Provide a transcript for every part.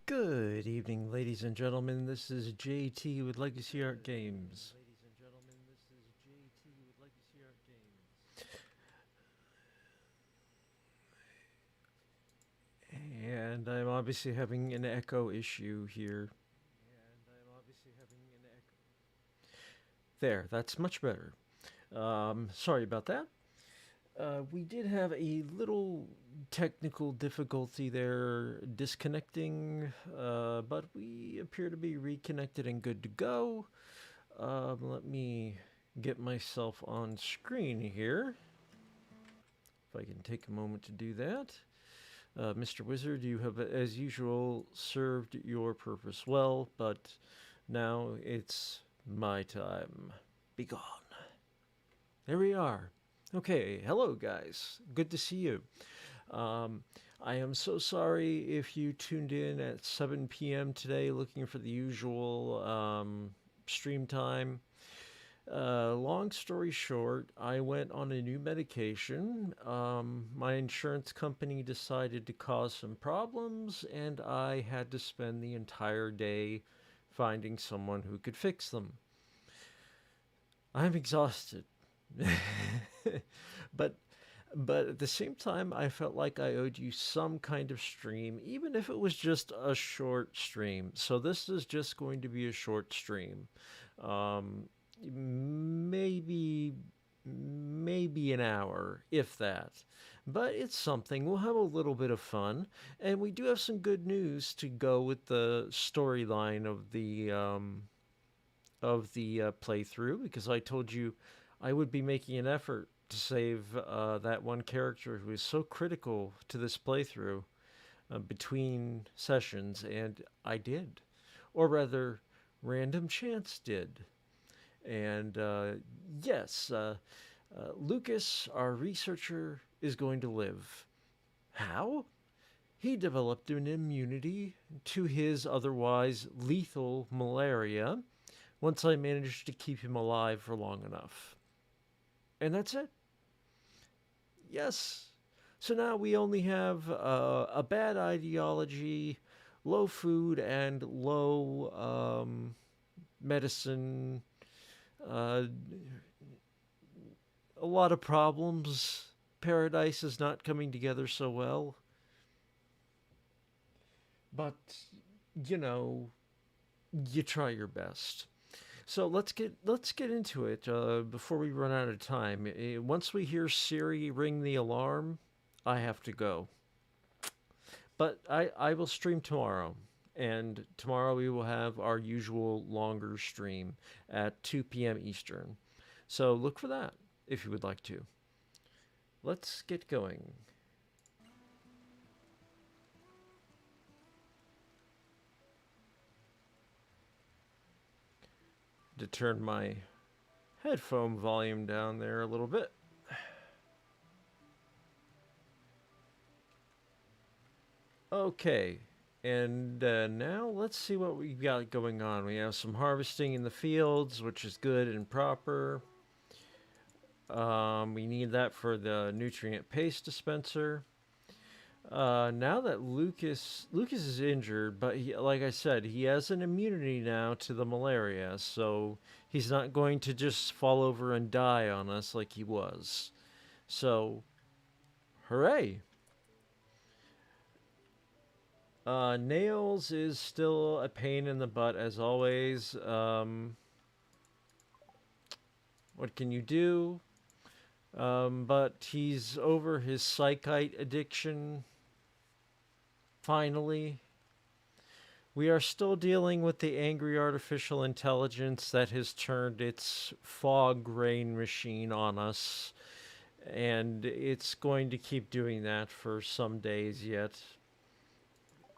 Good evening, ladies and gentlemen. This is JT with Legacy Art Games. And I'm obviously having an echo issue here. There, that's much better. Sorry about that. We did have a little technical difficulty there disconnecting, but we appear to be reconnected and good to go. Let me get myself on screen here. If I can take a moment to do that. Mr. Wizard, you have, as usual, served your purpose well, but now it's my time. Be gone. There we are. Okay, hello, guys. Good to see you. Um, I am so sorry if you tuned in at 7 p.m. today looking for the usual stream time. Long story short, I went on a new medication. My insurance company decided to cause some problems, and I had to spend the entire day finding someone who could fix them. I'm exhausted. but but at the same time, I felt like I owed you some kind of stream, even if it was just a short stream. So this is just going to be a short stream. Um, maybe maybe an hour, if that. But it's something. We'll have a little bit of fun, and we do have some good news to go with the storyline of the playthrough, because I told you I would be making an effort to save that one character who is so critical to this playthrough between sessions, and I did. Or rather, random chance did. And yes, Lucas, our researcher, is going to live. How? He developed an immunity to his otherwise lethal malaria once I managed to keep him alive for long enough. And that's it. Yes. So now we only have a bad ideology, low food, and low medicine. Uh, a lot of problems. Paradise is not coming together so well. But, you know, you try your best. So let's get into it before we run out of time. Once we hear Siri ring the alarm, I have to go. But I will stream tomorrow, and tomorrow we will have our usual longer stream at 2 p.m. Eastern. So look for that if you would like to. Let's get going. To turn my headphone volume down there a little bit. Okay, and now let's see what we've got going on. We have some harvesting in the fields, which is good and proper. We need that for the nutrient paste dispenser. Now that Lucas is injured, but like I said, he has an immunity now to the malaria, so he's not going to just fall over and die on us like he was. So, hooray! Nails is still a pain in the butt as always. What can you do? But he's over his psychite addiction. Finally, we are still dealing with the angry artificial intelligence that has turned its fog rain machine on us, and it's going to keep doing that for some days yet.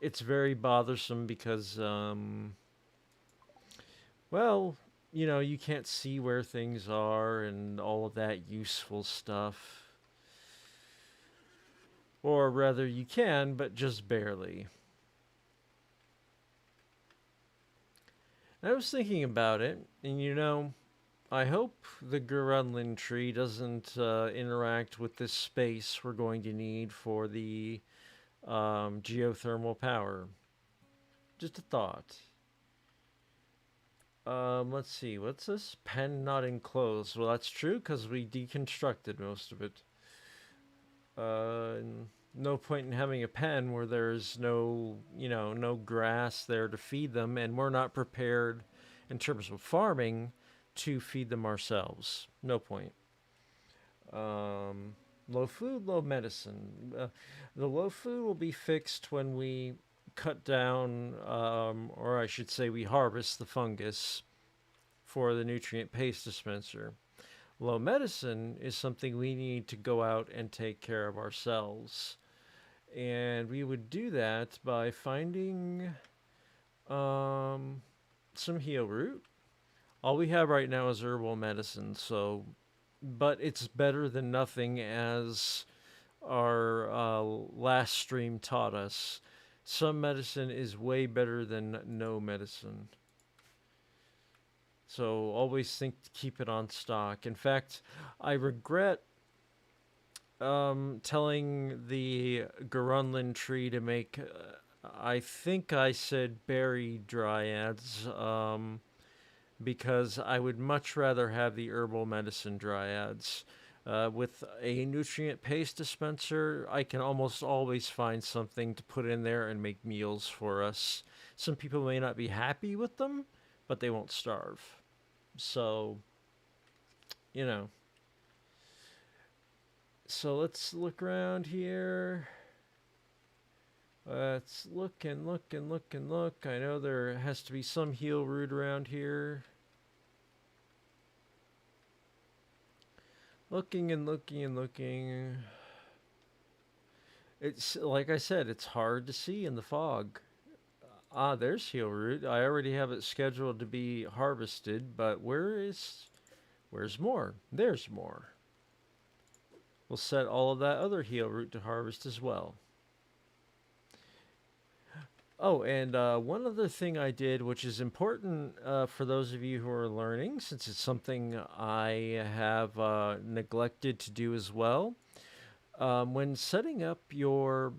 It's very bothersome because, well, you can't see where things are and all of that useful stuff. Or rather, you can, but just barely. I was thinking about it, and I hope the Gurunlin tree doesn't interact with this space we're going to need for the geothermal power. Just a thought. Let's see. What's this? Pen not enclosed. Well, that's true because we deconstructed most of it. No point in having a pen where there's no, no grass there to feed them, and we're not prepared in terms of farming to feed them ourselves. No point. Low food, low medicine. The low food will be fixed when we cut down, or I should say, we harvest the fungus for the nutrient paste dispenser. Low medicine is something we need to go out and take care of ourselves. And we would do that by finding um, some heal root. All we have right now is herbal medicine, so but it's better than nothing, as our last stream taught us. Some medicine is way better than no medicine. So always think to keep it on stock. In fact, I regret telling the Garunlin tree to make. I think I said berry dryads, because I would much rather have the herbal medicine dryads. With a nutrient paste dispenser, I can almost always find something to put in there and make meals for us. Some people may not be happy with them, but they won't starve. So, you know. So let's look around here. Let's look and look and look and look. I know there has to be some heal root around here. Looking and looking and looking. It's like I said, it's hard to see in the fog. Ah, there's heal root. I already have it scheduled to be harvested, but where's more? There's more. We'll set all of that other heal root to harvest as well. Oh, and one other thing I did, which is important for those of you who are learning, since it's something I have neglected to do as well. When setting up your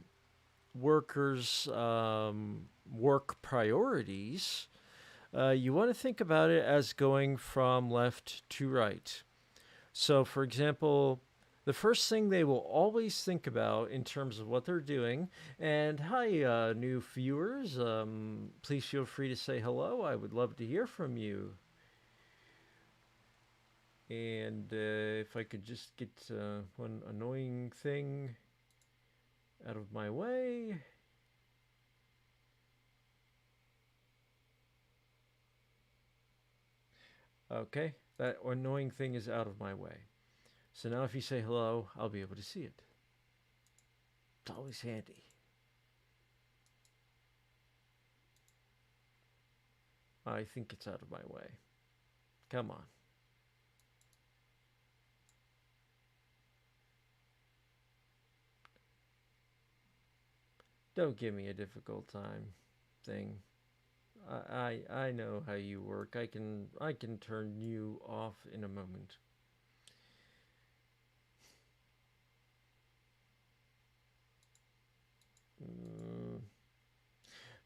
workers' work priorities, you want to think about it as going from left to right. So, for example, the first thing they will always think about in terms of what they're doing, and hi, new viewers, please feel free to say hello. I would love to hear from you. And if I could just get one annoying thing out of my way. Okay, that annoying thing is out of my way. So now if you say hello, I'll be able to see it. It's always handy. I think it's out of my way. Come on. Don't give me a difficult time thing. I know how you work. I can turn you off in a moment. Mm.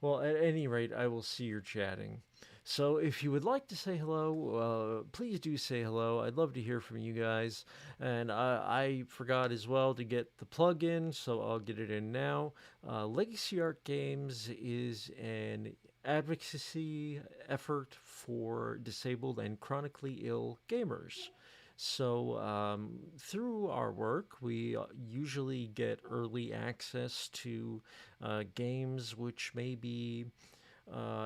Well, at any rate, I will see you're chatting. So if you would like to say hello, please do say hello. I'd love to hear from you guys. And I forgot as well to get the plug in, so I'll get it in now. Legacy Art Games is an advocacy effort for disabled and chronically ill gamers. So, through our work, we usually get early access to games which may be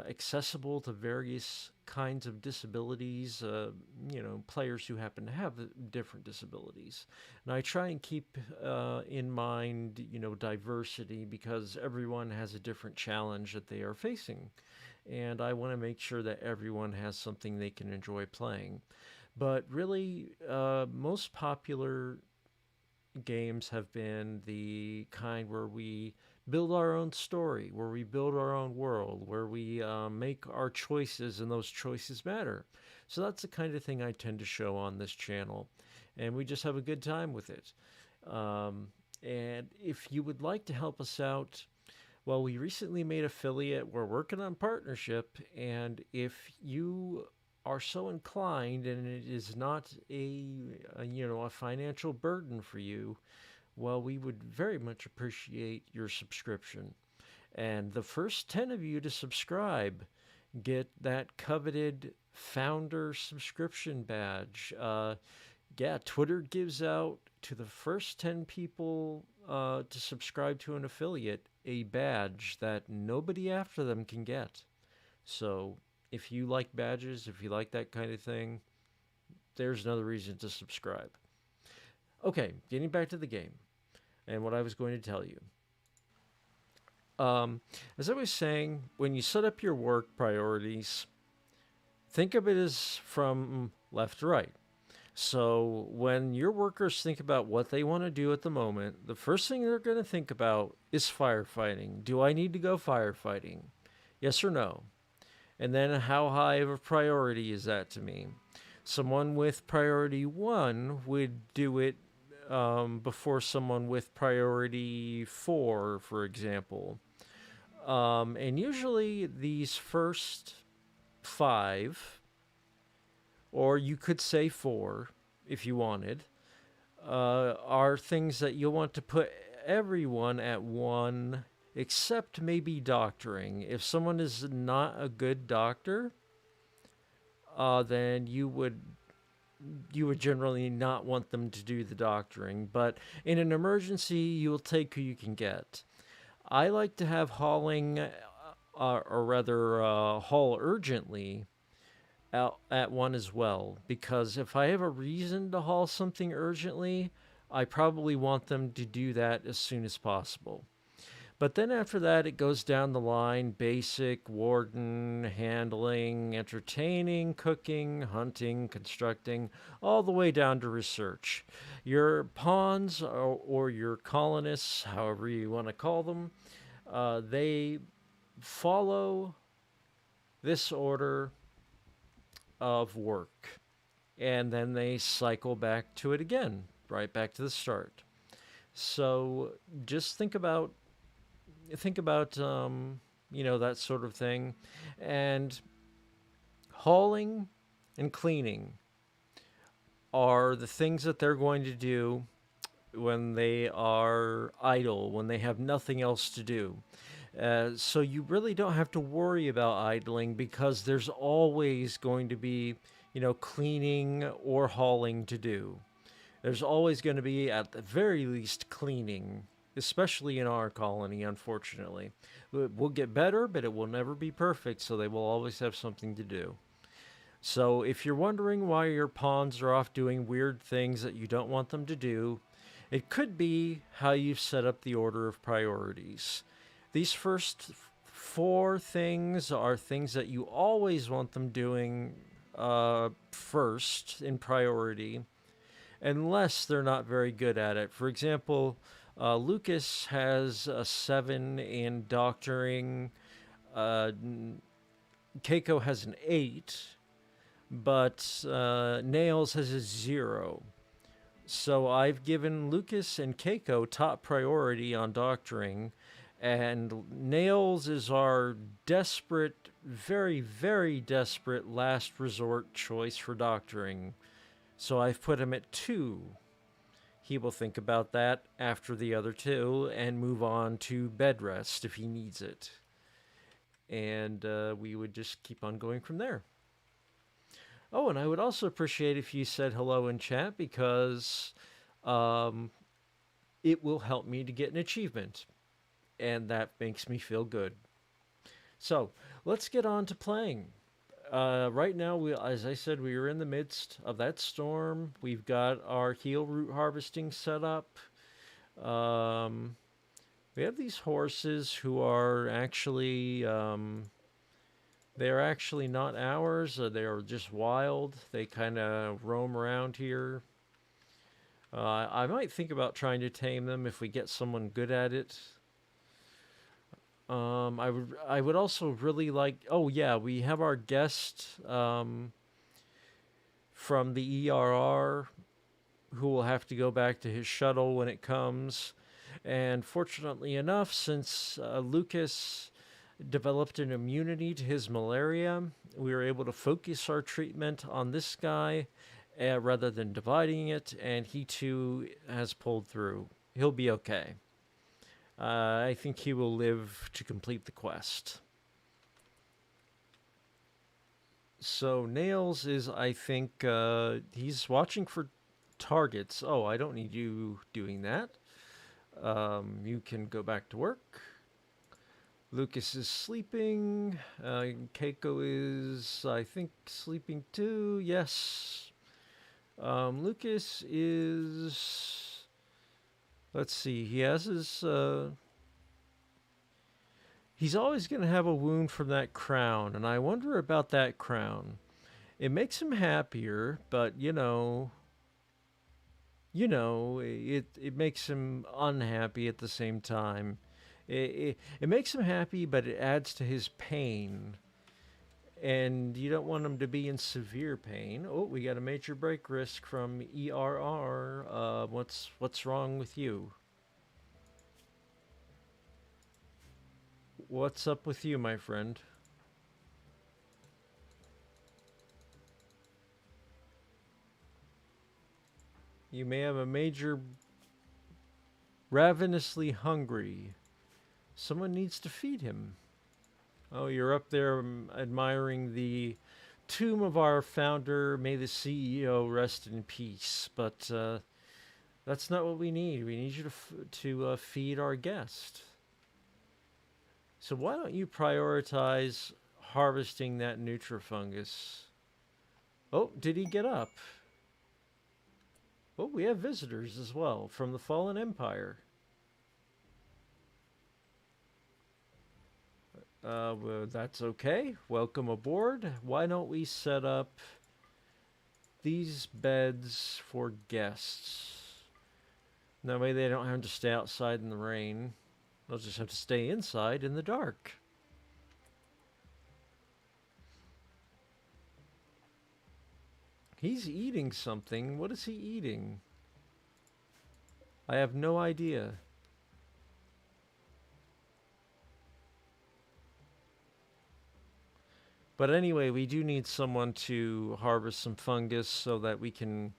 accessible to various kinds of disabilities, players who happen to have different disabilities. And I try and keep in mind, diversity, because everyone has a different challenge that they are facing. And I want to make sure that everyone has something they can enjoy playing. But really, most popular games have been the kind where we build our own story, where we build our own world, where we make our choices and those choices matter. So that's the kind of thing I tend to show on this channel. And we just have a good time with it. And if you would like to help us out, Well, we recently made affiliate. We're working on partnership, and if you are so inclined and it is not a financial burden for you, well, we would very much appreciate your subscription. And the first 10 of you to subscribe get that coveted founder subscription badge. Yeah, Twitter gives out to the first 10 people to subscribe to an affiliate a badge that nobody after them can get. So if you like badges, if you like that kind of thing, there's another reason to subscribe. Okay, getting back to the game and what I was going to tell you. As I was saying, when you set up your work priorities, think of it as from left to right. So when your workers think about what they want to do at the moment, the first thing they're going to think about is firefighting. Do I need to go firefighting? Yes or no? And then how high of a priority is that to me? Someone with priority one would do it before someone with priority four, for example. And usually these first five, or you could say four if you wanted, are things that you'll want to put everyone at one, except maybe doctoring. If someone is not a good doctor, then you would generally not want them to do the doctoring. But in an emergency, you'll take who you can get. I like to have hauling, or rather, haul urgently out at one as well, because if I have a reason to haul something urgently, I probably want them to do that as soon as possible. But then after that, it goes down the line: basic, warden, handling, entertaining, cooking, hunting, constructing, all the way down to research. Your pawns, or your colonists, however you want to call them, they follow this order of work, and then they cycle back to it again, right back to the start. So just think about that sort of thing, and hauling and cleaning are the things that they're going to do when they are idle, when they have nothing else to do. So you really don't have to worry about idling, because there's always going to be, cleaning or hauling to do. There's always going to be, at the very least, cleaning, especially in our colony, unfortunately. We'll get better, but it will never be perfect, so they will always have something to do. So if you're wondering why your pawns are off doing weird things that you don't want them to do, it could be how you've set up the order of priorities. These first four things are things that you always want them doing first in priority, unless they're not very good at it. For example, Lucas has a 7 in doctoring, uh, Keiko has an 8, but Nails has a 0. So I've given Lucas and Keiko top priority on doctoring, and Nails is our desperate, very, very desperate last resort choice for doctoring. So I've put him at 2. He will think about that after the other 2 and move on to bed rest if he needs it. And we would just keep on going from there. Oh, and I would also appreciate if you said hello in chat, because it will help me to get an achievement, and that makes me feel good. So let's get on to playing. Right now, as I said, we are in the midst of that storm. We've got our heal root harvesting set up. We have these horses who are actually they're actually not ours. They are just wild. They kind of roam around here. I might think about trying to tame them if we get someone good at it. I would also really like. Oh yeah, we have our guest from the ERR, who will have to go back to his shuttle when it comes. And fortunately enough, since Lucas developed an immunity to his malaria, we were able to focus our treatment on this guy rather than dividing it, and he too has pulled through. He'll be okay. I think he will live to complete the quest. So Nails is, I think, he's watching for targets. Oh, I don't need you doing that. You can go back to work. Lucas is sleeping. Keiko is, I think, sleeping too. Yes. Lucas is. Let's see. He has his. He's always going to have a wound from that crown, and I wonder about that crown. It makes him happier, but it makes him unhappy at the same time. It makes him happy, but it adds to his pain. And you don't want him to be in severe pain. Oh, we got a major break risk from ERR. What's wrong with you? What's up with you, my friend? You may have a major ravenously hungry. Someone needs to feed him. Oh, you're up there admiring the tomb of our founder. May the CEO rest in peace. But that's not what we need. We need you to feed our guest. So why don't you prioritize harvesting that nutrifungus? Oh, did he get up? Oh, we have visitors as well from the Fallen Empire. Well, that's okay. Welcome aboard. Why don't we set up these beds for guests? That way they don't have to stay outside in the rain. They'll just have to stay inside in the dark. He's eating something. What is he eating? I have no idea. But anyway, we do need someone to harvest some fungus so that we can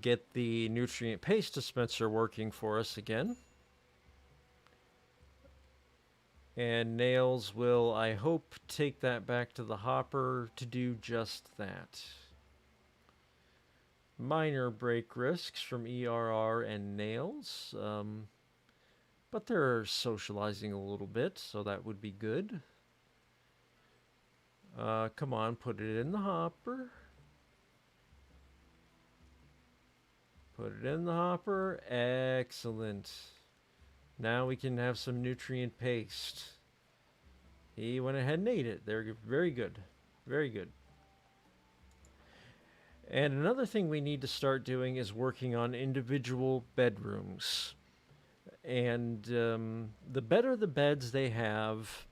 get the nutrient paste dispenser working for us again. And Nails will, I hope, take that back to the hopper to do just that. Minor break risks from ERR and Nails, but they're socializing a little bit, so that would be good. Come on, put it in the hopper. Put it in the hopper. Excellent. Now we can have some nutrient paste. He went ahead and ate it. They're very good. Very good. And another thing we need to start doing is working on individual bedrooms. And the better the beds they have,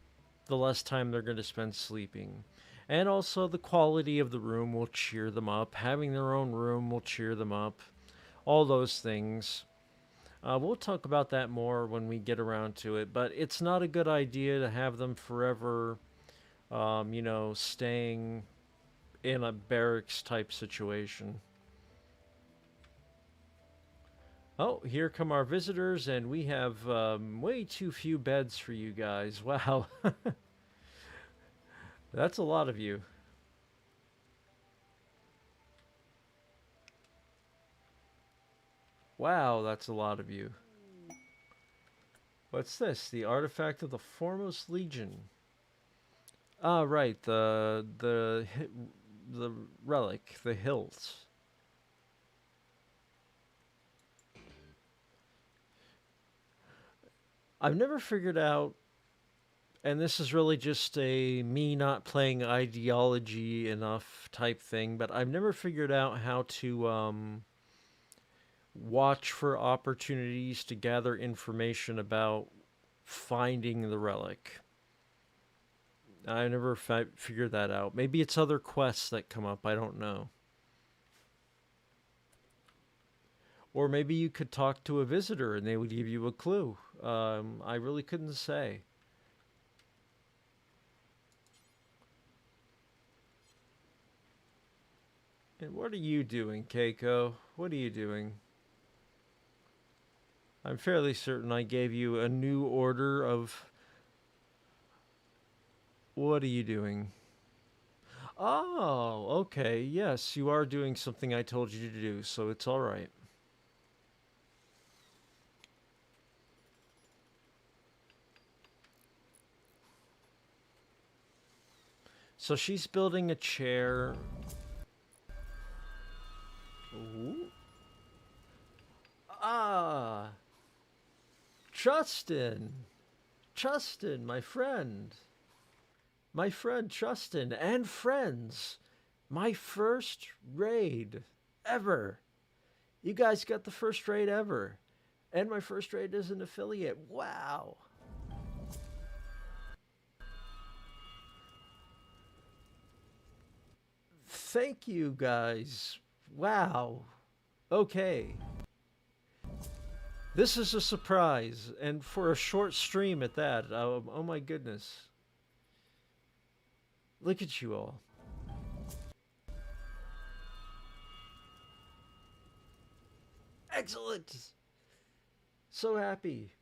the less time they're going to spend sleeping. And also, the quality of the room will cheer them up. Having their own room will cheer them up. All those things. We'll talk about that more when we get around to it. But it's not a good idea to have them forever, staying in a barracks type situation. Oh, here come our visitors, and we have way too few beds for you guys. Wow. That's a lot of you. Wow, that's a lot of you. What's this? The artifact of the Foremost Legion. Ah, right. The relic, the hilt. I've never figured out, and this is really just a me not playing ideology enough type thing, but I've never figured out how to watch for opportunities to gather information about finding the relic. I never figured that out. Maybe it's other quests that come up. I don't know. Or maybe you could talk to a visitor and they would give you a clue. I really couldn't say. And what are you doing, Keiko? What are you doing? I'm fairly certain I gave you a new order of. What are you doing? Oh, okay. Yes, you are doing something I told you to do, so it's all right. So she's building a chair. Ooh. Ah, Justin. Justin, my friend. My friend Justin and friends. My first raid ever. You guys got the first raid ever. And my first raid is an affiliate. Wow. Thank you guys. Wow. Okay. This is a surprise, and for a short stream at that. Oh my goodness. Look at you all. Excellent. So happy.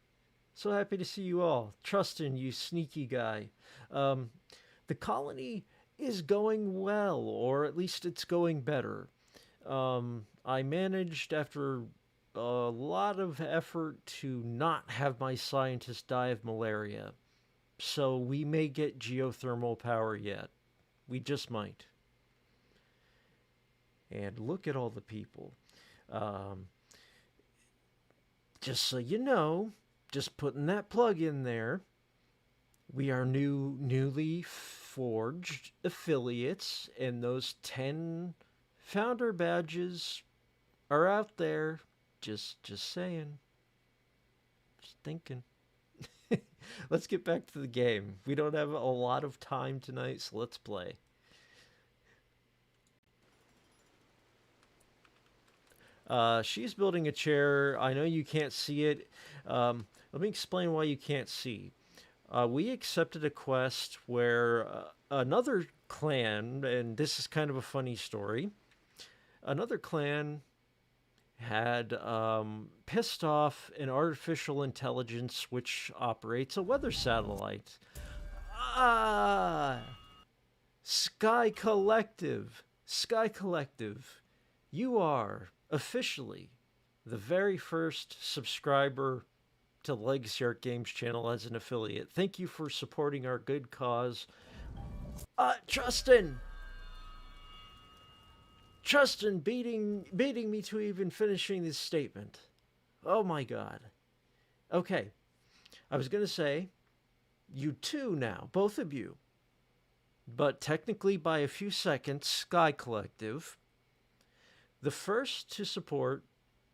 So happy to see you all. Trustin, you sneaky guy. Um, the colony is going well, or at least it's going better. I managed, after a lot of effort, to not have my scientists die of malaria. So we may get geothermal power yet. We just might. And look at all the people. Um, just so you know, just putting that plug in there. We are newly forged affiliates, and those 10 founder badges are out there. Just saying. Just thinking. Let's get back to the game. We don't have a lot of time tonight, so let's play. She's building a chair. I know you can't see it. Let me explain why you can't see. We accepted a quest where another clan, and this is kind of a funny story, another clan had pissed off an artificial intelligence which operates a weather satellite. Ah! Sky Collective. Sky Collective. You are officially the very first subscriber to the Legacy Art Games channel as an affiliate. Thank you for supporting our good cause. Justin! Justin beating me to even finishing this statement. Oh my god. Okay. I was going to say, you two now, both of you. But technically by a few seconds, Sky Collective, the first to support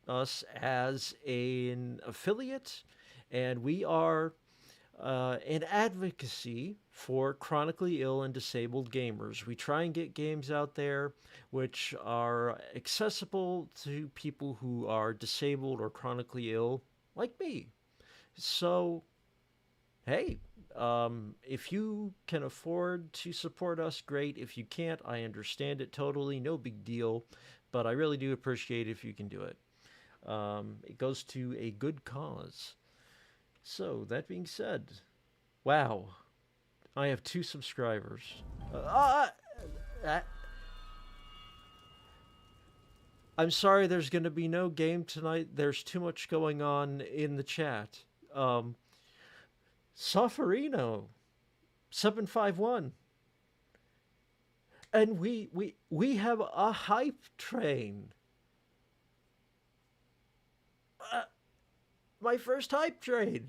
us as an affiliate, and we are an advocacy for chronically ill and disabled gamers. We try and get games out there which are accessible to people who are disabled or chronically ill, like me. So, hey, if you can afford to support us, great. If you can't, I understand it totally. No big deal. But I really do appreciate if you can do it. It goes to a good cause. So, that being said, wow, I have 2 subscribers. I'm sorry there's going to be no game tonight. There's too much going on in the chat. Sofferino, 751. And we have a hype train. My first hype train.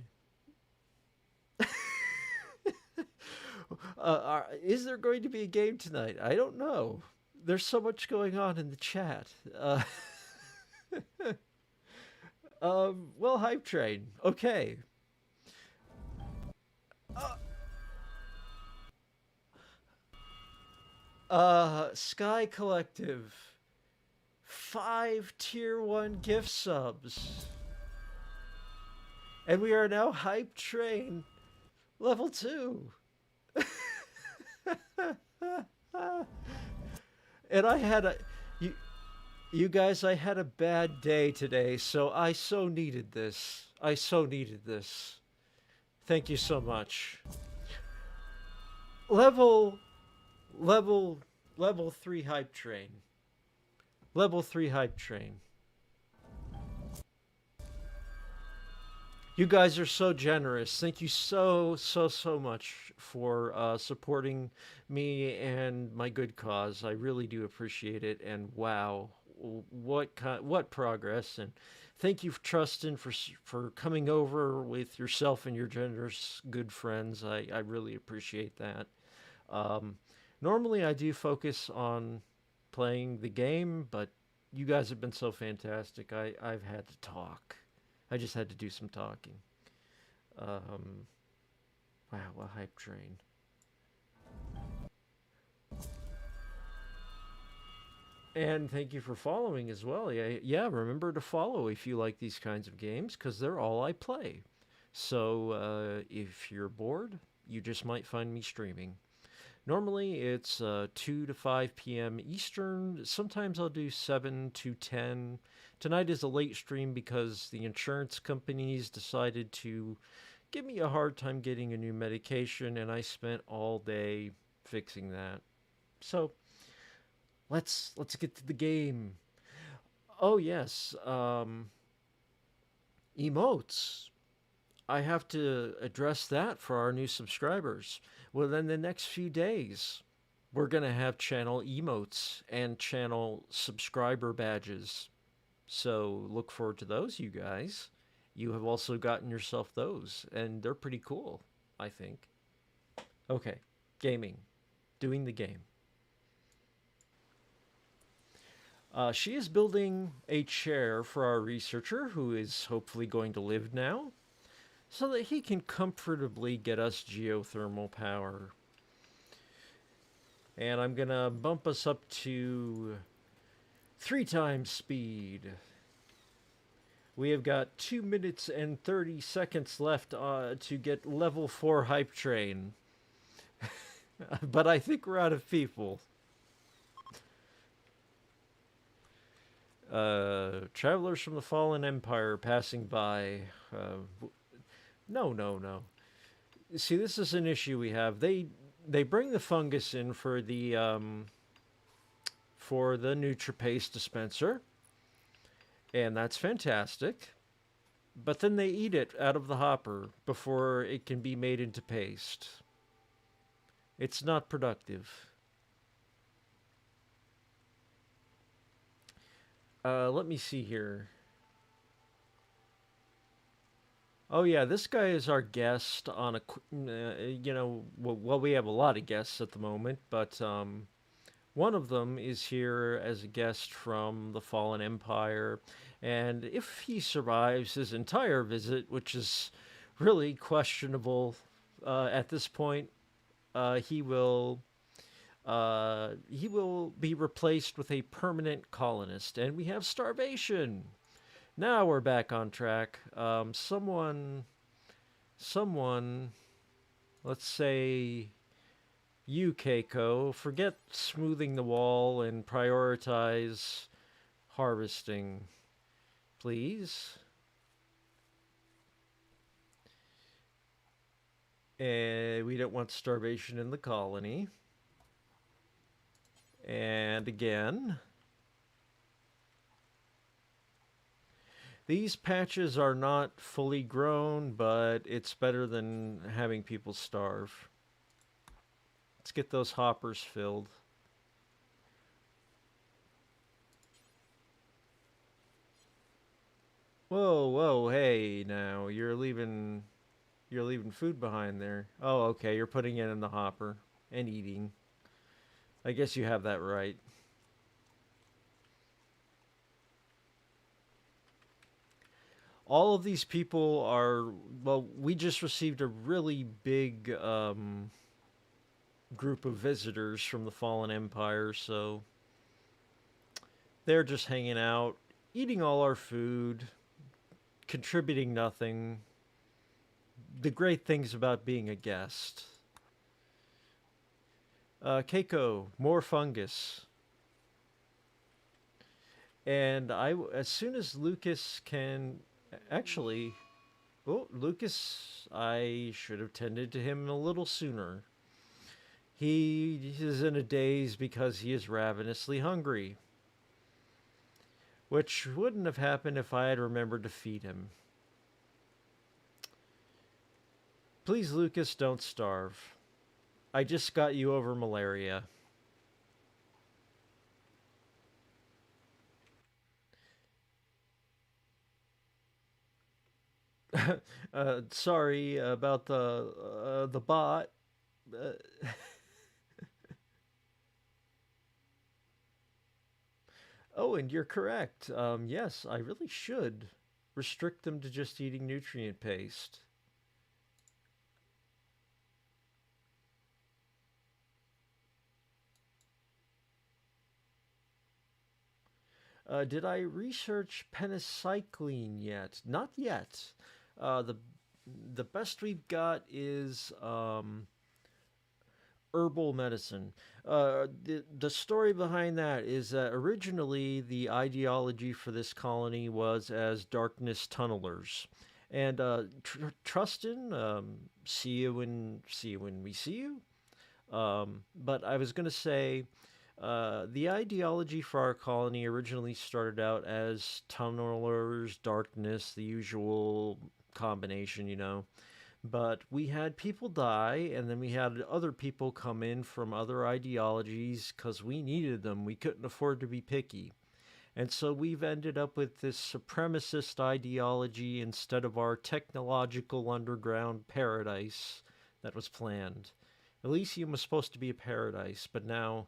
Is there going to be a game tonight? I don't know. There's so much going on in the chat. Well, hype train. Okay. Sky Collective. 5 tier 1 gift subs. And we are now Hype Train level 2. And I had a you you guys, I had a bad day today, so I so needed this. I so needed this. Thank you so much. Level level level 3 Hype Train. Level 3 Hype Train. You guys are so generous. Thank you so much for supporting me and my good cause. I really do appreciate it. And wow, what progress! And thank you, Trustin, for coming over with yourself and your generous good friends. I really appreciate that. Um, Normally, I do focus on playing the game, but you guys have been so fantastic. I've had to talk. I just had to do some talking. Um, wow, a hype train. And thank you for following as well. Yeah, remember to follow if you like these kinds of games, because they're all I play. So if you're bored, you just might find me streaming. Normally it's 2 to 5 p.m. Eastern. Sometimes I'll do 7 to 10. Tonight is a late stream because the insurance companies decided to give me a hard time getting a new medication, and I spent all day fixing that. So let's get to the game. Oh yes, emotes. I have to address that for our new subscribers. Well, then the next few days, we're going to have channel emotes and channel subscriber badges. So look forward to those, you guys. You have also gotten yourself those, and they're pretty cool, I think. Okay, gaming. Doing the game. She is building a chair for our researcher who is hopefully going to live now, so that he can comfortably get us geothermal power. And I'm going to bump us up to 3 times speed. We have got 2 minutes and 30 seconds left to get level 4 hype train. But I think we're out of people. Travelers from the Fallen Empire passing by. No. See, this is an issue we have. They bring the fungus in for the NutriPaste dispenser, and that's fantastic. But then they eat it out of the hopper before it can be made into paste. It's not productive. Let me see here. Oh yeah, this guy is our guest on a, well, we have a lot of guests at the moment, but one of them is here as a guest from the Fallen Empire, and if he survives his entire visit, which is really questionable at this point, he will be replaced with a permanent colonist, and we have starvation. Now we're back on track. Someone, let's say you, Keiko, forget smoothing the wall and prioritize harvesting, please. And we don't want starvation in the colony. And again, these patches are not fully grown, but it's better than having people starve. Let's get those hoppers filled. Whoa, hey, now you're leaving food behind there. Oh, okay, you're putting it in the hopper and eating. I guess you have that right. All of these people are, well, we just received a really big group of visitors from the Fallen Empire, so They're just hanging out, eating all our food, contributing nothing. The great things about being a guest. Keiko, more fungus. And as soon as Lucas can, actually, oh, Lucas, I should have tended to him a little sooner. He is in a daze because he is ravenously hungry, which wouldn't have happened if I had remembered to feed him. Please, Lucas, don't starve. I just got you over malaria. Sorry about the bot. Uh, oh, and you're correct. Yes, I really should restrict them to just eating nutrient paste. Did I research penicillin yet? Not yet. The best we've got is herbal medicine. The story behind that is that originally the ideology for this colony was as darkness tunnelers. And Trustin, see you when we see you. But I was going to say, the ideology for our colony originally started out as tunnelers, darkness, the usual combination, you know. But we had people die, and then we had other people come in from other ideologies because we needed them. We couldn't afford to be picky. And so we've ended up with this supremacist ideology instead of our technological underground paradise that was planned. Elysium was supposed to be a paradise, but now,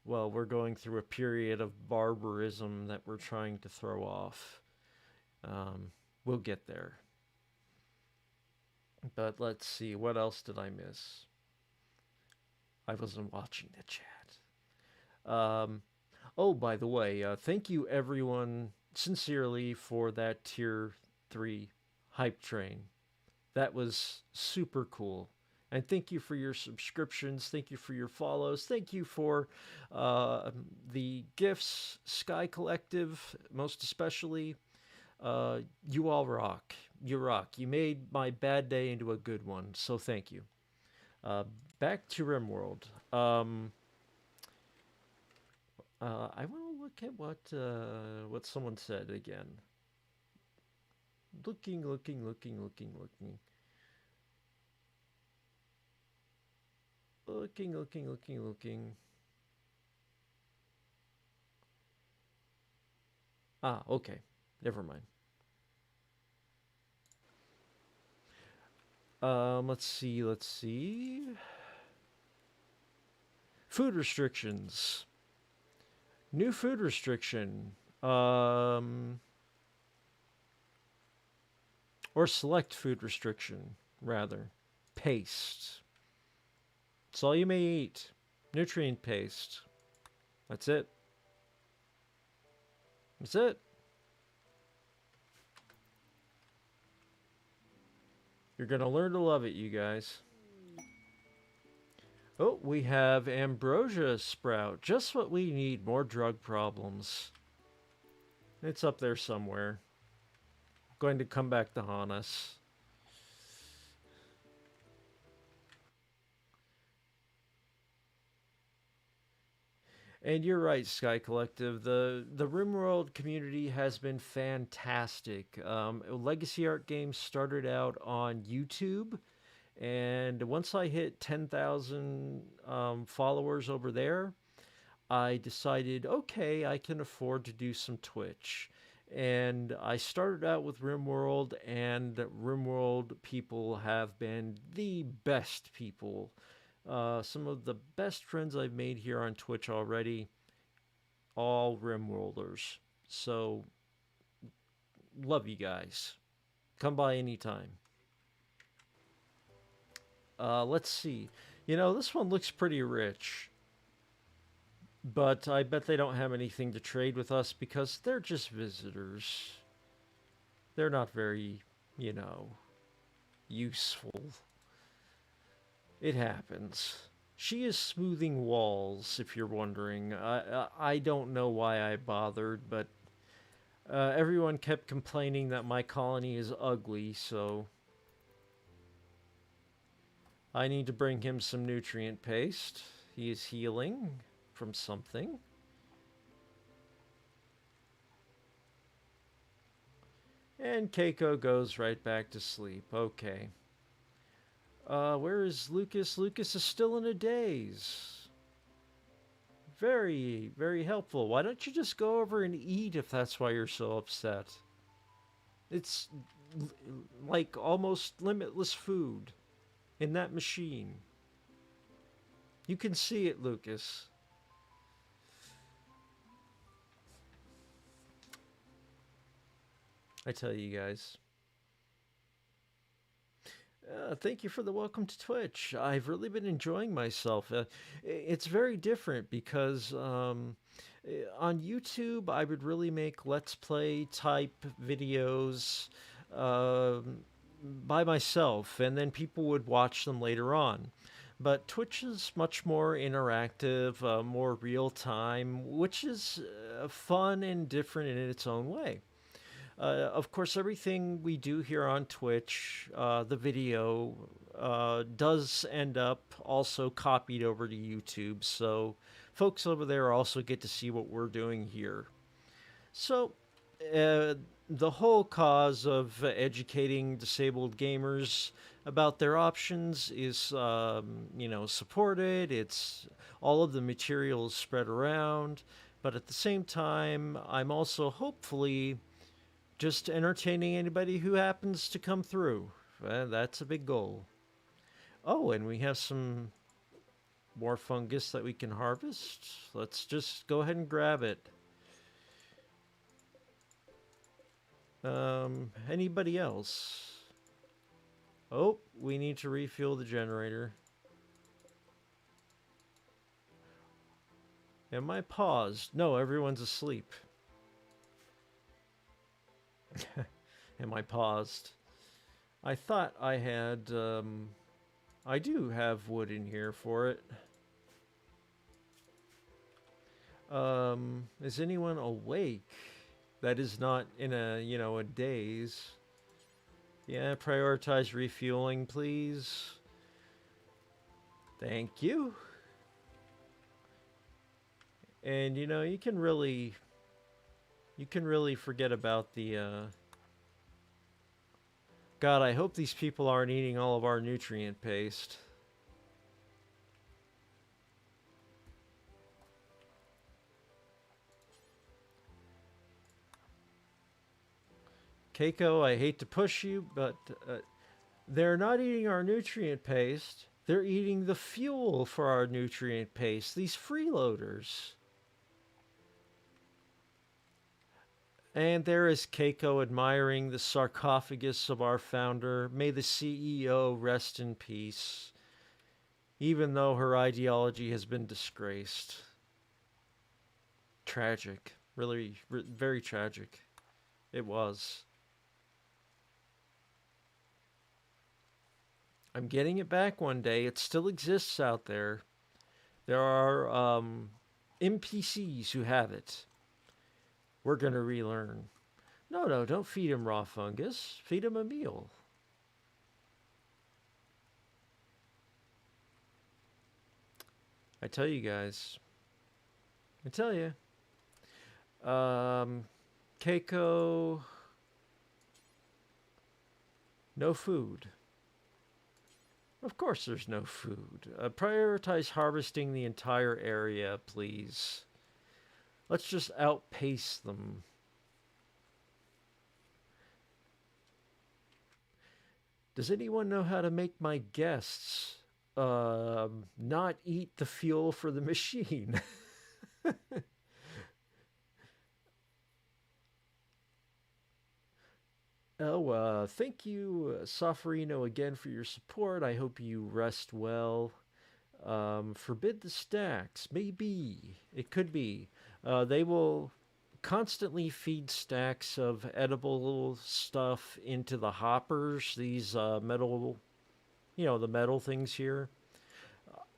well, we're going through a period of barbarism that we're trying to throw off. We'll get there. But let's see, what else did I miss? I wasn't watching the chat. Oh, by the way, thank you everyone sincerely for that tier 3 hype train. That was super cool. And thank you for your subscriptions. Thank you for your follows. Thank you for the gifts, Sky Collective, most especially. You all rock. You rock. You made my bad day into a good one. So thank you. Uh, Back to Rimworld. I want to look at what someone said again. Looking. Ah, okay. Never mind. Let's see. Food restrictions. New food restriction. Or select food restriction, rather. Paste. It's all you may eat. Nutrient paste. That's it. That's it. You're going to learn to love it, you guys. Oh, we have ambrosia sprout. Just what we need. More drug problems. It's up there somewhere. Going to come back to haunt us. And you're right, Sky Collective. The Rimworld community has been fantastic. Legacy Art Games started out on YouTube, and once I hit 10,000 followers over there, I decided, okay, I can afford to do some Twitch. And I started out with Rimworld, and Rimworld people have been the best people. Some of the best friends I've made here on Twitch already, all Rimworlders. So, love you guys. Come by anytime. Let's see. You know, this one looks pretty rich. But I bet they don't have anything to trade with us because they're just visitors. They're not very, you know, useful. It happens. She is smoothing walls, if you're wondering. I don't know why I bothered, but everyone kept complaining that my colony is ugly, so I need to bring him some nutrient paste. He is healing from something. And Keiko goes right back to sleep. Okay. Where is Lucas? Lucas is still in a daze. Very, very helpful. Why don't you just go over and eat if that's why you're so upset? It's like almost limitless food in that machine. You can see it, Lucas. I tell you guys. Thank you for the welcome to Twitch. I've really been enjoying myself. It's very different because on YouTube, I would really make Let's Play type videos by myself, and then people would watch them later on. But Twitch is much more interactive, more real time, which is fun and different in its own way. Of course, everything we do here on Twitch, the video, does end up also copied over to YouTube. So folks over there also get to see what we're doing here. So uh, the whole cause of educating disabled gamers about their options is, supported. It's all of the materials spread around. But at the same time, I'm also hopefully just entertaining anybody who happens to come through. That's a big goal. Oh, and we have some more fungus that we can harvest. Let's just go ahead and grab it. Anybody else? Oh, we need to refuel the generator. Am I paused? No, everyone's asleep. Am I paused? I thought I had, I do have wood in here for it. Is anyone awake that is not in a daze? Yeah, prioritize refueling, please. Thank you. And you can really forget about the God, I hope these people aren't eating all of our nutrient paste. Keiko, I hate to push you, but they're not eating our nutrient paste. They're eating the fuel for our nutrient paste. These freeloaders. And there is Keiko admiring the sarcophagus of our founder. May the CEO rest in peace, even though her ideology has been disgraced. Tragic. Really, very tragic. It was. I'm getting it back one day. It still exists out there. There are NPCs who have it. We're going to relearn. No, no, don't feed him raw fungus. Feed him a meal. I tell you guys. I tell you. Keiko. No food. Of course there's no food. Prioritize harvesting the entire area, please. Let's just outpace them. Does anyone know how to make my guests not eat the fuel for the machine? Oh, thank you, Sofrino, again for your support. I hope you rest well. Forbid the stacks. Maybe. It could be. They will constantly feed stacks of edible stuff into the hoppers, these metal, the metal things here.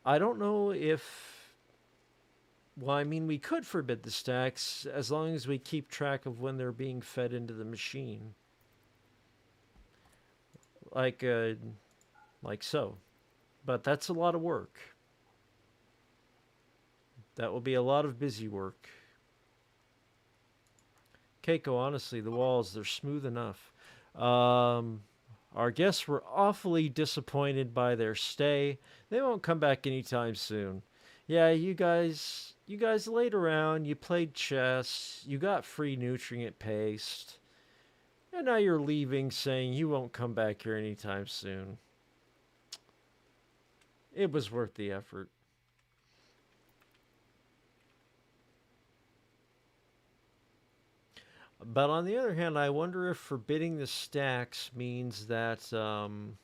I don't know if. Well, I mean, we could forbid the stacks as long as we keep track of when they're being fed into the machine. Like, uh, like so. But that's a lot of work. That will be a lot of busy work. Keiko, honestly, the walls, they're smooth enough. Um, our guests were awfully disappointed by their stay. They won't come back anytime soon. Yeah, you guys laid around, you played chess, you got free nutrient paste, and now you're leaving saying you won't come back here anytime soon. It was worth the effort. But on the other hand, I wonder if forbidding the stacks means that the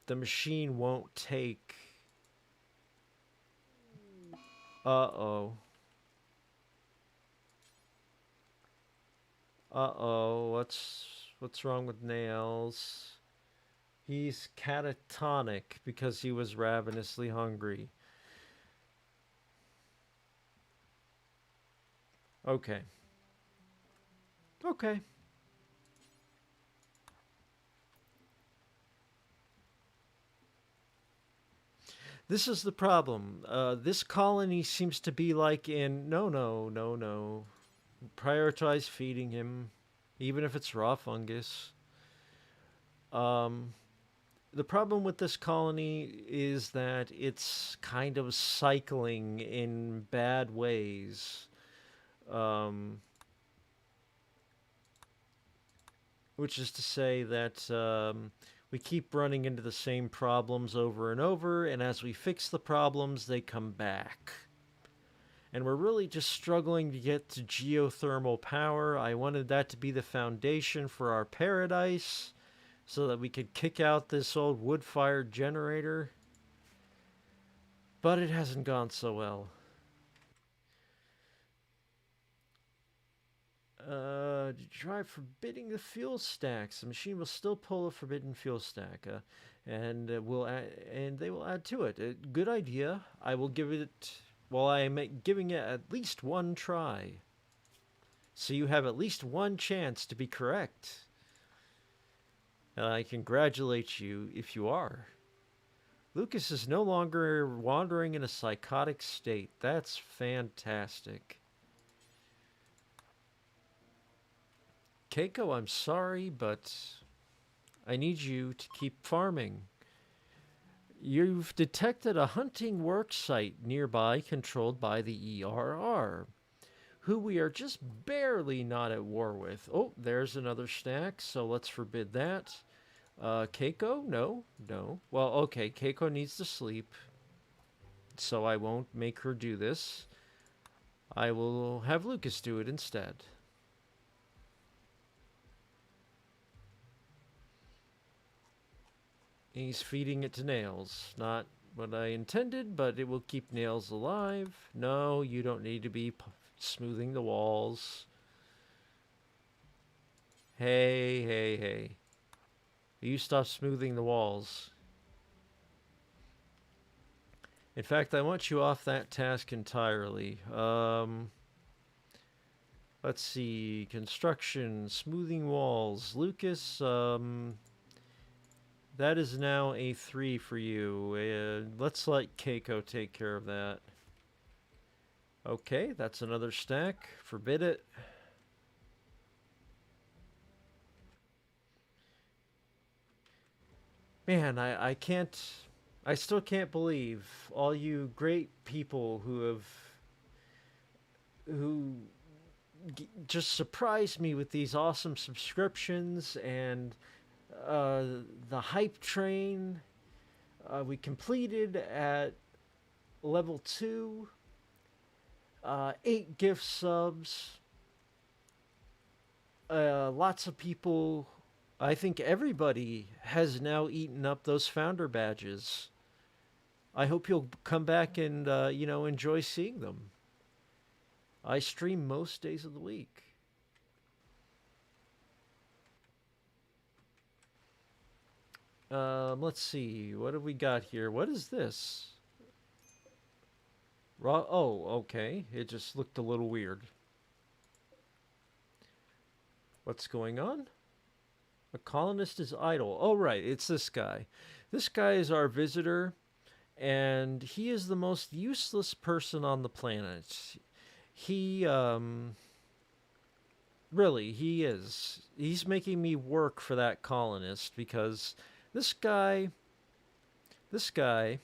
machine won't take. Uh oh. Uh oh. What's wrong with Nails? He's catatonic because he was ravenously hungry. Okay. Okay. This is the problem. This colony seems to be like in no, no, no, no. Prioritize feeding him, even if it's raw fungus. Um, the problem with this colony is that it's kind of cycling in bad ways. Um, which is to say that we keep running into the same problems over and over, and as we fix the problems, they come back. And we're really just struggling to get to geothermal power. I wanted that to be the foundation for our paradise so that we could kick out this old wood fired generator. But it hasn't gone so well. Try forbidding the fuel stacks. The machine will still pull a forbidden fuel stack, and they will add to it. Good idea. I will give it. Well, I am giving it at least one try, so you have at least one chance to be correct. And I congratulate you if you are. Lucas is no longer wandering in a psychotic state. That's fantastic. Keiko, I'm sorry, but I need you to keep farming. You've detected a hunting work site nearby controlled by the ERR, who we are just barely not at war with. Oh, there's another stack, so let's forbid that. Keiko? No, no. Well, okay, Keiko needs to sleep, so I won't make her do this. I will have Lucas do it instead. He's feeding it to Nails. Not what I intended, but it will keep Nails alive. No, you don't need to be smoothing the walls. Hey, hey, hey. You stop smoothing the walls. In fact, I want you off that task entirely. Let's see. Construction, smoothing walls. Lucas, that is now a 3 for you. Let's let Keiko take care of that. Okay, that's another stack. Forbid it. Man, I can't. I still can't believe all you great people who just surprised me with these awesome subscriptions and uh, the hype train we completed at level 2, 8 gift subs, lots of people. I think everybody has now eaten up those founder badges. I hope you'll come back and enjoy seeing them. I stream most days of the week. Let's see. What have we got here? What is this? Raw. Oh, okay. It just looked a little weird. What's going on? A colonist is idle. Oh, right. It's this guy. This guy is our visitor, and he is the most useless person on the planet. He, really, he is. He's making me work for that colonist because this guy, this guy,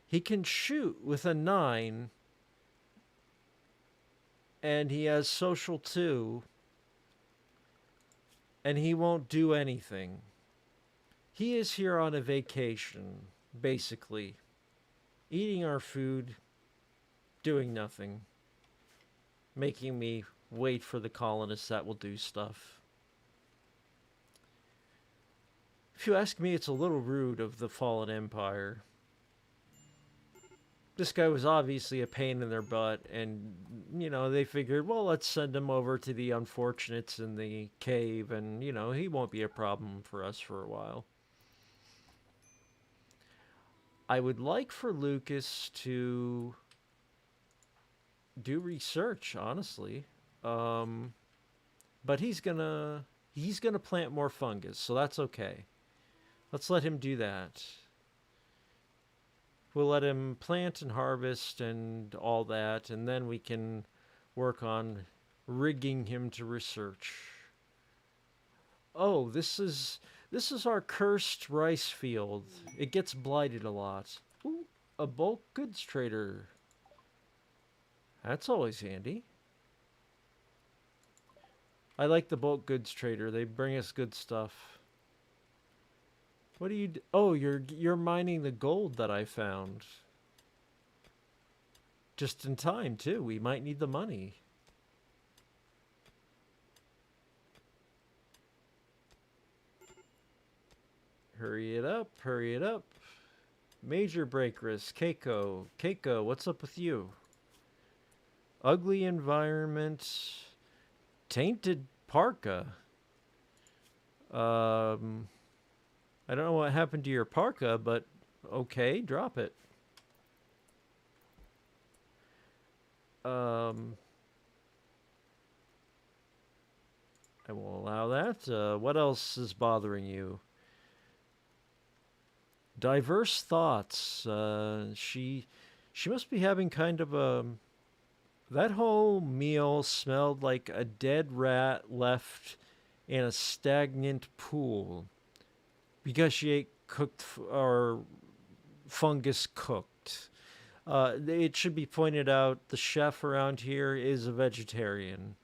he can shoot with a 9, and he has social too, and he won't do anything. He is here on a vacation, basically, eating our food, doing nothing, making me wait for the colonists that will do stuff. If you ask me, it's a little rude of the fallen empire. This guy was obviously a pain in their butt, and they figured, well, let's send him over to the unfortunates in the cave, and he won't be a problem for us for a while. I would like for Lucas to do research, honestly, um, but he's gonna plant more fungus, so that's okay. Let's let him do that. We'll let him plant and harvest and all that, and then we can work on rigging him to research. Oh, this is our cursed rice field. It gets blighted a lot. Ooh, a bulk goods trader. That's always handy. I like the bulk goods trader. They bring us good stuff. What do you Oh, you're mining the gold that I found. Just in time, too. We might need the money. Hurry it up, hurry it up. Major break risk. Keiko. Keiko, what's up with you? Ugly environment. Tainted parka. I don't know what happened to your parka, but okay, drop it. I will allow that. What else is bothering you? Diverse thoughts. She must be having kind of a. That whole meal smelled like a dead rat left in a stagnant pool because she ate cooked or fungus cooked. It should be pointed out the chef around here is a vegetarian.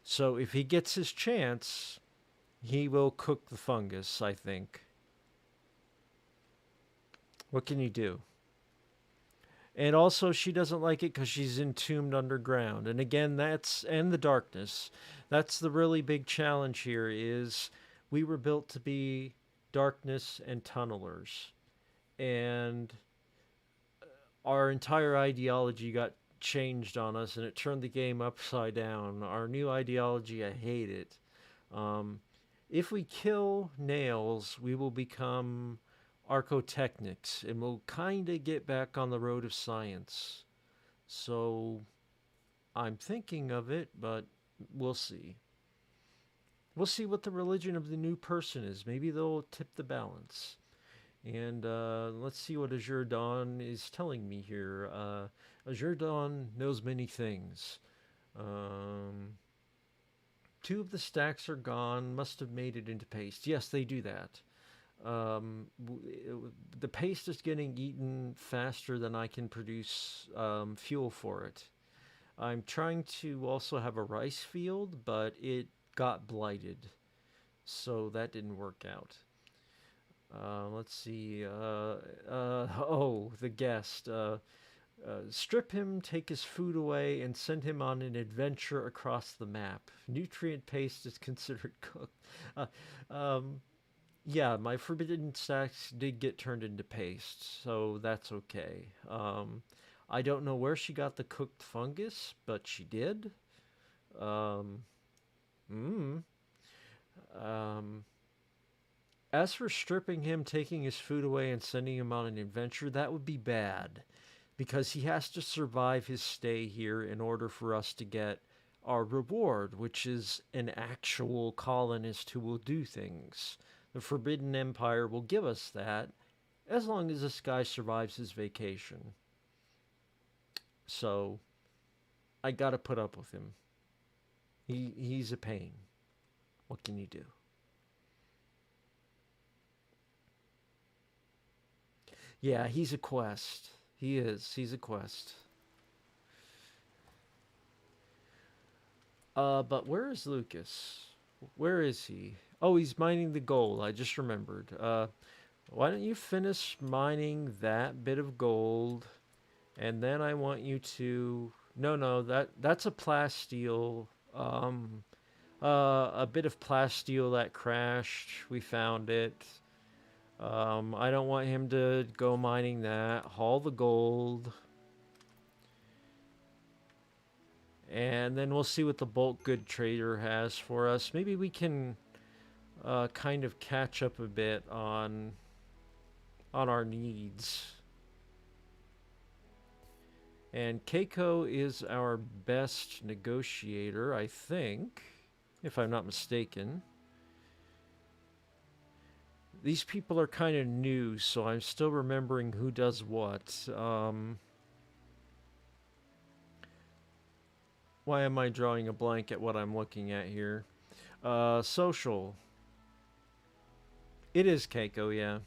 So if he gets his chance, he will cook the fungus, I think. What can you do? And also, she doesn't like it because she's entombed underground. And again, and the darkness. That's the really big challenge here is we were built to be darkness and tunnelers. And our entire ideology got changed on us and it turned the game upside down. Our new ideology, I hate it. Um, if we kill nails, we will become archotechnics and we'll kind of get back on the road of science. So I'm thinking of it, but we'll see. We'll see what the religion of the new person is. Maybe they'll tip the balance. And let's see what Azure Dawn is telling me here. Azure Dawn knows many things. Um, Two of the stacks are gone. Must have made it into paste. Yes, they do that. The paste is getting eaten faster than I can produce fuel for it. I'm trying to also have a rice field, but it got blighted, so that didn't work out. Let's see. Oh, the guest. Strip him, take his food away, and send him on an adventure across the map. Nutrient paste is considered cooked. Uh, um, Yeah, my forbidden stacks did get turned into paste, so that's okay. I don't know where she got the cooked fungus, but she did. Um, mm, um, as for stripping him, taking his food away, and sending him on an adventure, that would be bad because he has to survive his stay here in order for us to get our reward, which is an actual colonist who will do things. The Forbidden Empire will give us that as long as this guy survives his vacation. So I gotta put up with him. He's a pain. What can you do? Yeah, he's a quest. He is. He's a quest. But where is Lucas? Where is he? Oh, he's mining the gold. I just remembered. Why don't you finish mining that bit of gold, and then I want you to. No, no, that's a plasteel. A bit of plasteel that crashed. We found it. I don't want him to go mining that. Haul the gold. And then we'll see what the bulk good trader has for us. Maybe we can kind of catch up a bit on our needs. And Keiko is our best negotiator, I think, if I'm not mistaken. These people are kind of new, so I'm still remembering who does what. Why am I drawing a blank at what I'm looking at here? Social. It is Keiko, yeah.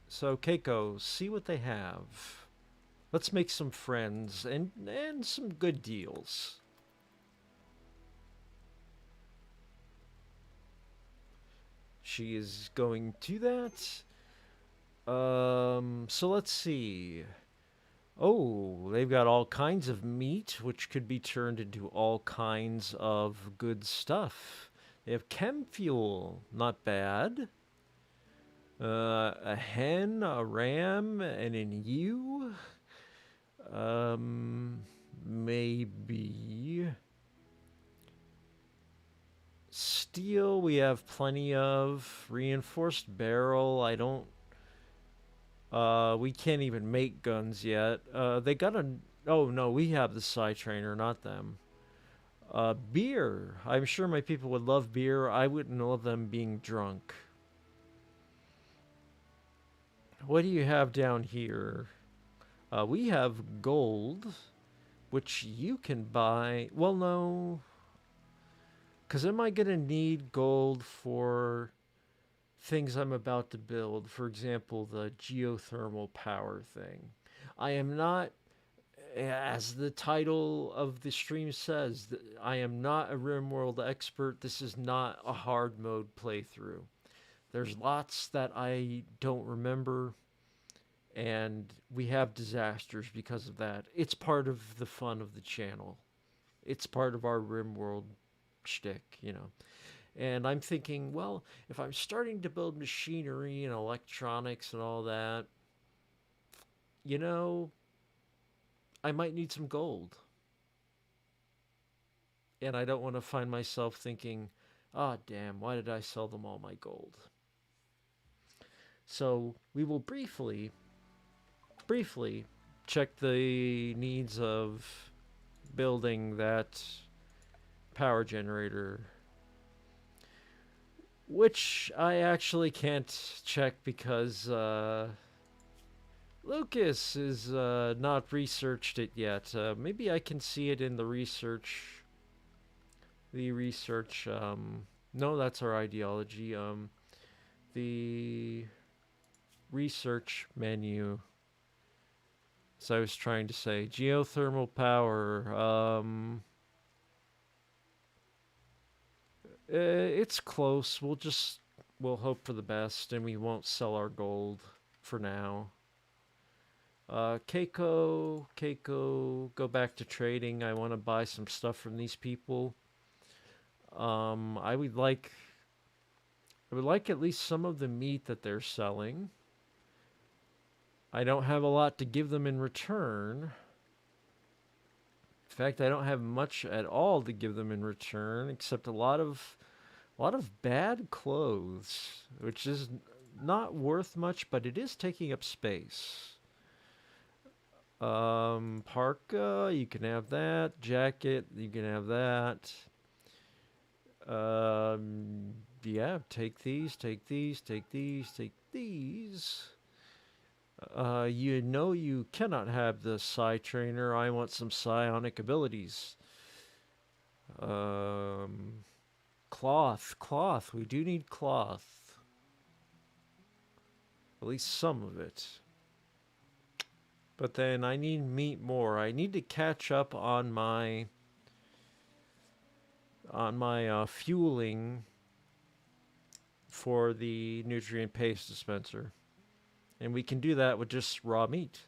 So Keiko, see what they have. Let's make some friends and some good deals. She is going to that. So let's see. Oh, they've got all kinds of meat, which could be turned into all kinds of good stuff. They have chem fuel, not bad. A hen, a ram, and an ewe. Maybe steel. We have plenty of reinforced barrel. I don't. We can't even make guns yet. They got a. Oh no, we have the Psy Trainer, not them. Beer. I'm sure my people would love beer. I wouldn't love them being drunk. What do you have down here? We have gold, which you can buy. Well, no. Because am I going to need gold for things I'm about to build? For example, the geothermal power thing. I am not, as the title of the stream says, I am not a Rimworld expert. This is not a hard mode playthrough. There's lots that I don't remember, and we have disasters because of that. It's part of the fun of the channel. It's part of our Rimworld shtick, you know. And I'm thinking, well, if I'm starting to build machinery and electronics and all that, you know, I might need some gold. And I don't want to find myself thinking, ah, oh, damn, why did I sell them all my gold? So we will briefly check the needs of building that power generator, which I actually can't check because Lucas is not researched it yet. Maybe I can see it in the research. The research. No, that's our ideology. The research menu. So I was trying to say geothermal power. It's close. We'll hope for the best, and we won't sell our gold for now. Keiko, go back to trading. I want to buy some stuff from these people. I would like I would like at least some of the meat that they're selling. I don't have a lot to give them in return. In fact, I don't have much at all to give them in return, except a lot of bad clothes, which is not worth much, but it is taking up space. Parka, you can have that. Jacket, you can have that. Yeah, take these, take these, take these, take these. You know you cannot have the Psi Trainer. I want some psionic abilities. Um, cloth. We do need cloth. At least some of it. But then I need meat more. I need to catch up on my fueling for the nutrient paste dispenser. And we can do that with just raw meat.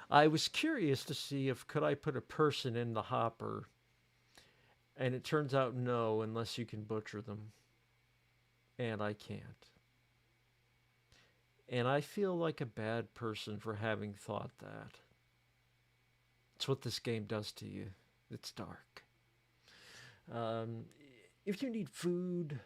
I was curious to see if could I put a person in the hopper, and it turns out no, unless you can butcher them. And I can't. And I feel like a bad person for having thought that. It's what this game does to you. It's dark. Um, if you need food,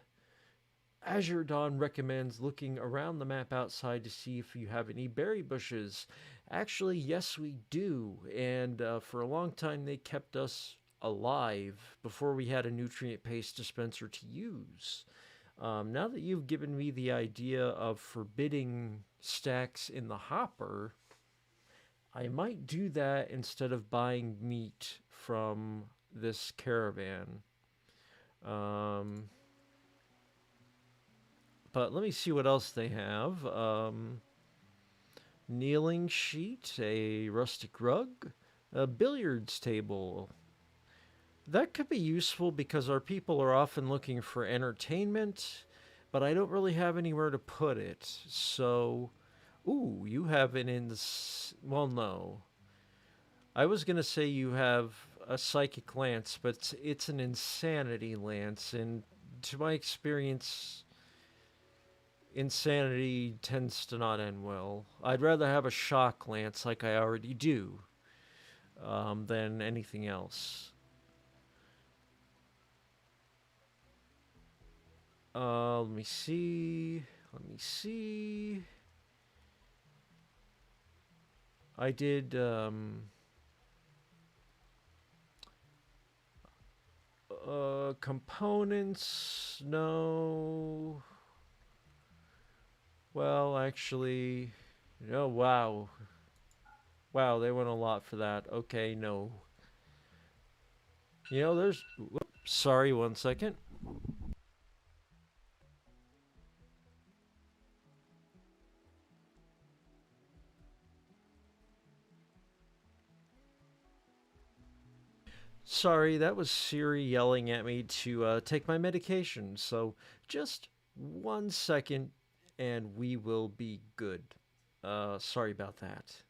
Azure Dawn recommends looking around the map outside to see if you have any berry bushes. Actually, yes, we do. And for a long time, they kept us alive before we had a nutrient paste dispenser to use. Now that you've given me the idea of forbidding stacks in the hopper, I might do that instead of buying meat from this caravan. Um, but let me see what else they have. Kneeling sheet, a rustic rug, a billiards table. That could be useful because our people are often looking for entertainment, but I don't really have anywhere to put it. So, ooh, you have an well, no. I was going to say you have a psychic lance, but it's an insanity lance, and to my experience, insanity tends to not end well. I'd rather have a shock lance like I already do than anything else. Let me see. Let me see. I did components. No. Well, actually, oh wow. Wow, they went a lot for that. Okay, no. There's whoops, sorry, one second. Sorry, that was Siri yelling at me to take my medication. So just 1 second and we will be good. Sorry about that.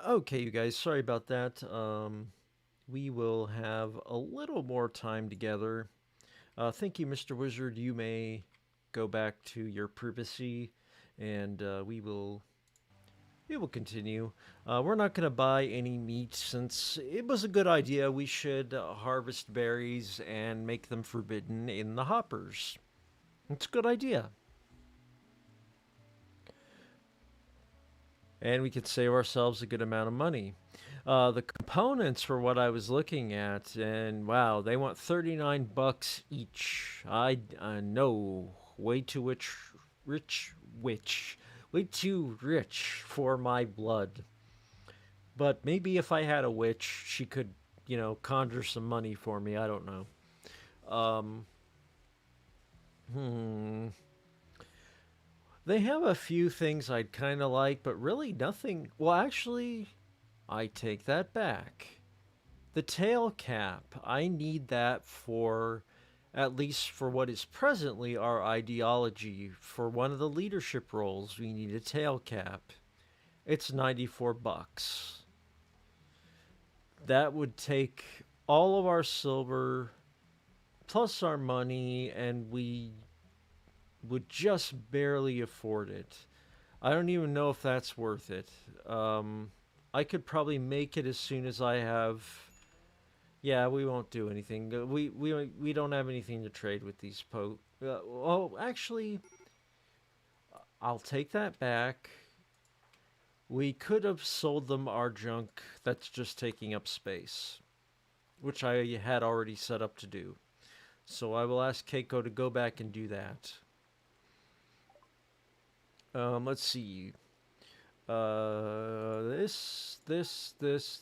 Okay, you guys, sorry about that. We will have a little more time together. Thank you, Mr. Wizard. You may go back to your privacy, and we will. it will continue. We're not going to buy any meat since it was a good idea. We should harvest berries and make them forbidden in the hoppers. It's a good idea. And we could save ourselves a good amount of money. The components were what I was looking at, and wow, they want 39 bucks each. I know, way too way too rich for my blood. But maybe if I had a witch, she could, conjure some money for me. I don't know. Um, hmm. They have a few things I'd kind of like, but really nothing. Well, actually, I take that back. The tail cap, I need that for, at least for what is presently our ideology. For one of the leadership roles, we need a tail cap. It's 94 bucks. That would take all of our silver plus our money, and we would just barely afford it. I don't even know if that's worth it. I could probably make it as soon as I have. Yeah, we won't do anything. We don't have anything to trade with these oh, actually, I'll take that back. We could have sold them our junk that's just taking up space, which I had already set up to do. So I will ask Keiko to go back and do that. Let's see. This. This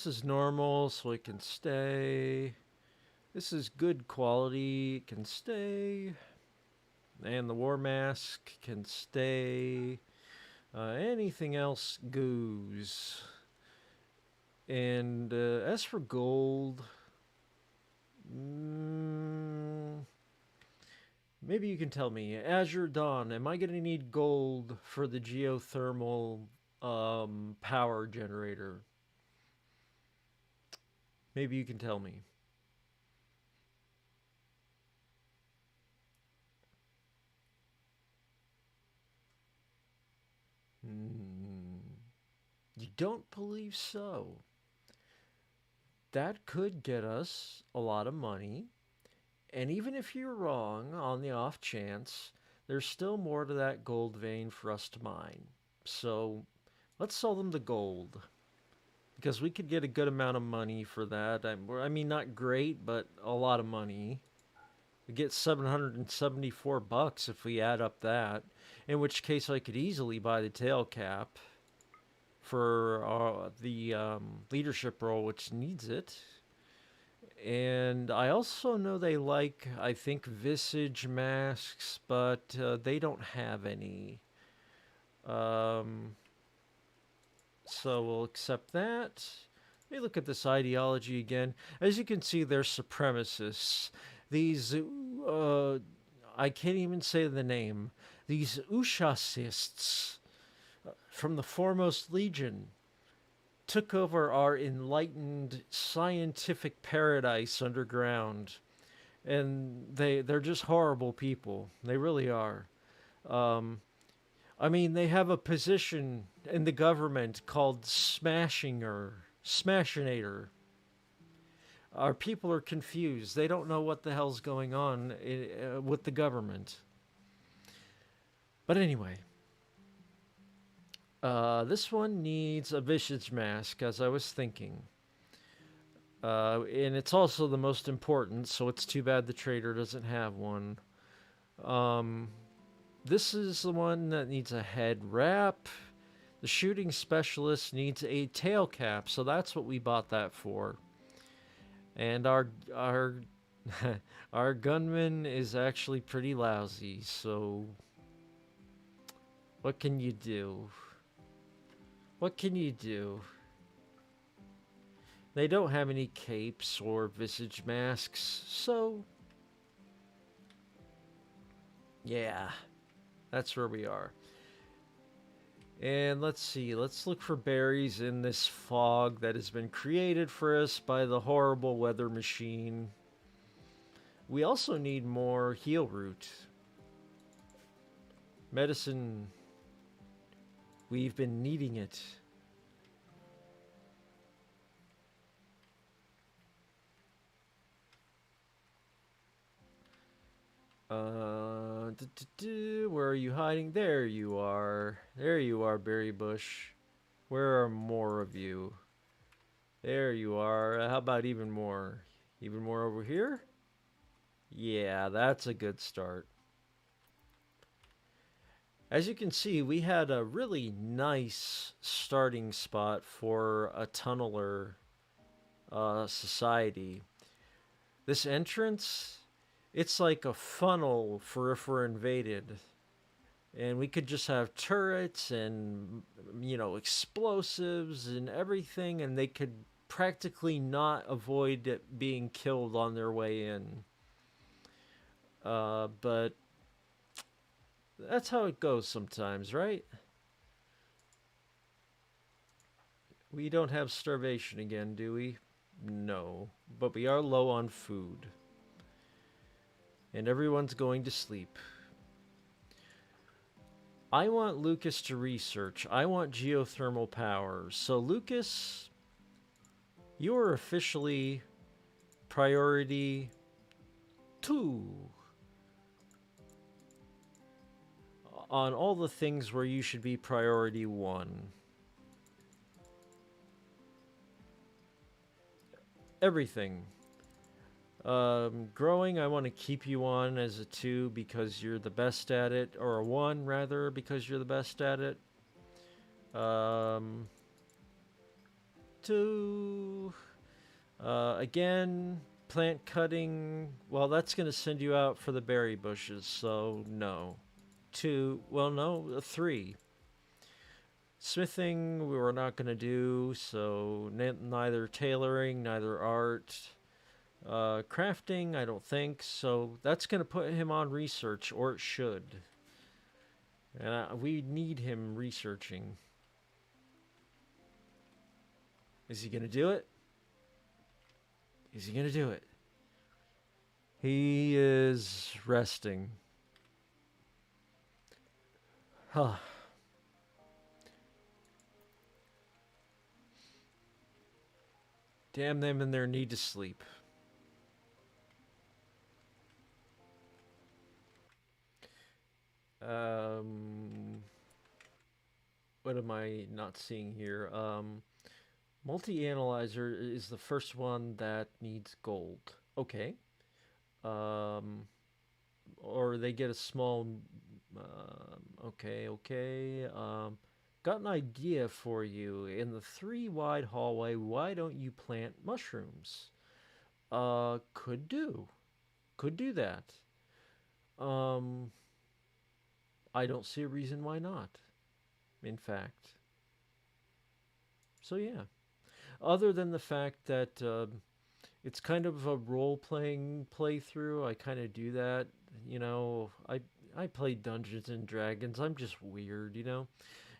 is normal, so it can stay. This is good quality, it can stay. And the war mask can stay. Anything else goes. And as for gold, maybe you can tell me, Azure Dawn, am I going to need gold for the geothermal power generator? Maybe you can tell me. You don't believe so? That could get us a lot of money. And even if you're wrong on the off chance, there's still more to that gold vein for us to mine. So let's sell them the gold. Because we could get a good amount of money for that. I mean, not great, but a lot of money. We get 774 bucks if we add up that. In which case I could easily buy the tail cap for the leadership role, which needs it. And I also know they like, I think, visage masks, but they don't have any. So we'll accept that. Let me look at this ideology again. As you can see, they're supremacists. These, I can't even say the name. These Ushasists from the Foremost Legion took over our enlightened scientific paradise underground. And they're just horrible people. They really are. I mean, they have a position in the government called Smashinator. Our people are confused. They don't know what the hell's going on with the government. But anyway, this one needs a visage mask, as I was thinking. And it's also the most important, so it's too bad the trader doesn't have one. This is the one that needs a head wrap. The shooting specialist needs a tail cap, so that's what we bought that for. And our our gunman is actually pretty lousy, so what can you do? What can you do? They don't have any capes or visage masks, so yeah, that's where we are. And let's see, let's look for berries in this fog that has been created for us by the horrible weather machine. We also need more heal root. Medicine, we've been needing it. Where are you hiding? There you are. There you are, Berry Bush. Where are more of you? There you are. How about even more? Even more over here? Yeah, that's a good start. As you can see, we had a really nice starting spot for a tunneler society. This entrance, it's like a funnel for if we're invaded. And we could just have turrets and, explosives and everything, and they could practically not avoid it being killed on their way in. But that's how it goes sometimes, right? We don't have starvation again, do we? No. But we are low on food. And everyone's going to sleep. I want Lucas to research. I want geothermal power. So, Lucas, you are officially priority 2 on all the things where you should be priority 1. Everything. Growing, I want to keep you on as a 2 because you're the best at it, or a 1 rather because you're the best at it. 2. Again, plant cutting. Well, that's going to send you out for the berry bushes, so no. 2. Well, no, 3. Smithing, we were not going to do, so neither tailoring, neither art. Crafting, I don't think, so that's going to put him on research, or it should. And we need him researching. Is he going to do it? Is he going to do it? He is resting. Huh. Damn them and their need to sleep. What am I not seeing here? Multi-analyzer is the first one that needs gold. Okay. Or they get a small. Okay. Got an idea for you. In the 3 wide hallway, why don't you plant mushrooms? Could do. Could do that. Um, I don't see a reason why not. In fact. So yeah. Other than the fact that it's kind of a role-playing playthrough, I kind of do that. I play Dungeons and Dragons. I'm just weird,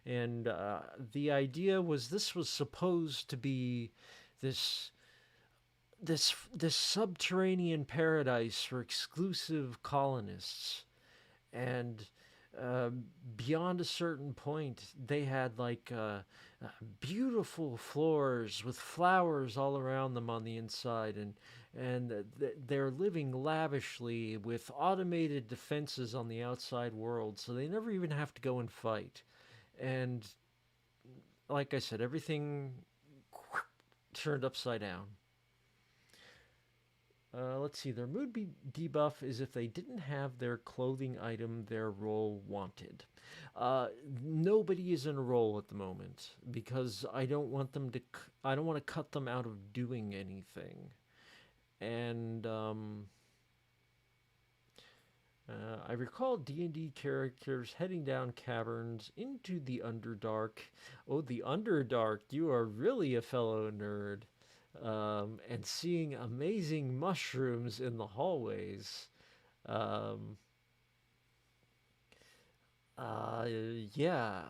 And the idea was this was supposed to be this this subterranean paradise for exclusive colonists, and uh, beyond a certain point, they had like beautiful floors with flowers all around them on the inside, and they're living lavishly with automated defenses on the outside world, so they never even have to go and fight. And like I said, everything turned upside down. Let's see. Their debuff is if they didn't have their clothing item their role wanted. Nobody is in a role at the moment because I don't want them to. I don't want to cut them out of doing anything. And I recall D&D characters heading down caverns into the Underdark. Oh, the Underdark! You are really a fellow nerd. And seeing amazing mushrooms in the hallways. Um, yeah.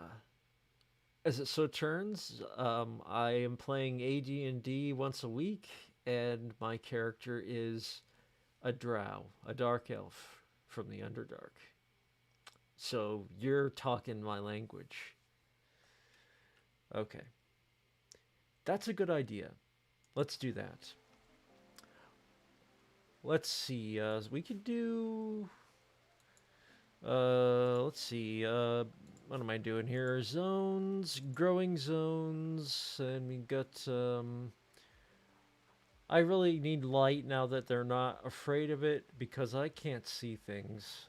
As it so turns, I am playing AD&D once a week, and my character is a drow, a dark elf from the Underdark. So you're talking my language. Okay. That's a good idea. Let's do that. Let's see. We could do. Let's see. What am I doing here? Zones, growing zones, and we got. I really need light now that they're not afraid of it because I can't see things.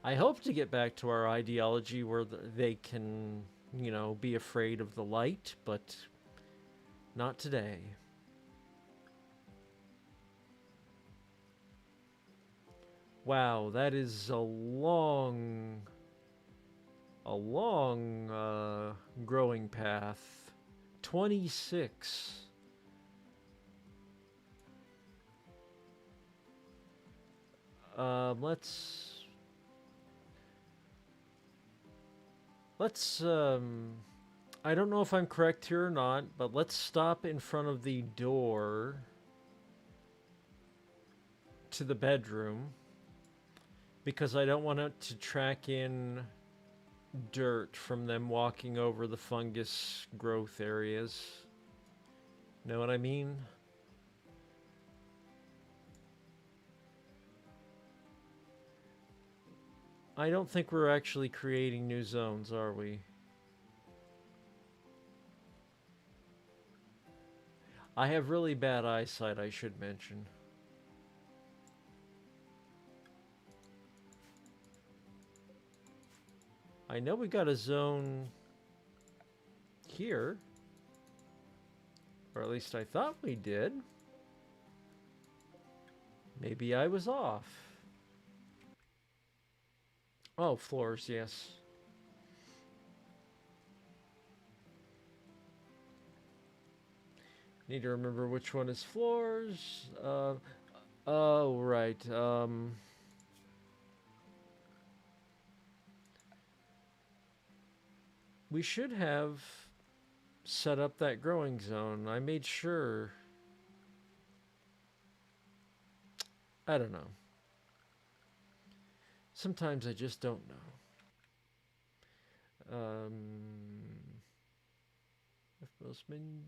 I hope to get back to our ideology where they can, be afraid of the light, but not today. Wow, that is a long growing path. 26. Let's let's. I don't know if I'm correct here or not, but let's stop in front of the door to the bedroom because I don't want it to track in dirt from them walking over the fungus growth areas. Know what I mean? I don't think we're actually creating new zones, are we? I have really bad eyesight, I should mention. I know we got a zone here. Or at least I thought we did. Maybe I was off. Oh, floors, yes. Need to remember which one is floors. Oh, right. We should have set up that growing zone. I made sure. I don't know. Sometimes I just don't know. If most men.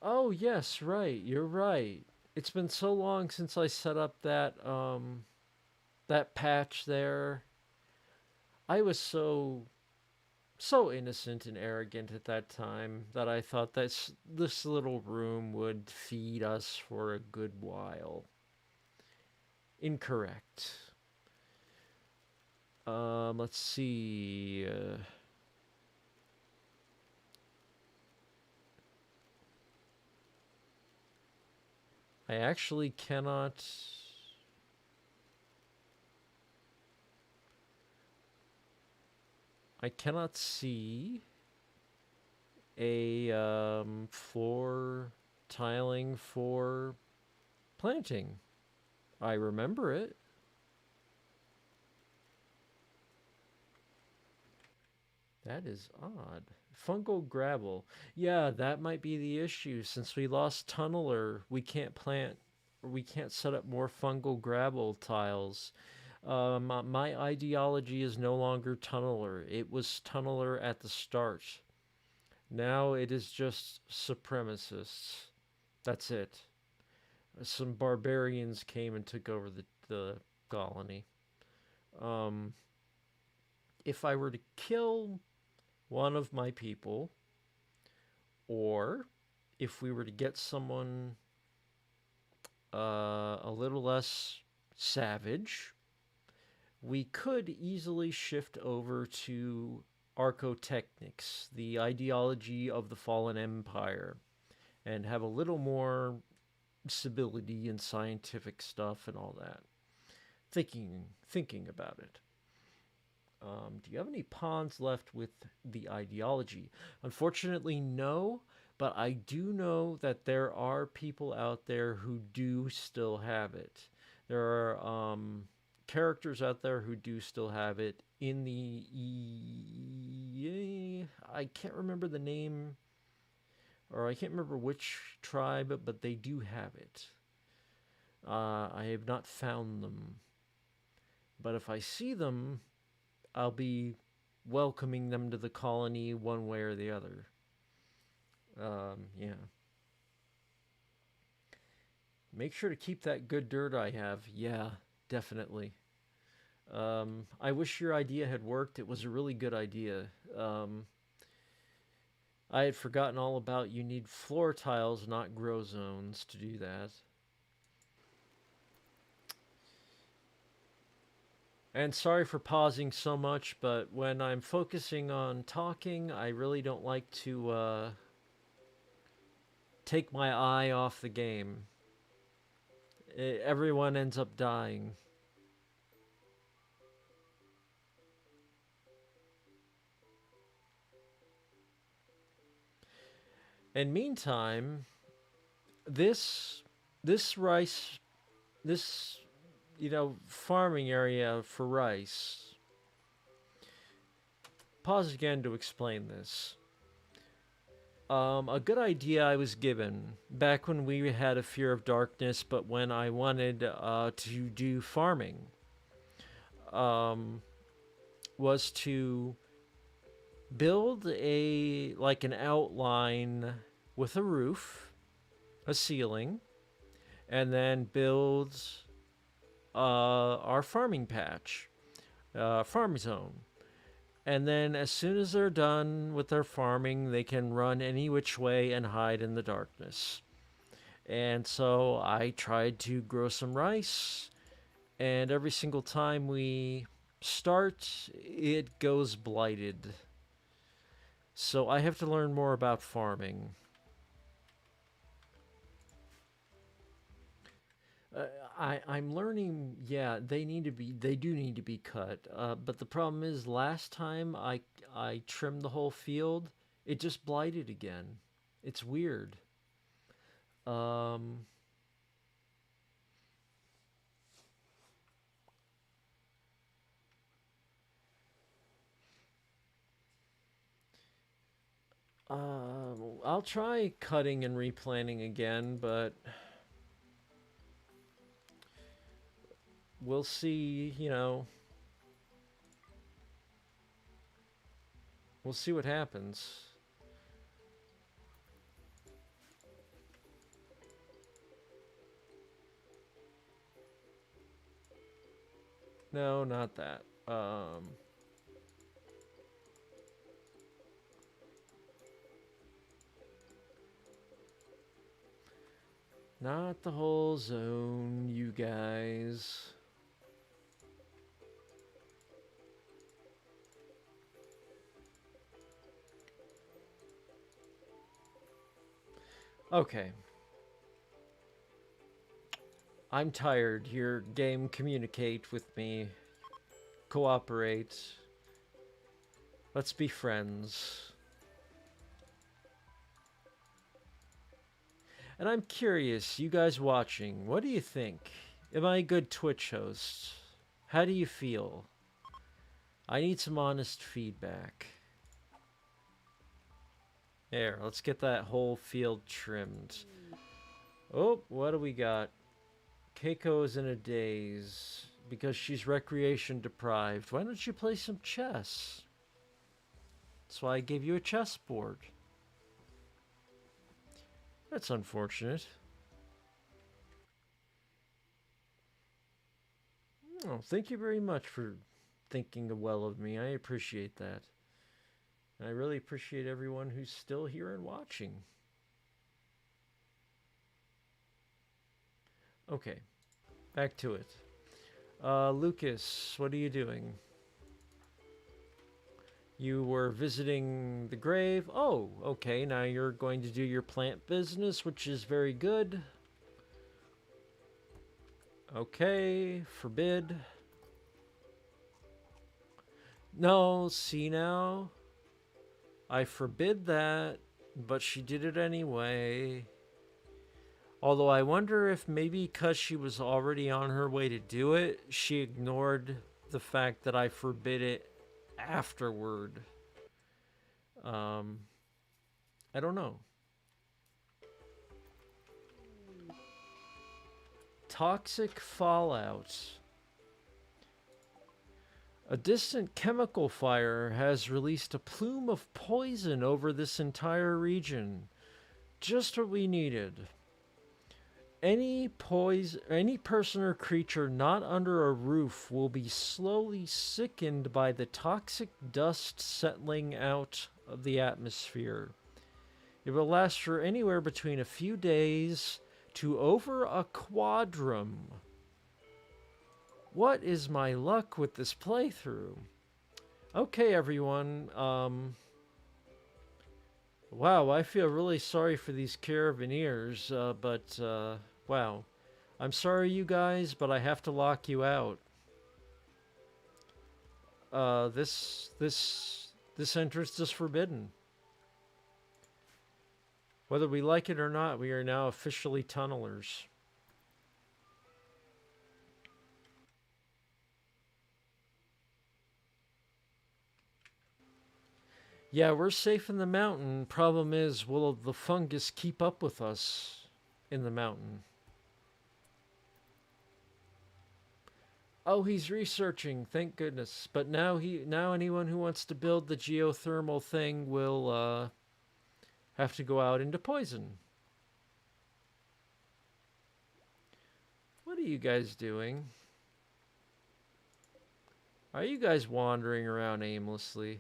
Oh yes, right. You're right. It's been so long since I set up that patch there. I was so innocent and arrogant at that time that I thought that this little room would feed us for a good while. Incorrect. Let's see. I actually cannot. I cannot see a floor tiling for planting. I remember it. That is odd. Fungal gravel. Yeah, that might be the issue. Since we lost tunneler, we can't plant, or we can't set up more fungal gravel tiles. My ideology is no longer tunneler. It was tunneler at the start. Now it is just supremacists. That's it. Some barbarians came and took over the colony. Um, if I were to kill one of my people, or if we were to get someone a little less savage, we could easily shift over to archotechnics, the ideology of the fallen empire, and have a little more civility and scientific stuff and all that. Thinking about it. Do you have any pawns left with the ideology? Unfortunately, no. But I do know that there are people out there who do still have it. There are characters out there who do still have it in the. I can't remember the name or I can't remember which tribe, but they do have it. I have not found them, but if I see them, I'll be welcoming them to the colony one way or the other. Yeah. Make sure to keep that good dirt I have. Yeah, definitely. I wish your idea had worked. It was a really good idea. I had forgotten all about you need floor tiles, not grow zones, to do that. And sorry for pausing so much, but when I'm focusing on talking, I really don't like to take my eye off the game. Everyone ends up dying. And meantime, this this rice this farming area for rice. Pause again to explain this. A good idea I was given back when we had a fear of darkness, but when I wanted to do farming, um, was to build an outline with a roof, a ceiling, and then build our farming patch, farm zone. And then as soon as they're done with their farming, they can run any which way and hide in the darkness. And so I tried to grow some rice, and every single time we start, it goes blighted. So I have to learn more about farming. Uh, I'm learning. Yeah, they do need to be cut. But the problem is, last time I trimmed the whole field, it just blighted again. It's weird. Um, I'll try cutting and replanting again, but we'll see. We'll see what happens. No, not that. Not the whole zone, you guys. Okay. I'm tired. Your game, communicate with me. Cooperate. Let's be friends. And I'm curious, you guys watching, what do you think? Am I a good Twitch host? How do you feel? I need some honest feedback. There, let's get that whole field trimmed. Oh, what do we got? Keiko's in a daze because she's recreation deprived. Why don't you play some chess? That's why I gave you a chessboard. That's unfortunate. Oh, thank you very much for thinking well of me. I appreciate that. I really appreciate everyone who's still here and watching. Okay, back to it. Lucas, what are you doing? You were visiting the grave. Oh, okay. Now you're going to do your plant business, which is very good. Okay, forbid. No, see now? I forbid that, but she did it anyway. Although I wonder if maybe because she was already on her way to do it, she ignored the fact that I forbid it afterward. I don't know. toxic fallout. A distant chemical fire has released a plume of poison over this entire region. Just what we needed. Any person or creature not under a roof will be slowly sickened by the toxic dust settling out of the atmosphere. It will last for anywhere between a few days to over a quadrum. What is my luck with this playthrough? Okay, everyone. Wow, I feel really sorry for these carabineers, but wow. I'm sorry, you guys, but I have to lock you out. This entrance is forbidden. Whether we like it or not, we are now officially tunnelers. Yeah, we're safe in the mountain. Problem is, will the fungus keep up with us in the mountain? Oh, he's researching. Thank goodness. But now anyone who wants to build the geothermal thing will have to go out into poison. What are you guys doing? Are you guys wandering around aimlessly?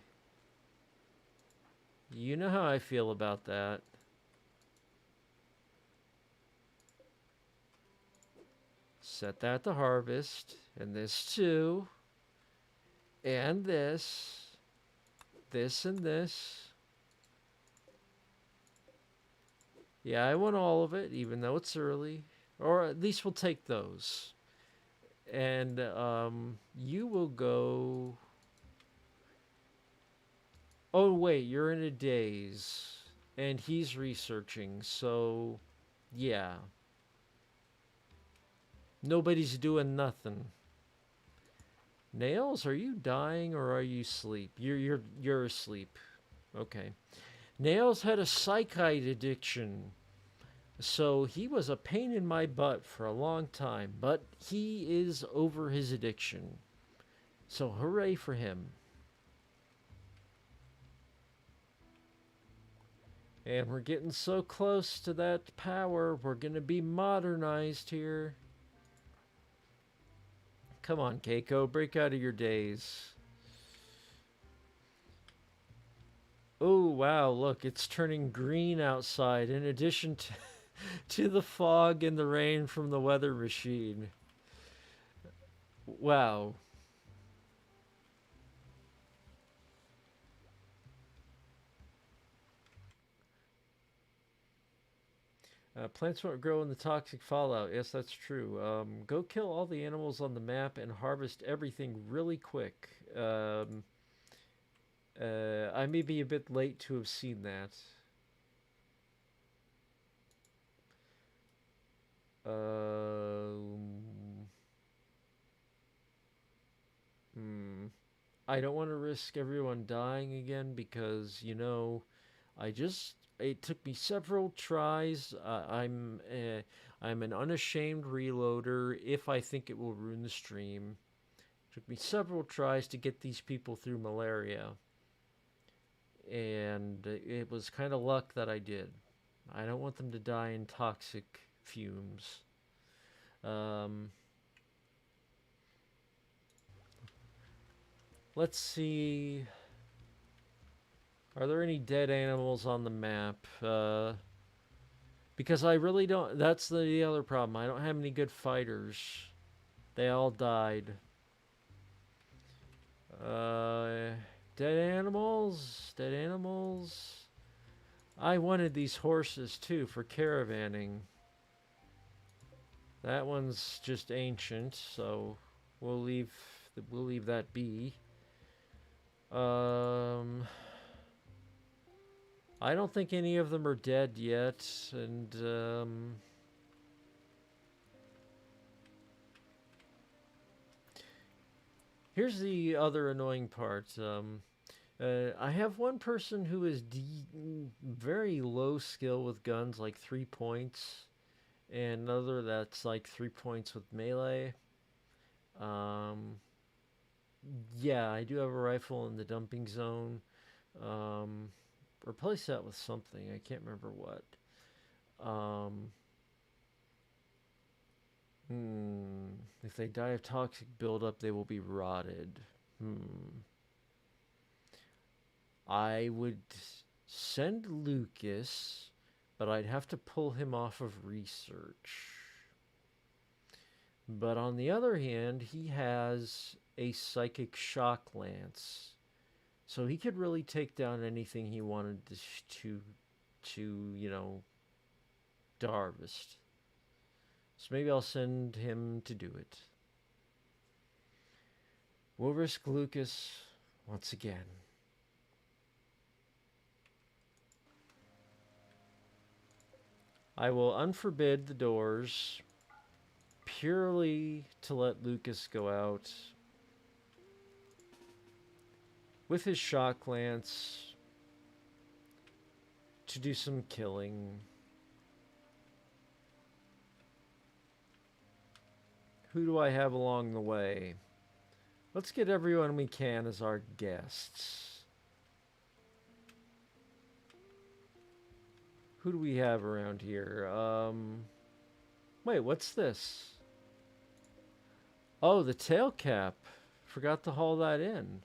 You know how I feel about that. Set that to harvest. And this too. And this. This and this. Yeah, I want all of it, even though it's early. Or at least we'll take those. And you will go... Oh, wait, you're in a daze. And he's researching, so... Yeah. Nobody's doing nothing. Nails, are you dying or are you asleep? You're asleep. Okay. Nails had a psychite addiction. So he was a pain in my butt for a long time, but he is over his addiction. So hooray for him. And we're getting so close to that power, we're going to be modernized here. Come on, Keiko, break out of your daze. Oh, wow, look, it's turning green outside in addition to the fog and the rain from the weather machine. Wow. Plants won't grow in the toxic fallout. Yes, that's true. Go kill all the animals on the map and harvest everything really quick. I may be a bit late to have seen that. I don't want to risk everyone dying again because, you know, it took me several tries. I'm an unashamed reloader if I think it will ruin the stream. It took me several tries to get these people through malaria. And it was kind of luck that I did. I don't want them to die in toxic fumes. Let's see. Are there any dead animals on the map? Because I really don't... That's the other problem. I don't have any good fighters. They all died. Dead animals? Dead animals? I wanted these horses, too, for caravanning. That one's just ancient, so we'll leave that be. I don't think any of them are dead yet, and here's the other annoying part. I have one person who is very low skill with guns, like 3 points, and another that's like 3 points with melee. Um, yeah, I do have a rifle in the dumping zone. Um, replace that with something. I can't remember what. Um, if they die of toxic buildup, they will be rotted. I would send Lucas, but I'd have to pull him off of research. But on the other hand, he has a psychic shock lance. So he could really take down anything he wanted to harvest. So maybe I'll send him to do it. We'll risk Lucas once again. I will unforbid the doors purely to let Lucas go out with his shock lance to do some killing. Who do I have along the way? Let's get everyone we can as our guests. Who do we have around here? Wait, what's this? Oh, the tail cap. Forgot to haul that in.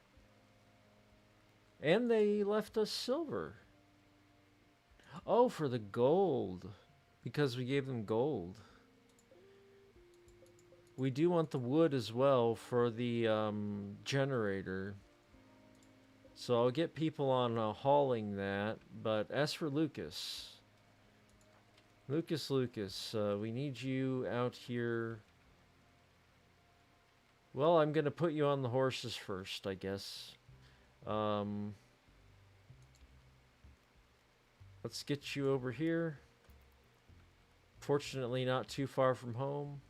And they left us silver. Oh, for the gold. Because we gave them gold. We do want the wood as well for the generator. So I'll get people on hauling that. But as for Lucas... Lucas, we need you out here. Well, I'm going to put you on the horses first, I guess. Let's get you over here. Fortunately, not too far from home.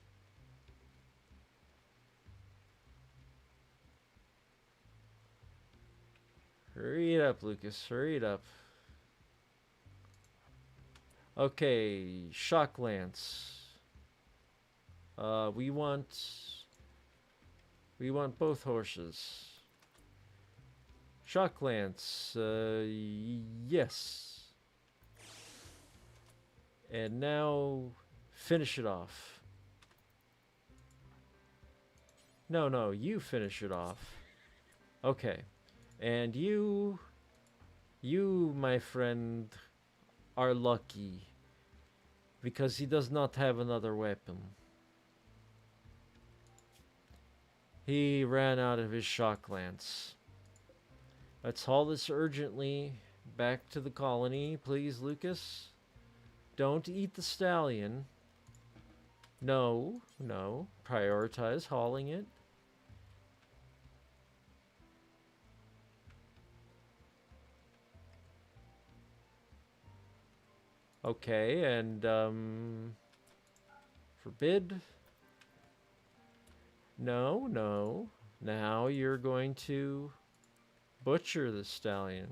Hurry it up, Lucas. Hurry it up. Okay, shock lance. We want both horses. Shock lance. Yes. And now finish it off. No, you finish it off. Okay. And you, my friend, are lucky because he does not have another weapon. He ran out of his shock lance. Let's haul this urgently back to the colony, please, Lucas. Don't eat the stallion. No. Prioritize hauling it. Okay, and forbid. No. Now you're going to butcher the stallion.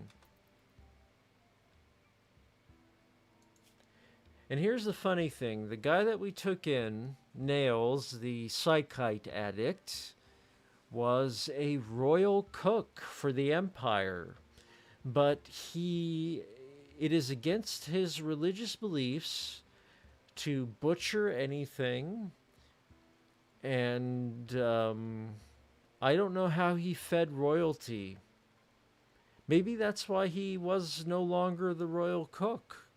And here's the funny thing. The guy that we took in, Nails, the psychite addict, was a royal cook for the Empire. But it is against his religious beliefs to butcher anything. And I don't know how he fed royalty. Maybe that's why he was no longer the royal cook.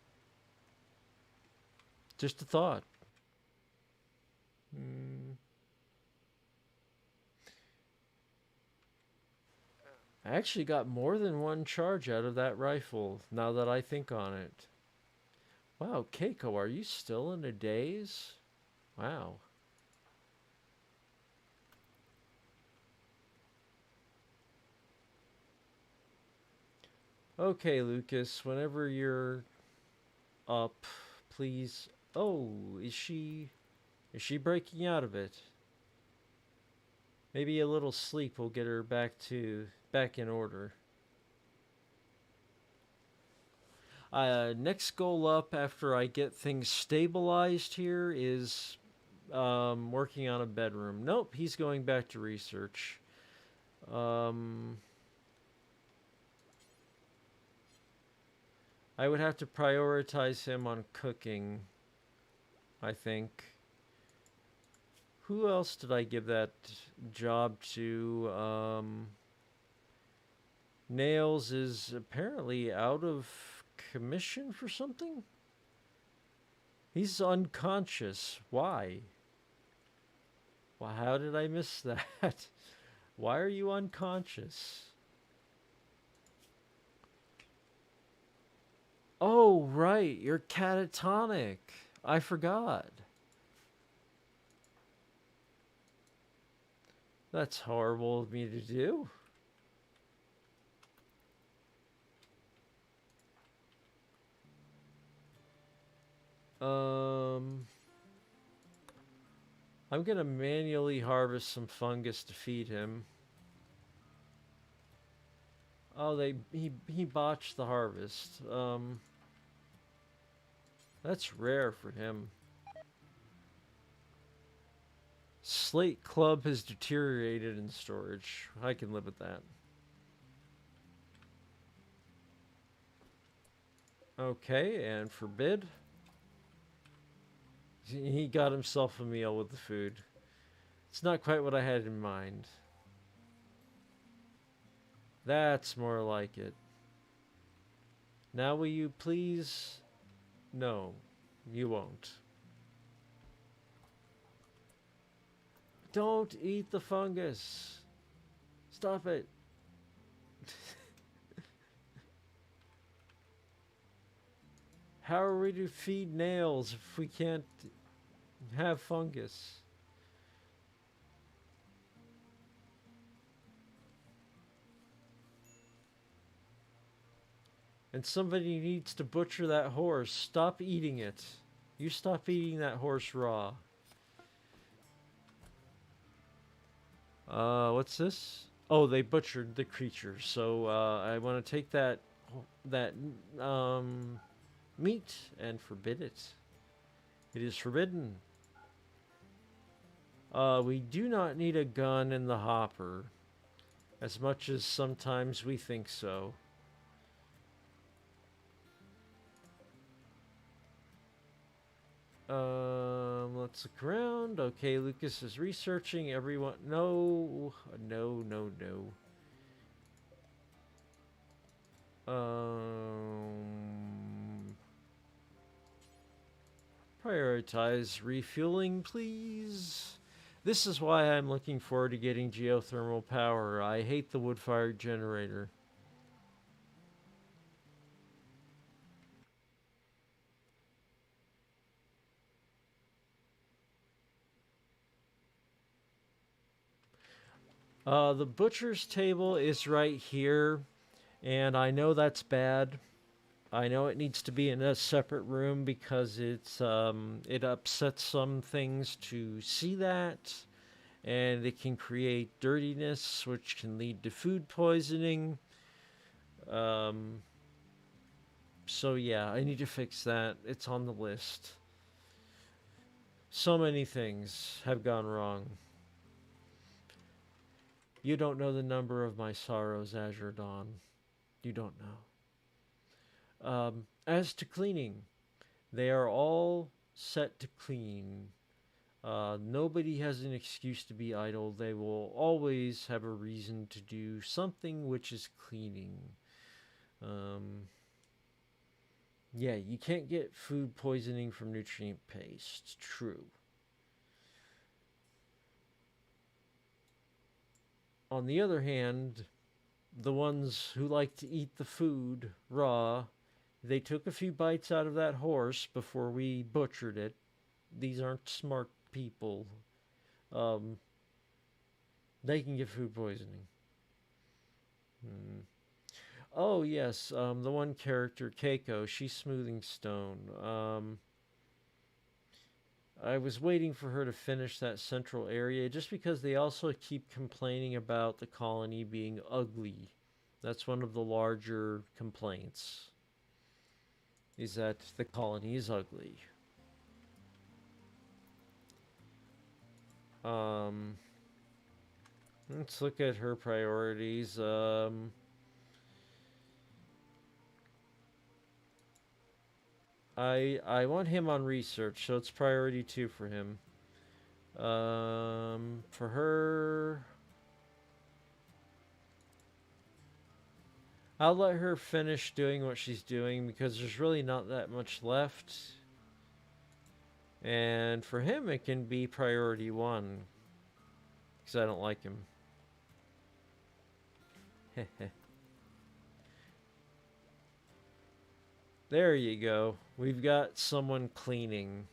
Just a thought. I actually got more than one charge out of that rifle, now that I think on it. Wow, Keiko, are you still in a daze? Wow. Okay, Lucas, whenever you're up, please. Oh, is she breaking out of it? Maybe a little sleep will get her back in order. Next goal up after I get things stabilized here is working on a bedroom. Nope, he's going back to research. Um, I would have to prioritize him on cooking, I think. Who else did I give that job to? Nails is apparently out of commission for something? He's unconscious. Why? Well, how did I miss that? Why are you unconscious? Oh, right. You're catatonic. I forgot. That's horrible of me to do. Um, I'm gonna manually harvest some fungus to feed him. Oh, he botched the harvest. That's rare for him. Slate Club has deteriorated in storage. I can live with that. Okay, and forbid. He got himself a meal with the food. It's not quite what I had in mind. That's more like it. Now will you please? No, you won't. Don't eat the fungus. Stop it. How are we to feed nails if we can't have fungus? And somebody needs to butcher that horse. Stop eating it. You stop eating that horse raw. What's this? Oh, they butchered the creature. So I want to take that meat and forbid it. It is forbidden. We do not need a gun in the hopper, as much as sometimes we think so. Let's look around. Okay, Lucas is researching. Everyone, no, no, no, no. Prioritize refueling, please. This is why I'm looking forward to getting geothermal power. I hate the wood-fired generator. The butcher's table is right here, and I know that's bad. I know it needs to be in a separate room because it upsets some things to see that, and it can create dirtiness, which can lead to food poisoning. Um, so yeah, I need to fix that. It's on the list. So many things have gone wrong. You don't know the number of my sorrows, Azure Dawn. You don't know. As to cleaning, they are all set to clean. Nobody has an excuse to be idle. They will always have a reason to do something which is cleaning. Um, yeah, you can't get food poisoning from nutrient paste. True. On the other hand, the ones who like to eat the food raw, they took a few bites out of that horse before we butchered it. These aren't smart people. Um, they can get food poisoning. Hmm. Oh yes, the one character Keiko, she's smoothing stone. I was waiting for her to finish that central area just because they also keep complaining about the colony being ugly. That's one of the larger complaints. is that the colony is ugly. Um, let's look at her priorities. I want him on research, so it's priority 2 for him. For her, I'll let her finish doing what she's doing because there's really not that much left. And for him, it can be priority 1 because I don't like him. There you go. We've got someone cleaning.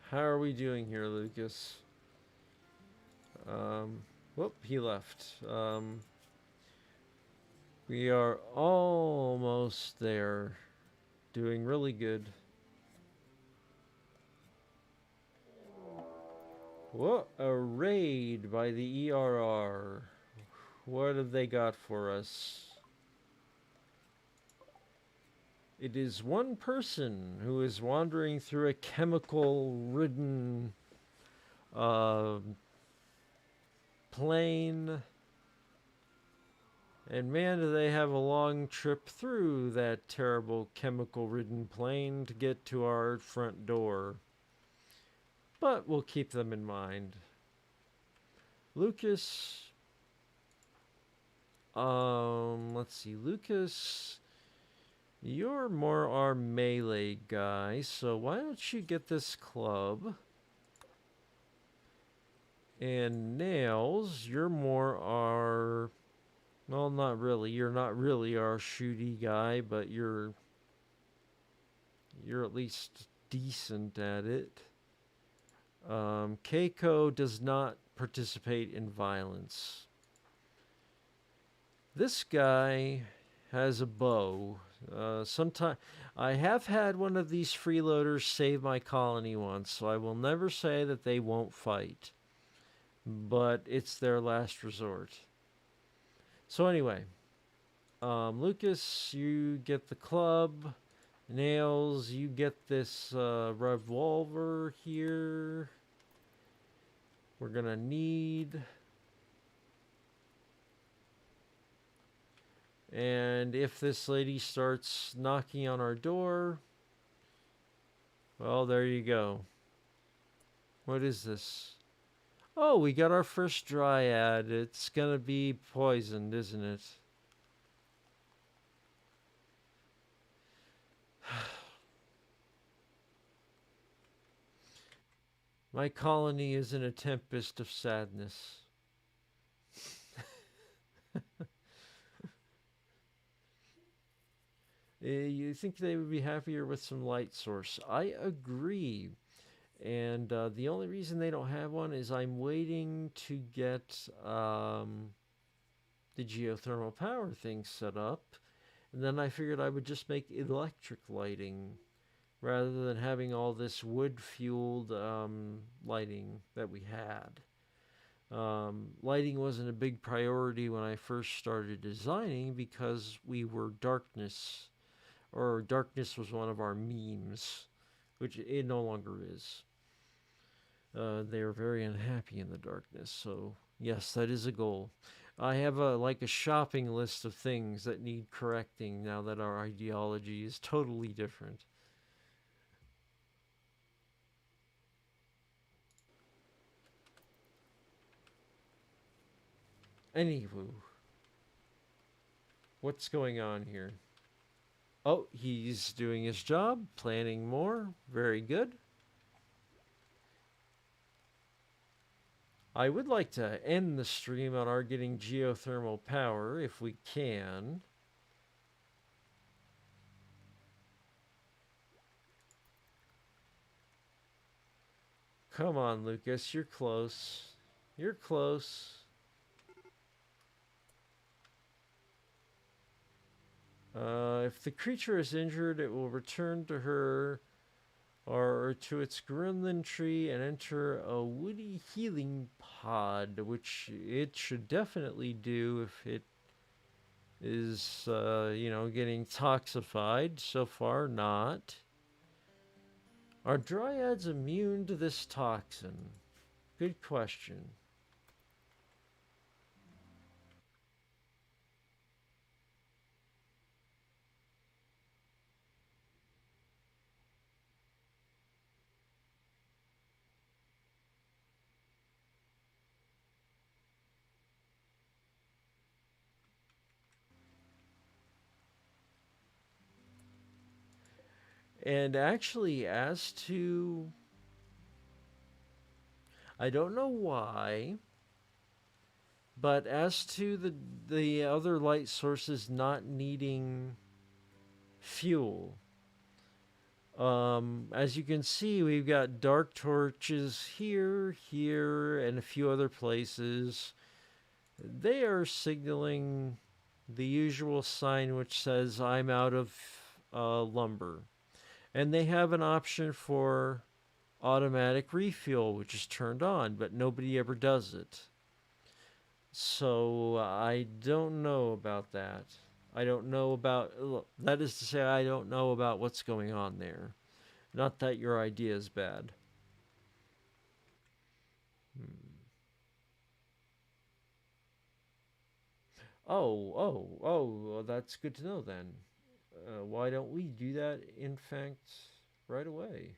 How are we doing here, Lucas? Whoop, he left. We are almost there. Doing really good. What a raid by the ERR. What have they got for us? It is one person who is wandering through a chemical-ridden uh, plain. And man, do they have a long trip through that terrible chemical-ridden plain to get to our front door. But we'll keep them in mind. Lucas... let's see. Lucas... You're more our melee guy, so why don't you get this club? And Nails, you're more our... Well, not really. You're not really our shooty guy, but you're at least decent at it. Keiko does not participate in violence. This guy has a bow. Sometime I have had one of these freeloaders save my colony once, so I will never say that they won't fight. But it's their last resort. So anyway, Lucas, you get the club. Nails, you get this revolver here. We're gonna need... And if this lady starts knocking on our door, well, there you go. What is this? Oh, we got our first dryad. It's gonna be poisoned, isn't it? My colony is in a tempest of sadness. You think they would be happier with some light source? I agree. And the only reason they don't have one is I'm waiting to get the geothermal power thing set up. And then I figured I would just make electric lighting rather than having all this wood fueled lighting that we had. Lighting wasn't a big priority when I first started designing because we were darkness, or darkness was one of our memes, which it no longer is. They are very unhappy in the darkness, so yes, that is a goal. I have a shopping list of things that need correcting now that our ideology is totally different. Anywho, what's going on here? Oh, he's doing his job, planning more. Very good. I would like to end the stream on our getting geothermal power if we can. Come on, Lucas, you're close. You're close. If the creature is injured, it will return to her or to its Gremlin tree and enter a woody healing pod, which it should definitely do if it is, getting toxified. So far, not. Are dryads immune to this toxin? Good question. And actually, as to, I don't know why, but as to the other light sources not needing fuel, as you can see, we've got dark torches here, here, and a few other places. They are signaling the usual sign which says I'm out of lumber. And they have an option for automatic refuel, which is turned on, but nobody ever does it. So I don't know about that. I don't know about, that is to say, I don't know about what's going on there. Not that your idea is bad. Hmm. Oh, that's good to know then. Why don't we do that, in fact, right away?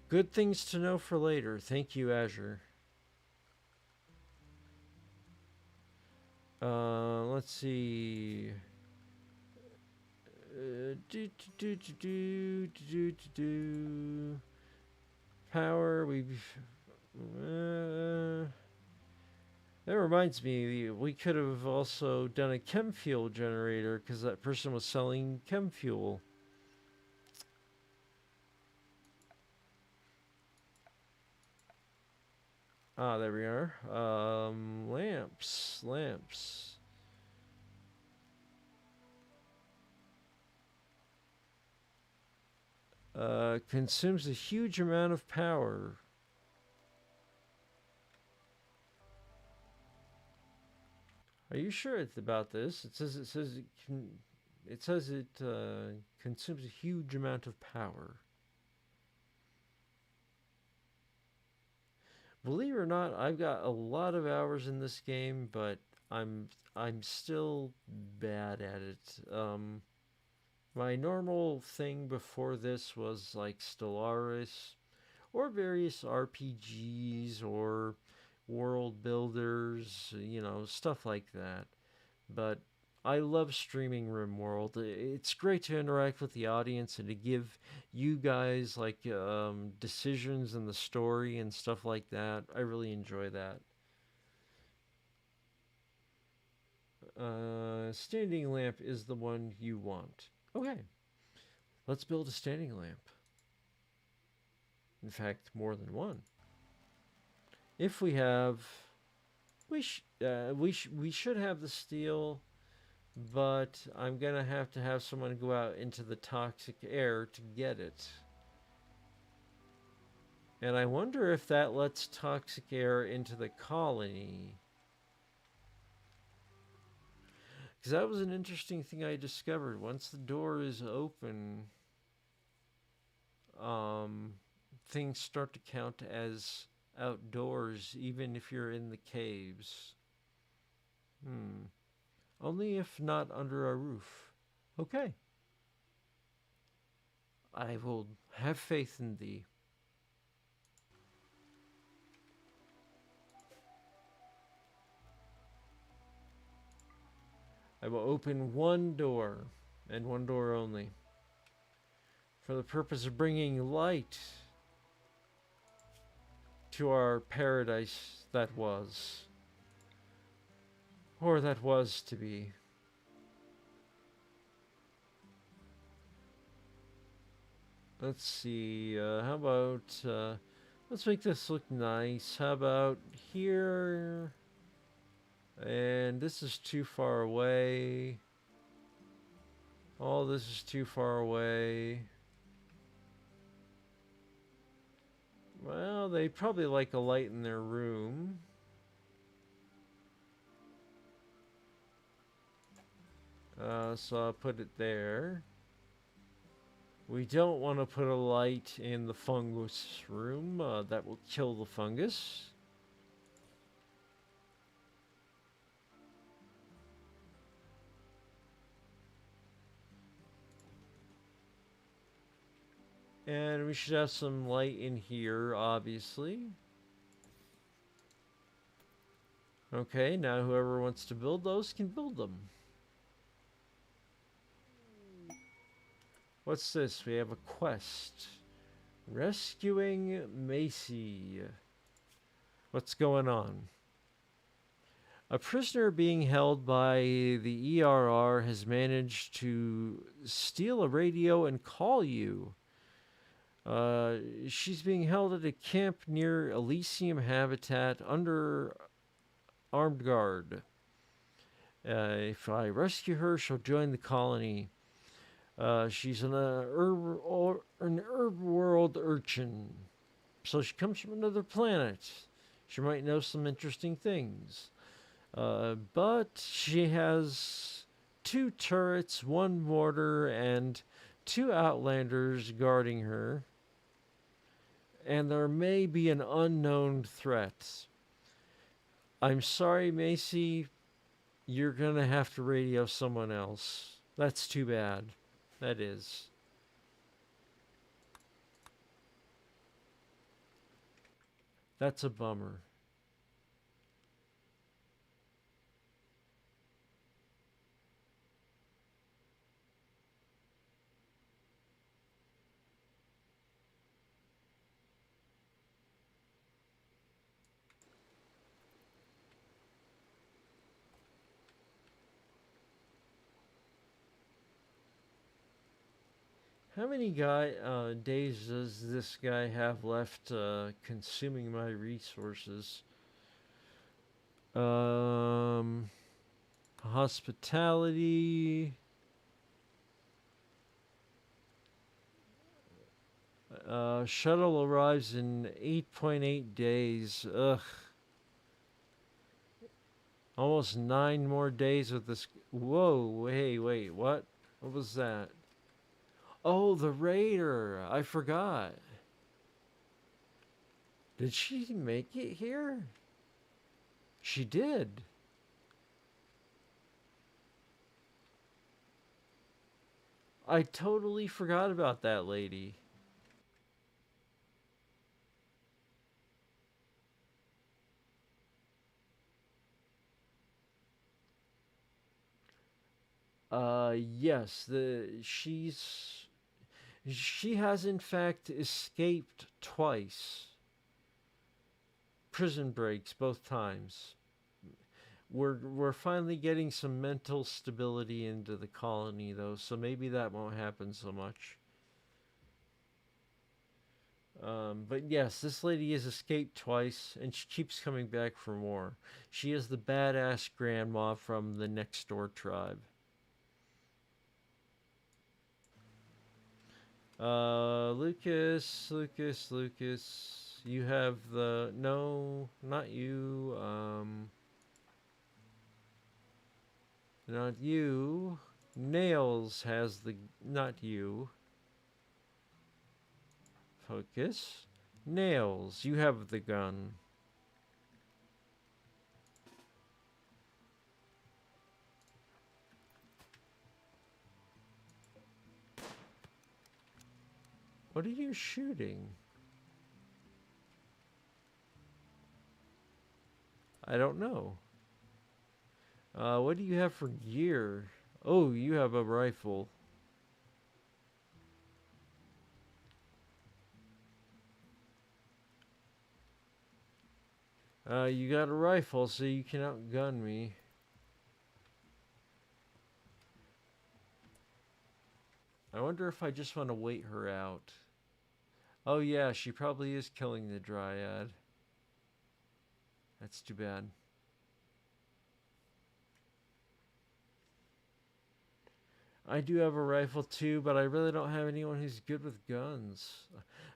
Good things to know for later. Thank you, Azure. Let's see. Do, do, do, do, do, do, do, do. Power, we've. That reminds me, we could have also done a chem fuel generator because that person was selling chem fuel. Ah, there we are. Lamps. Consumes a huge amount of power. Are you sure it's about this? It consumes a huge amount of power. Believe it or not, I've got a lot of hours in this game, but I'm still bad at it. My normal thing before this was like Stellaris or various RPGs or world builders, stuff like that. But I love streaming Rimworld. It's great to interact with the audience and to give you guys like decisions in the story and stuff like that. I really enjoy that. Standing lamp is the one you want. Okay, let's build a standing lamp. In fact, more than one. If we have, we should have the steel, but I'm gonna have to have someone go out into the toxic air to get it. And I wonder if that lets toxic air into the colony. Because that was an interesting thing I discovered. Once the door is open, um, things start to count as outdoors, even if you're in the caves. Hmm. Only if not under a roof. Okay. I will have faith in thee. I will open one door, and one door only, for the purpose of bringing light to our paradise that was, or that was to be. Let's see, how about, let's make this look nice. How about here? And this is too far away. All this is too far away. Well, they probably like a light in their room. So I'll put it there. We don't want to put a light in the fungus room. That will kill the fungus. And we should have some light in here, obviously. Okay, now whoever wants to build those can build them. What's this? We have a quest. Rescuing Macy. What's going on? A prisoner being held by the ERR has managed to steal a radio and call you. She's being held at a camp near Elysium habitat under armed guard. If I rescue her, she'll join the colony. She's an herb world urchin, so she comes from another planet. She might know some interesting things. But she has 2 turrets, 1 mortar, and 2 outlanders guarding her. And there may be an unknown threat. I'm sorry, Macy. You're gonna have to radio someone else. That's too bad. That is. That's a bummer. How many days does this guy have left consuming my resources? Um, Hospitality. Shuttle arrives in 8.8 days. Ugh. Almost 9 more days with this. Whoa, hey, wait, what? What was that? Oh, the raider. I forgot. Did she make it here? She did. I totally forgot about that lady. Yes, she has in fact escaped twice. Prison breaks both times. We're finally getting some mental stability into the colony though, so maybe that won't happen so much. But yes, this lady has escaped twice, and she keeps coming back for more. She is the badass grandma from the next door tribe. Lucas. You have the no, not you. Not you. Nails has the not you. Focus. Nails, you have the gun. What are you shooting? I don't know. What do you have for gear? Oh, you have a rifle. You got a rifle, so you can outgun me. I wonder if I just want to wait her out. Oh yeah, she probably is killing the dryad. That's too bad. I do have a rifle too, but I really don't have anyone who's good with guns.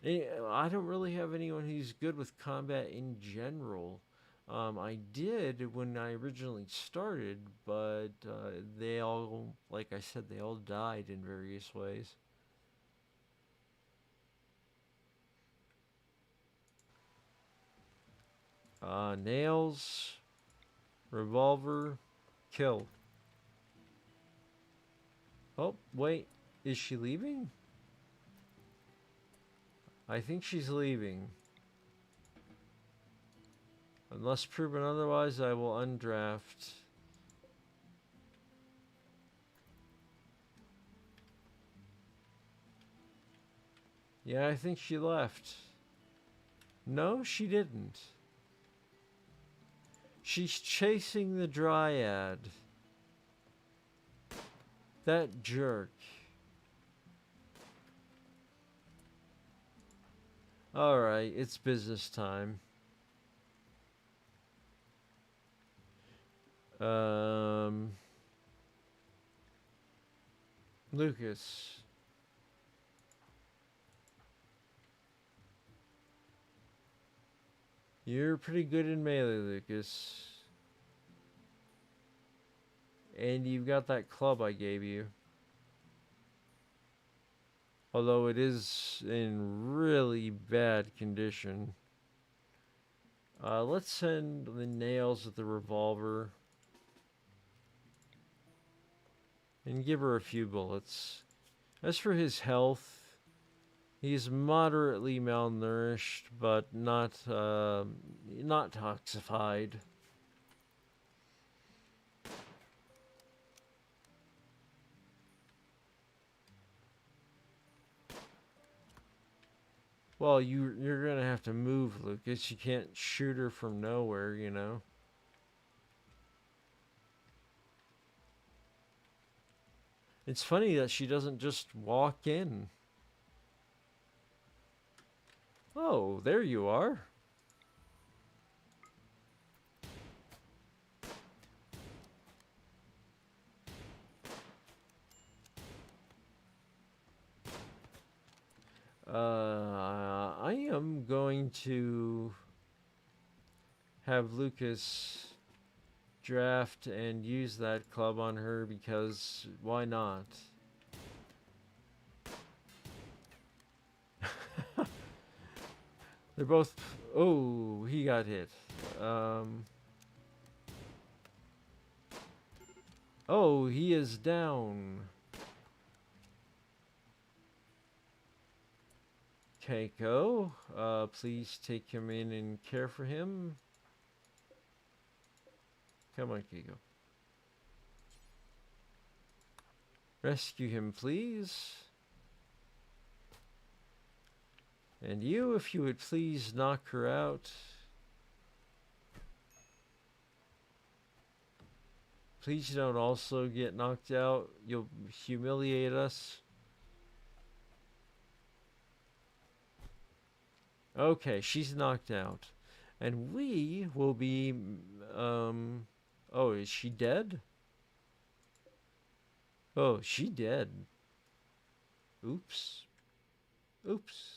I don't really have anyone who's good with combat in general. I did when I originally started, but they all, like I said, they all died in various ways. Nails, revolver, kill. Oh, wait. Is she leaving? I think she's leaving. Unless proven otherwise, I will undraft. Yeah, I think she left. No, she didn't. She's chasing the dryad. That jerk. Alright, it's business time. Um, Lucas. You're pretty good in melee, Lucas. And you've got that club I gave you. Although it is in really bad condition. Let's send the nails with the revolver. And give her a few bullets. As for his health, he's moderately malnourished, but not toxified. Well, you're gonna have to move, Lucas. You can't shoot her from nowhere, you know. It's funny that she doesn't just walk in. Oh, there you are. I am going to have Lucas draft and use that club on her because why not? They're both. Oh, he got hit. Oh, he is down. Keiko, please take him in and care for him. Come on, Keiko. Rescue him, please. And you, if you would please knock her out. Please don't also get knocked out. You'll humiliate us. Okay, she's knocked out. And we will be, oh, is she dead? Oh, she dead. Oops. Oops.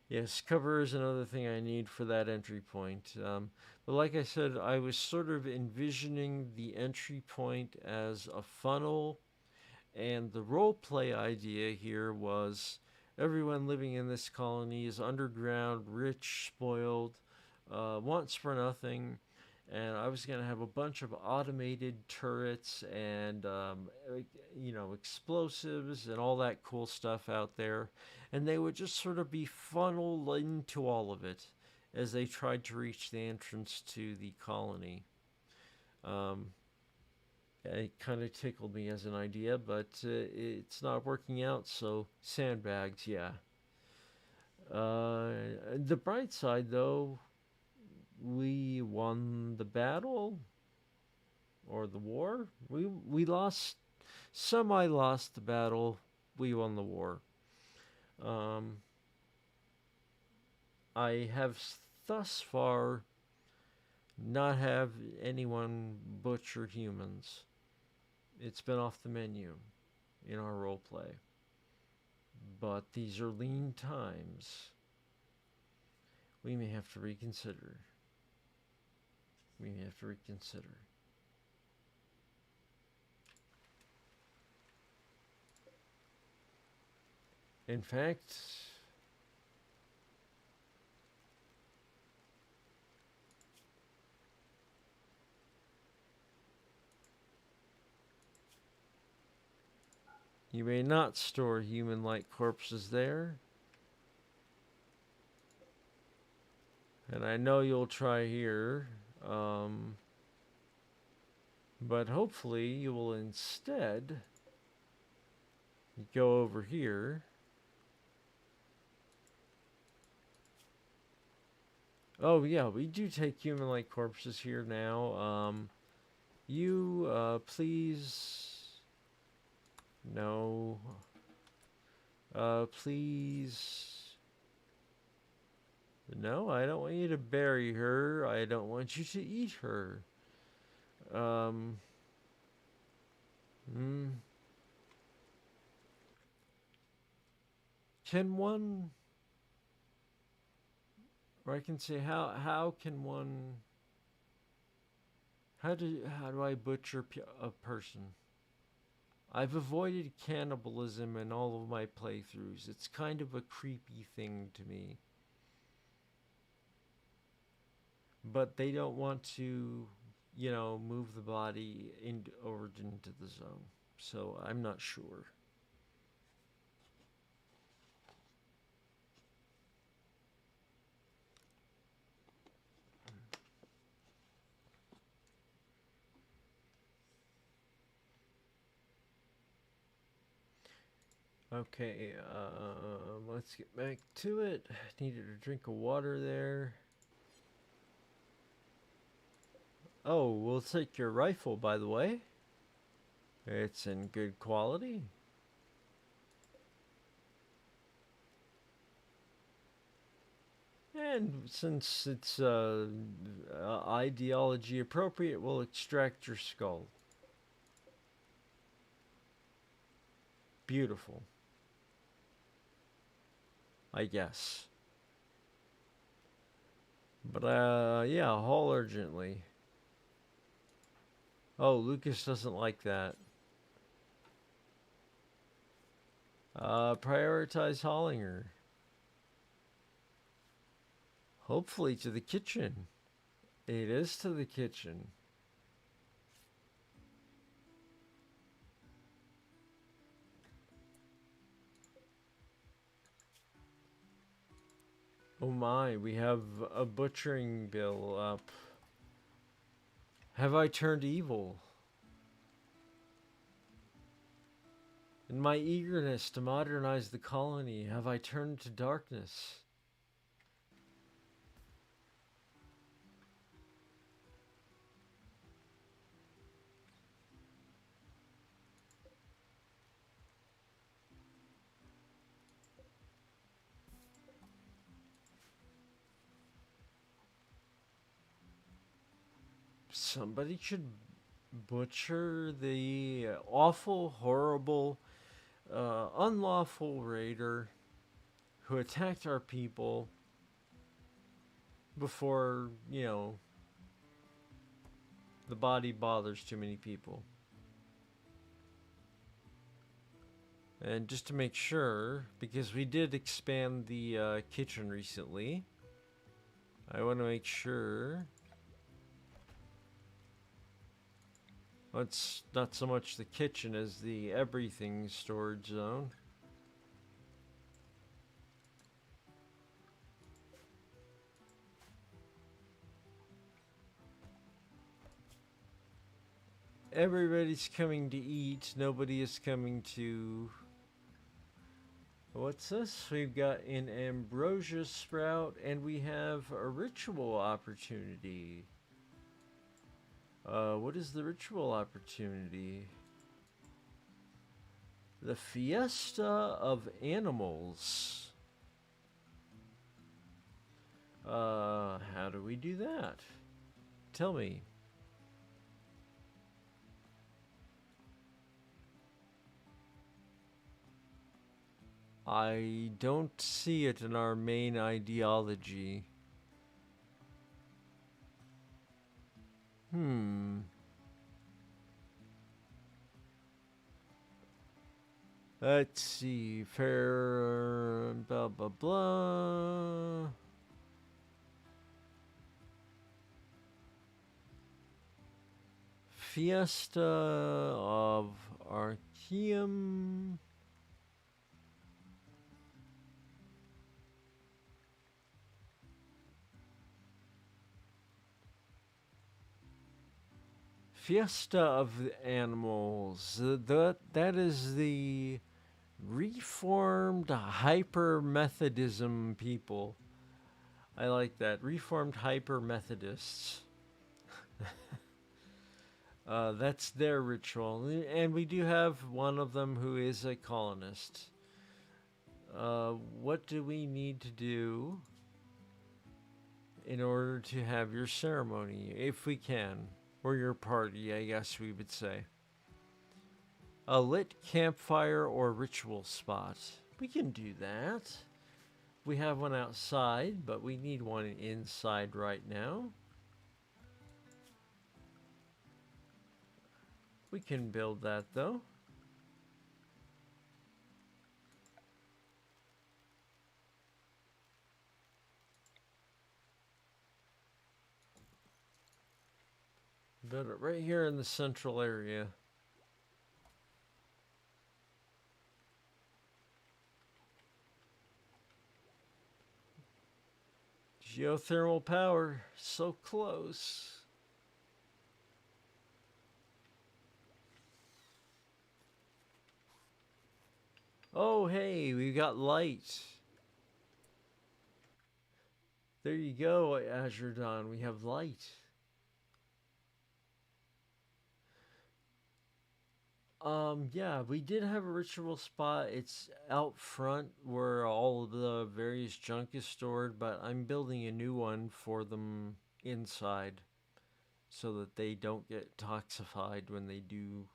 Yes, cover is another thing I need for that entry point. But like I said, I was sort of envisioning the entry point as a funnel, and the role play idea here was everyone living in this colony is underground, rich, spoiled, wants for nothing. And I was going to have a bunch of automated turrets and, explosives and all that cool stuff out there. And they would just sort of be funneled into all of it as they tried to reach the entrance to the colony. Um, it kind of tickled me as an idea, but it's not working out, so sandbags, yeah. The bright side, though, we won the battle or the war. We lost, semi lost the battle. We won the war. Um, I have thus far not have anyone butcher humans. It's been off the menu in our roleplay. But these are lean times. We may have to reconsider. We may have to reconsider. In fact, you may not store human-like corpses there. And I know you'll try here. But hopefully you will instead go over here. Oh yeah, we do take human-like corpses here now. Please... No. Please... No, I don't want you to bury her. I don't want you to eat her. Um... Can one... Or I can say, how can one... How do I butcher a person? I've avoided cannibalism in all of my playthroughs. It's kind of a creepy thing to me. But they don't want to, move the body over into the zone. So I'm not sure. Okay, let's get back to it. Needed a drink of water there. Oh, we'll take your rifle, by the way. It's in good quality. And since it's ideology appropriate, we'll extract your skull. Beautiful. I guess. But, yeah, haul urgently. Oh, Lucas doesn't like that. Prioritize hauling her. Hopefully to the kitchen. It is to the kitchen. Oh my, we have a butchering bill up. Have I turned evil? In my eagerness to modernize the colony, have I turned to darkness? Somebody should butcher the awful, horrible, unlawful raider who attacked our people before, the body bothers too many people. And just to make sure, because we did expand the kitchen recently, I want to make sure. Well, it's not so much the kitchen as the everything storage zone. Everybody's coming to eat. Nobody is coming to... What's this? We've got an ambrosia sprout, and we have a ritual opportunity. What is the ritual opportunity? The Fiesta of Animals. How do we do that? Tell me. I don't see it in our main ideology. Hmm. Let's see. Fair. Blah, blah, blah. Fiesta of Archeum. Fiesta of the Animals. That is the Reformed Hyper Methodism people. I like that. Reformed Hyper Methodists. That's their ritual. And we do have one of them who is a colonist. What do we need to do in order to have your ceremony, if we can? Or your party, I guess we would say. A lit campfire or ritual spot. We can do that. We have one outside, but we need one inside right now. We can build that though. Build it right here in the central area. Geothermal power, so close. Oh, hey, we got light. There you go, Azure Dawn. We have light. Yeah, we did have a ritual spot. It's out front where all of the various junk is stored, but I'm building a new one for them inside so that they don't get toxified when they do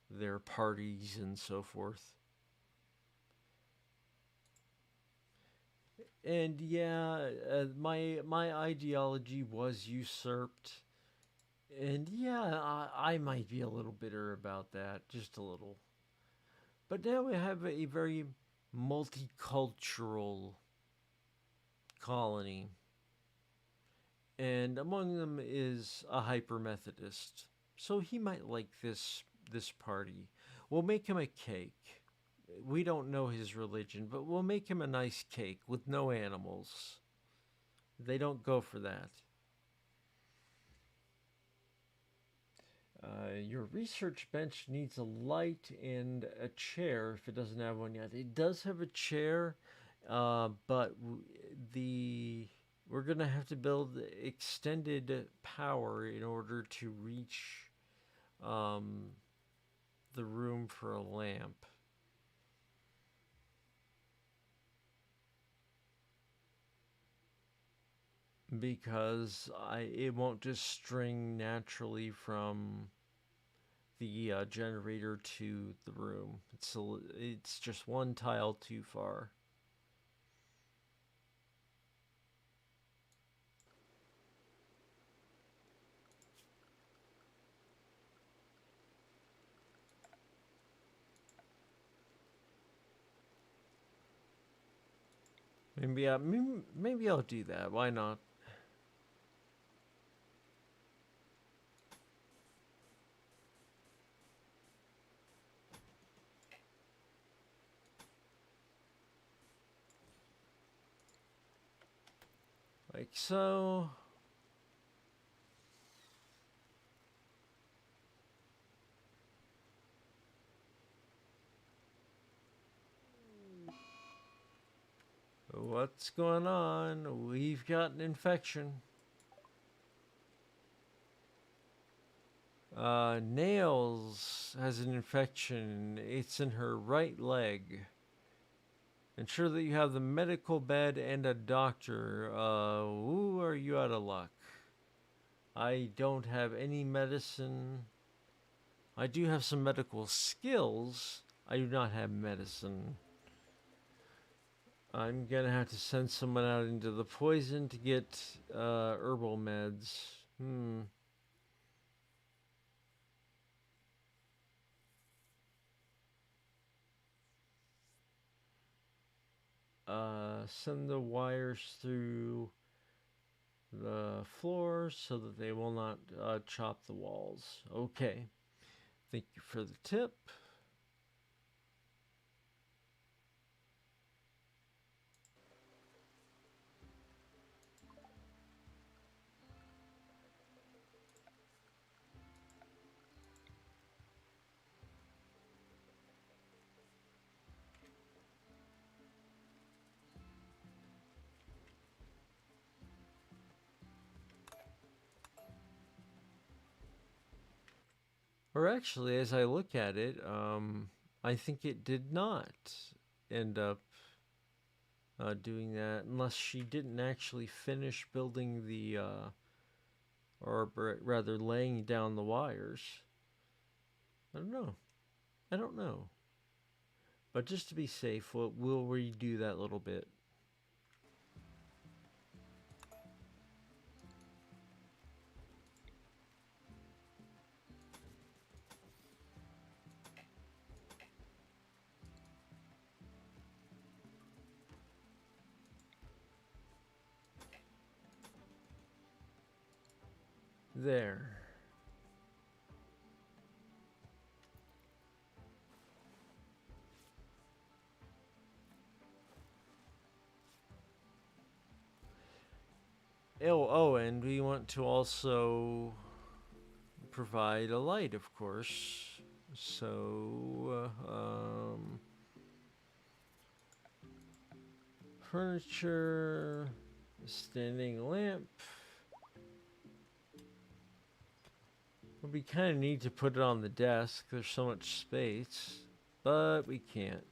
their parties and so forth. And yeah, my ideology was usurped. And yeah, I might be a little bitter about that, just a little. But now we have a very multicultural colony, and among them is a hyper Methodist. So he might like this party. We'll make him a cake. We don't know his religion, but we'll make him a nice cake with no animals. They don't go for that. Your research bench needs a light and a chair if it doesn't have one yet. It does have a chair, but the we're gonna have to build extended power in order to reach um, the room for a lamp. Because it won't just string naturally from the generator to the room. It's just one tile too far. Maybe I'll do that. Why not? Like so. What's going on? We've got an infection. Nails has an infection. It's in her right leg. Ensure that you have the medical bed and a doctor. Ooh, are you out of luck? I don't have any medicine. I do have some medical skills. I do not have medicine. I'm gonna have to send someone out into the poison to get herbal meds. Hmm. Send the wires through the floor so that they will not chop the walls. Okay. Thank you for the tip. Or actually, as I look at it, I think it did not end up doing that unless she didn't actually finish building the, or rather laying down the wires. I don't know. I don't know. But just to be safe, we'll redo that little bit. There. Oh, and we want to also provide a light, of course. So, furniture, standing lamp. We kind of need to put it on the desk. There's so much space, but we can't.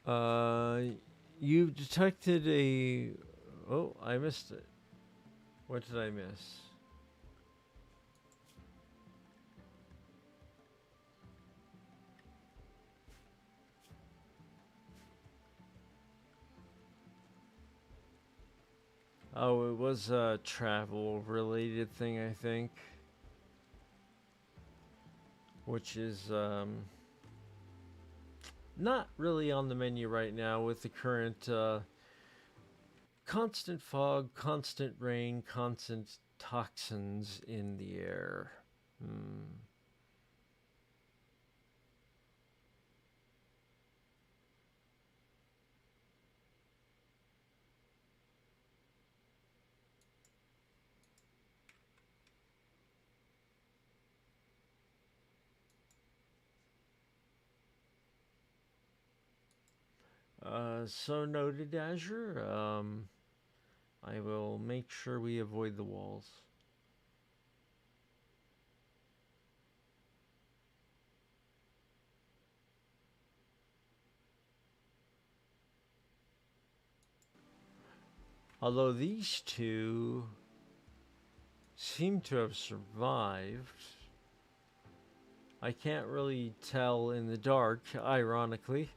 Uh, you've detected a. Oh, I missed it. What did I miss? Oh, it was a travel related thing, I think. Which is not really on the menu right now with the current constant fog, constant rain, constant toxins in the air. Hmm. So noted, Azure. I will make sure we avoid the walls. Although these two seem to have survived. I can't really tell in the dark, ironically.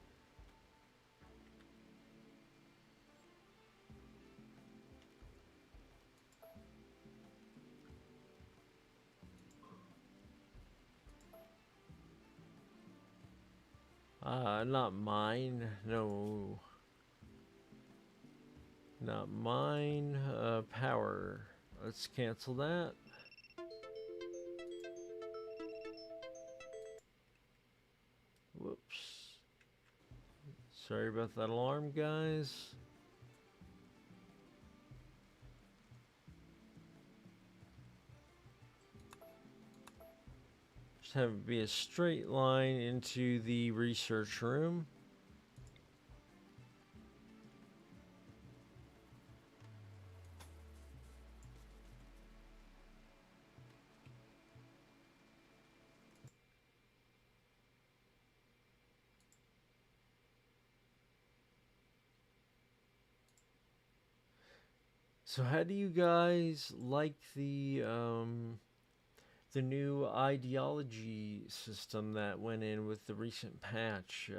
Not mine. No. Not mine. Power. Let's cancel that. Whoops. Sorry about that alarm, guys. Just have it be a straight line into the research room. So how do you guys like the new ideology system that went in with the recent patch?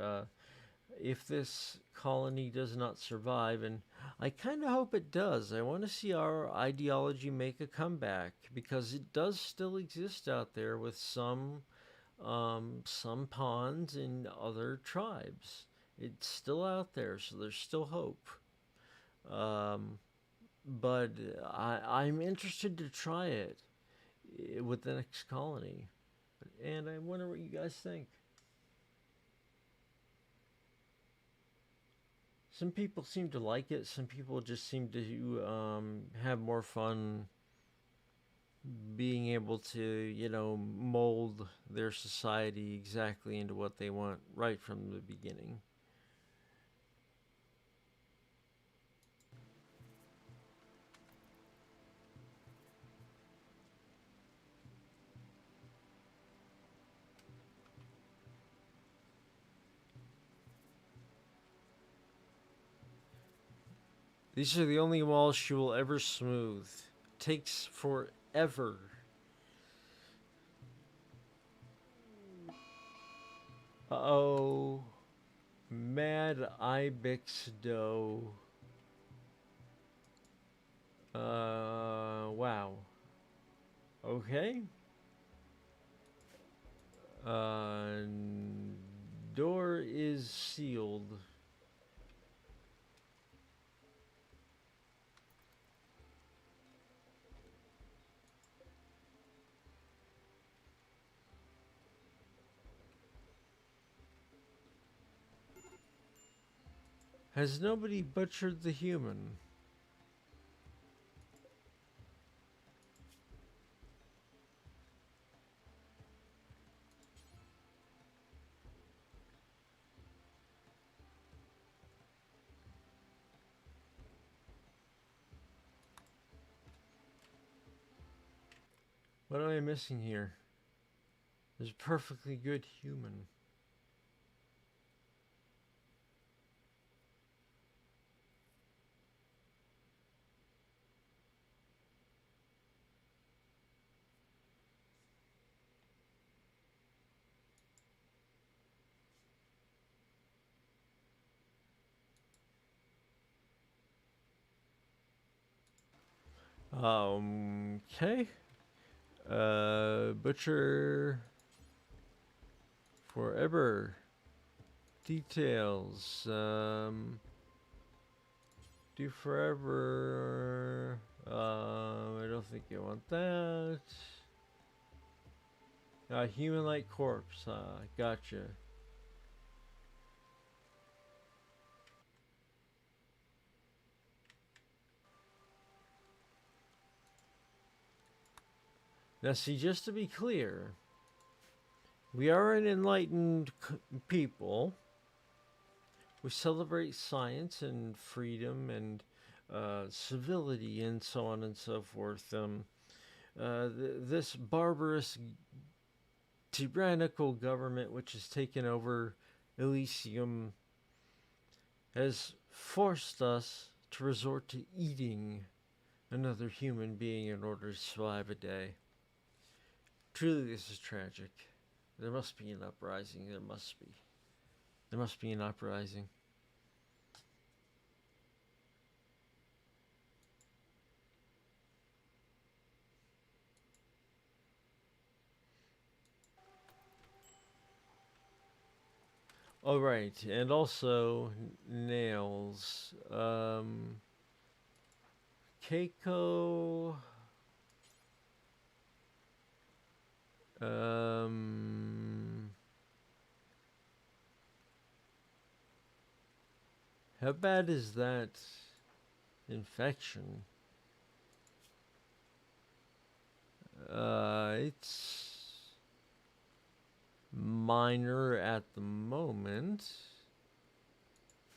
If this colony does not survive, and I kind of hope it does. I want to see our ideology make a comeback because it does still exist out there with some pawns in other tribes. It's still out there, so there's still hope. Um, but I'm interested to try it with the next colony, and I wonder what you guys think. Some people seem to like it. Some people just seem to have more fun being able to, mold their society exactly into what they want right from the beginning. These are the only walls she will ever smooth. Takes forever. Oh, Mad Ibex Doe. Wow. Okay. Uh, door is sealed. Has nobody butchered the human? What am I missing here? There's a perfectly good human. Okay. Butcher forever. Details. Do forever. I don't think you want that. Human-like corpse. Gotcha. Now, see, just to be clear, we are an enlightened people. We celebrate science and freedom and civility and so on and so forth. This barbarous, tyrannical government which has taken over Elysium has forced us to resort to eating another human being in order to survive a day. Truly, this is tragic. There must be an uprising. There must be. There must be an uprising. All right, and also nails. Keiko. Um, how bad is that infection? It's minor at the moment.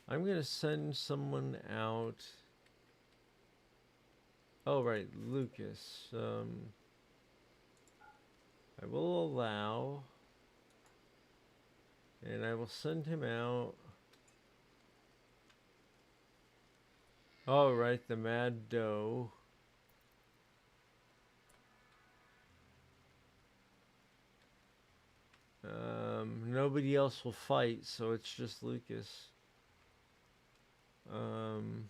I'm gonna send someone out. Oh right, Lucas. I will allow, and I will send him out. Oh, right, the Mad Doe. Nobody else will fight, so it's just Lucas. Um,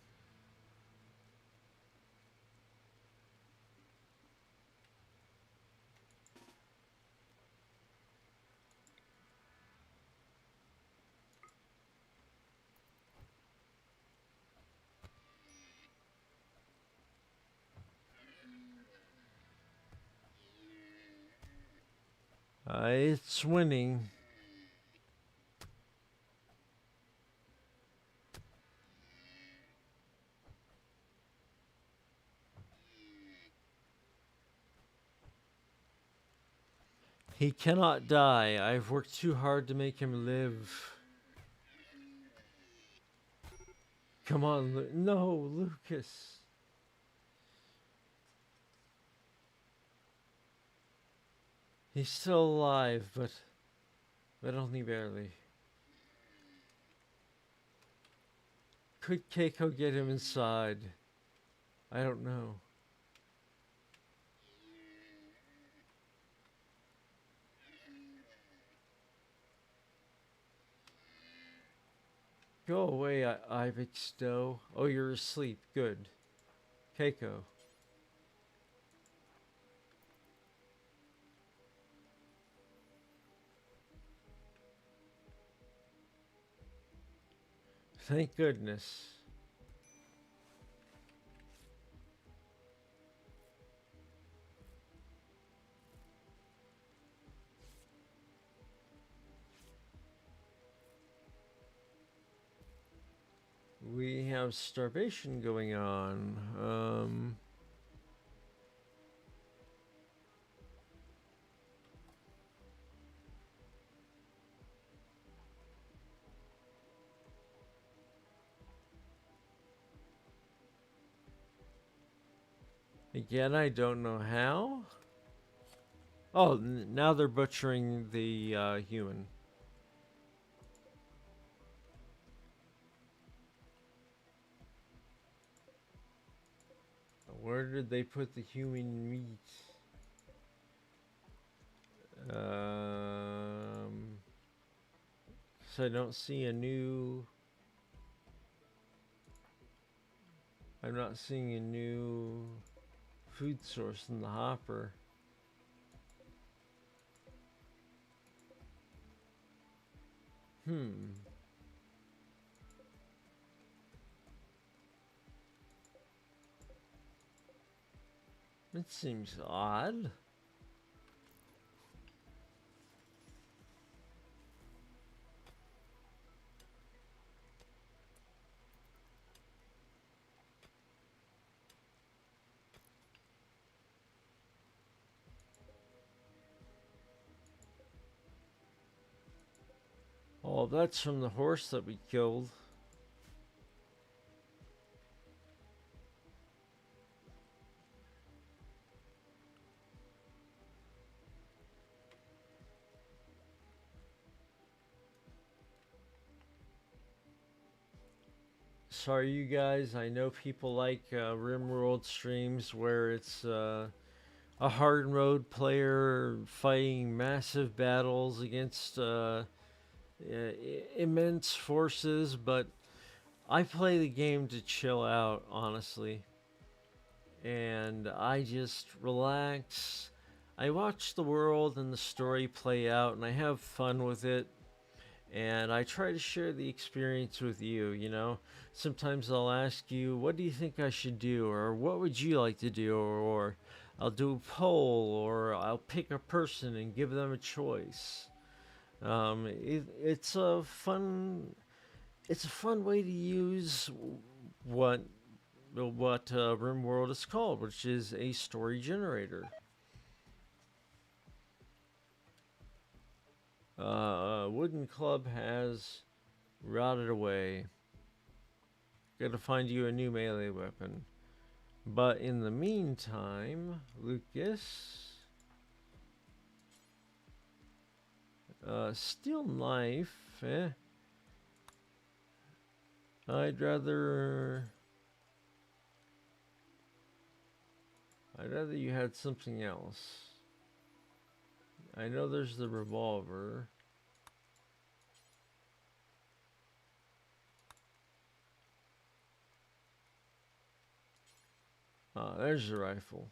it's winning. He cannot die. I've worked too hard to make him live. Come on, no, Lucas. He's still alive, but only barely. Could Keiko get him inside? I don't know. Go away, Ibex Doe. Oh, you're asleep. Good. Keiko. Thank goodness. We have starvation going on. Again, I don't know how. Oh, now they're butchering the human. Where did they put the human meat? So I don't see a new. I'm not seeing a new food source in the hopper. Hmm. It seems odd. Oh, that's from the horse that we killed. Sorry, you guys. I know people like Rimworld streams where it's a hard mode player fighting massive battles against immense forces, but I play the game to chill out, honestly. And I just relax. I watch the world and the story play out, and I have fun with it. And I try to share the experience with you, you know. Sometimes I'll ask you, what do you think I should do? Or what would you like to do? Or I'll do a poll, or I'll pick a person and give them a choice. It's a fun. It's a fun way to use what RimWorld is called, which is a story generator. Wooden Club has rotted away. Gotta find you a new melee weapon. But in the meantime, Lucas, steel knife. I'd rather. I know that you had something else. I know there's the revolver. Ah, there's the rifle.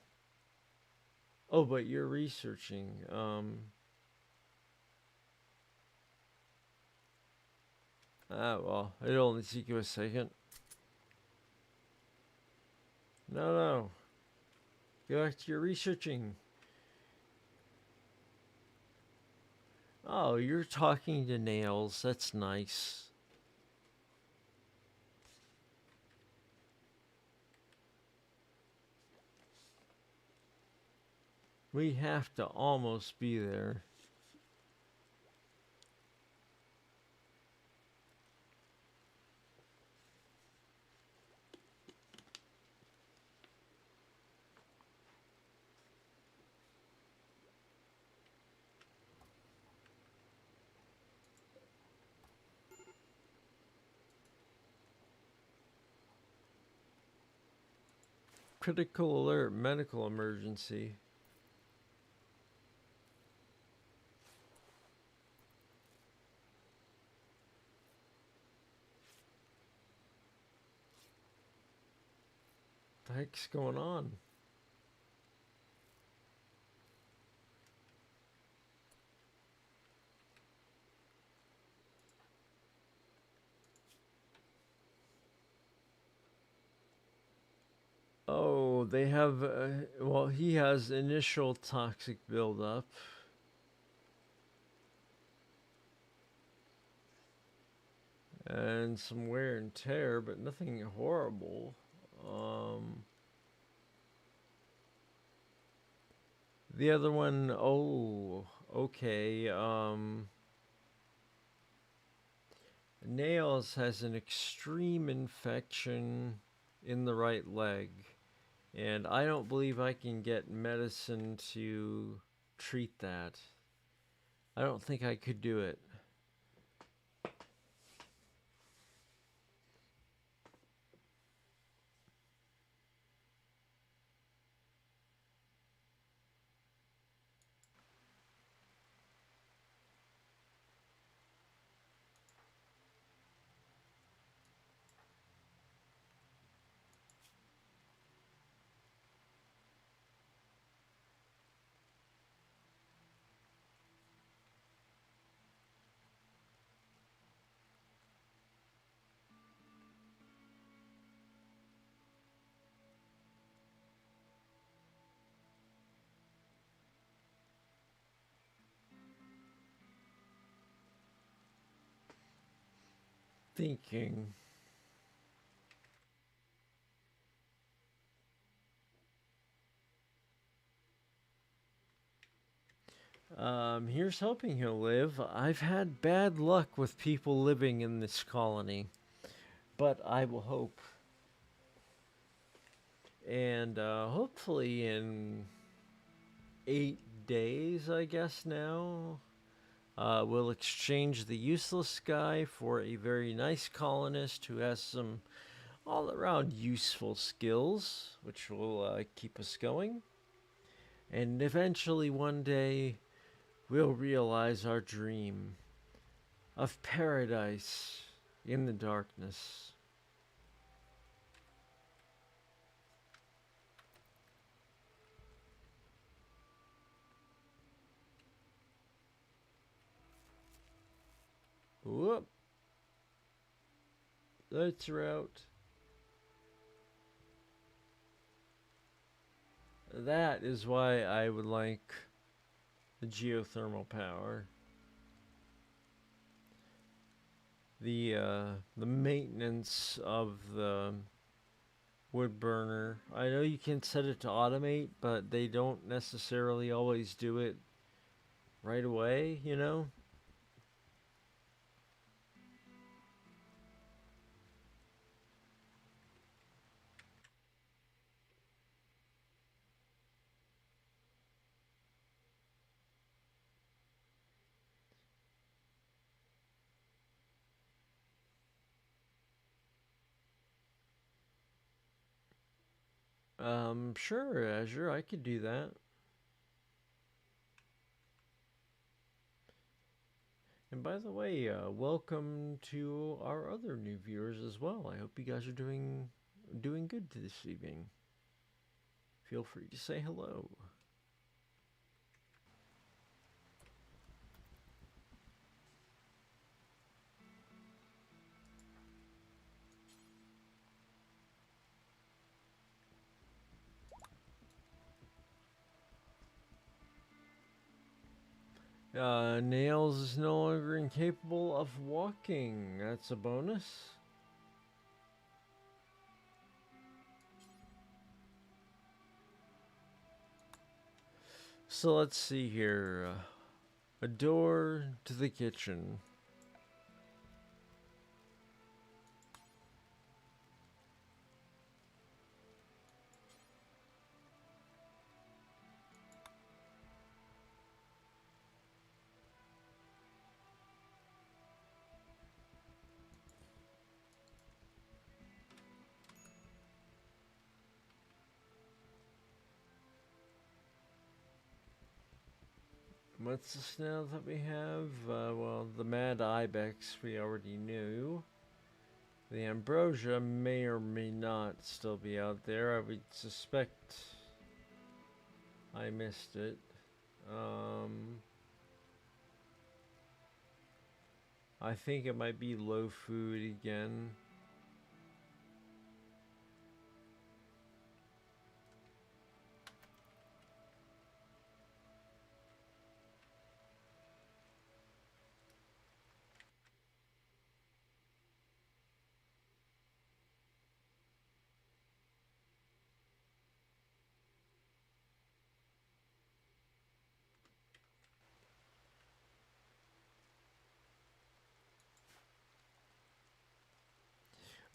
Oh, but you're researching. Well, it'll only take you a second. No, no. Go back to your researching. Oh, you're talking to nails. That's nice. We have to almost be there. Critical alert, medical emergency. What the heck's going on? Oh, they have. Well, he has initial toxic buildup and some wear and tear, but nothing horrible. Um, the other one, oh, okay. Nails has an extreme infection in the right leg, and I don't believe I can get medicine to treat that. I don't think I could do it. Thinking. Here's hoping he'll live. I've had bad luck with people living in this colony, but I will hope. And hopefully, in 8 days, I guess now, we'll exchange the useless guy for a very nice colonist who has some all around useful skills, which will keep us going. And eventually, one day, we'll realize our dream of paradise in the darkness. Whoop. Lights are out. That is why I would like the geothermal power. The maintenance of the wood burner. I know you can set it to automate, but they don't necessarily always do it right away, you know? Sure, Azure, I could do that. And by the way, welcome to our other new viewers as well. I hope you guys are doing good this evening. Feel free to say hello. Nails is no longer incapable of walking. That's a bonus. So let's see here. A door to the kitchen. What's the snail that we have? Well, the Mad Ibex we already knew. The Ambrosia may or may not still be out there. I would suspect I missed it. I think it might be low food again.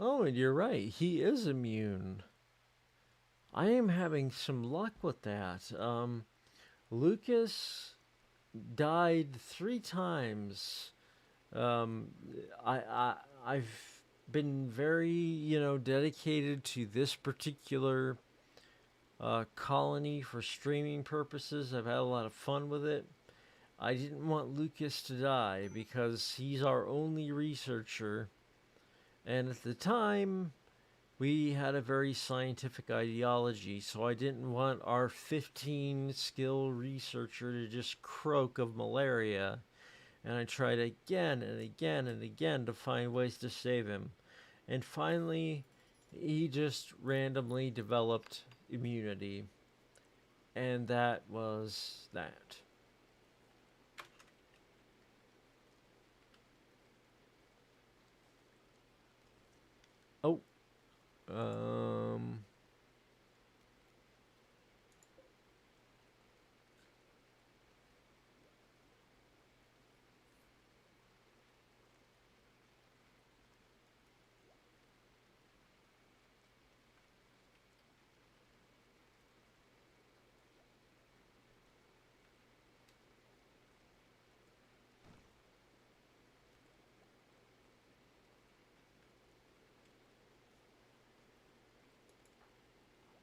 Oh, and you're right. He is immune. I am having some luck with that. Lucas died 3 times. Um, I've been very, dedicated to this particular colony for streaming purposes. I've had a lot of fun with it. I didn't want Lucas to die because he's our only researcher. And at the time, we had a very scientific ideology, so I didn't want our 15 skill researcher to just croak of malaria. And I tried again and again and again to find ways to save him. And finally, he just randomly developed immunity. And that was that. Oh, um,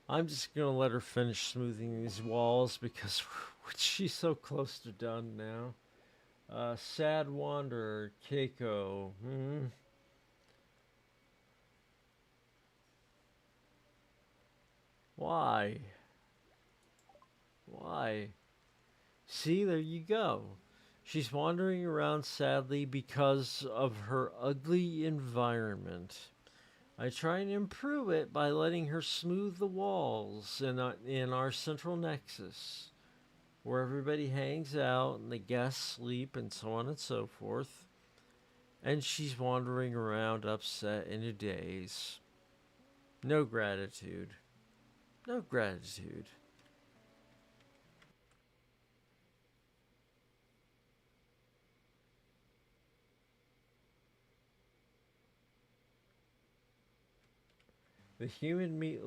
I'm just gonna let her finish smoothing these walls because she's so close to done now. Sad Wanderer, Keiko. Why? Why? See, there you go. She's wandering around sadly because of her ugly environment. I try and improve it by letting her smooth the walls in our central nexus, where everybody hangs out and the guests sleep and so on and so forth. And she's wandering around upset in a daze. No gratitude. No gratitude. The human meat.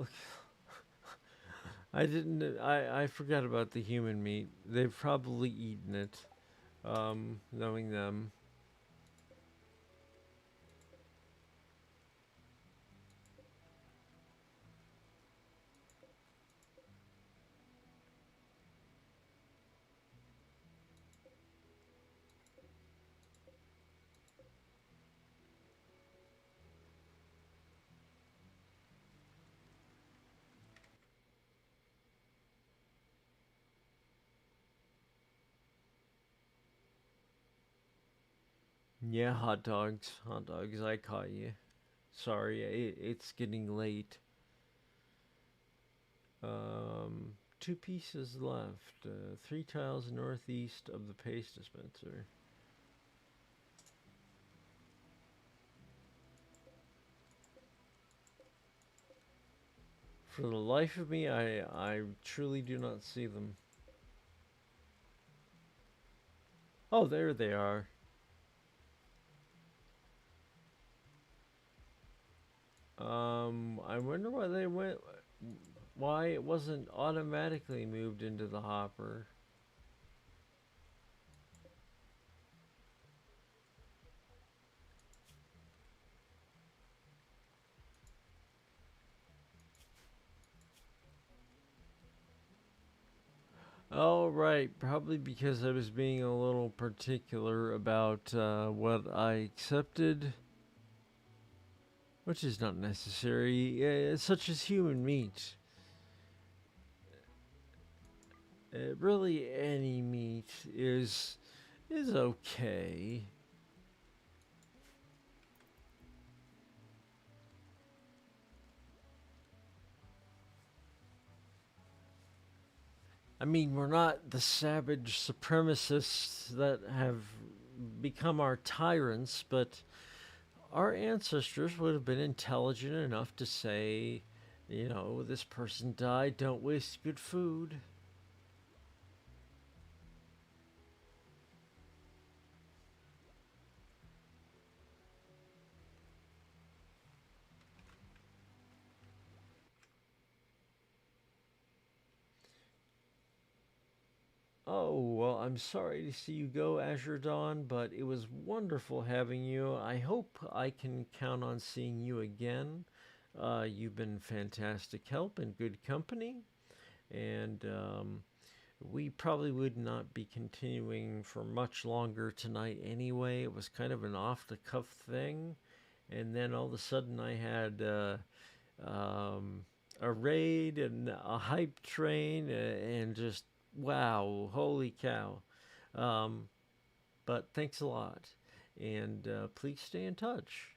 I didn't. I forgot about the human meat. They've probably eaten it. Knowing them. Yeah, hot dogs. Hot dogs, I caught you. Sorry, it's getting late. Two pieces left. Three tiles northeast of the paste dispenser. For the life of me, I truly do not see them. Oh, there they are. I wonder why they went. Why it wasn't automatically moved into the hopper. Oh, right. Probably because I was being a little particular about what I accepted, which is not necessary, such as human meat. Really, any meat is okay. I mean, we're not the savage supremacists that have become our tyrants, but our ancestors would have been intelligent enough to say, this person died, don't waste good food. Oh, well, I'm sorry to see you go, Azure Dawn, but it was wonderful having you. I hope I can count on seeing you again. You've been fantastic help and good company, and we probably would not be continuing for much longer tonight anyway. It was kind of an off the cuff thing, and then all of a sudden I had um, a raid and a hype train and just wow, holy cow. Um, but thanks a lot, and please stay in touch.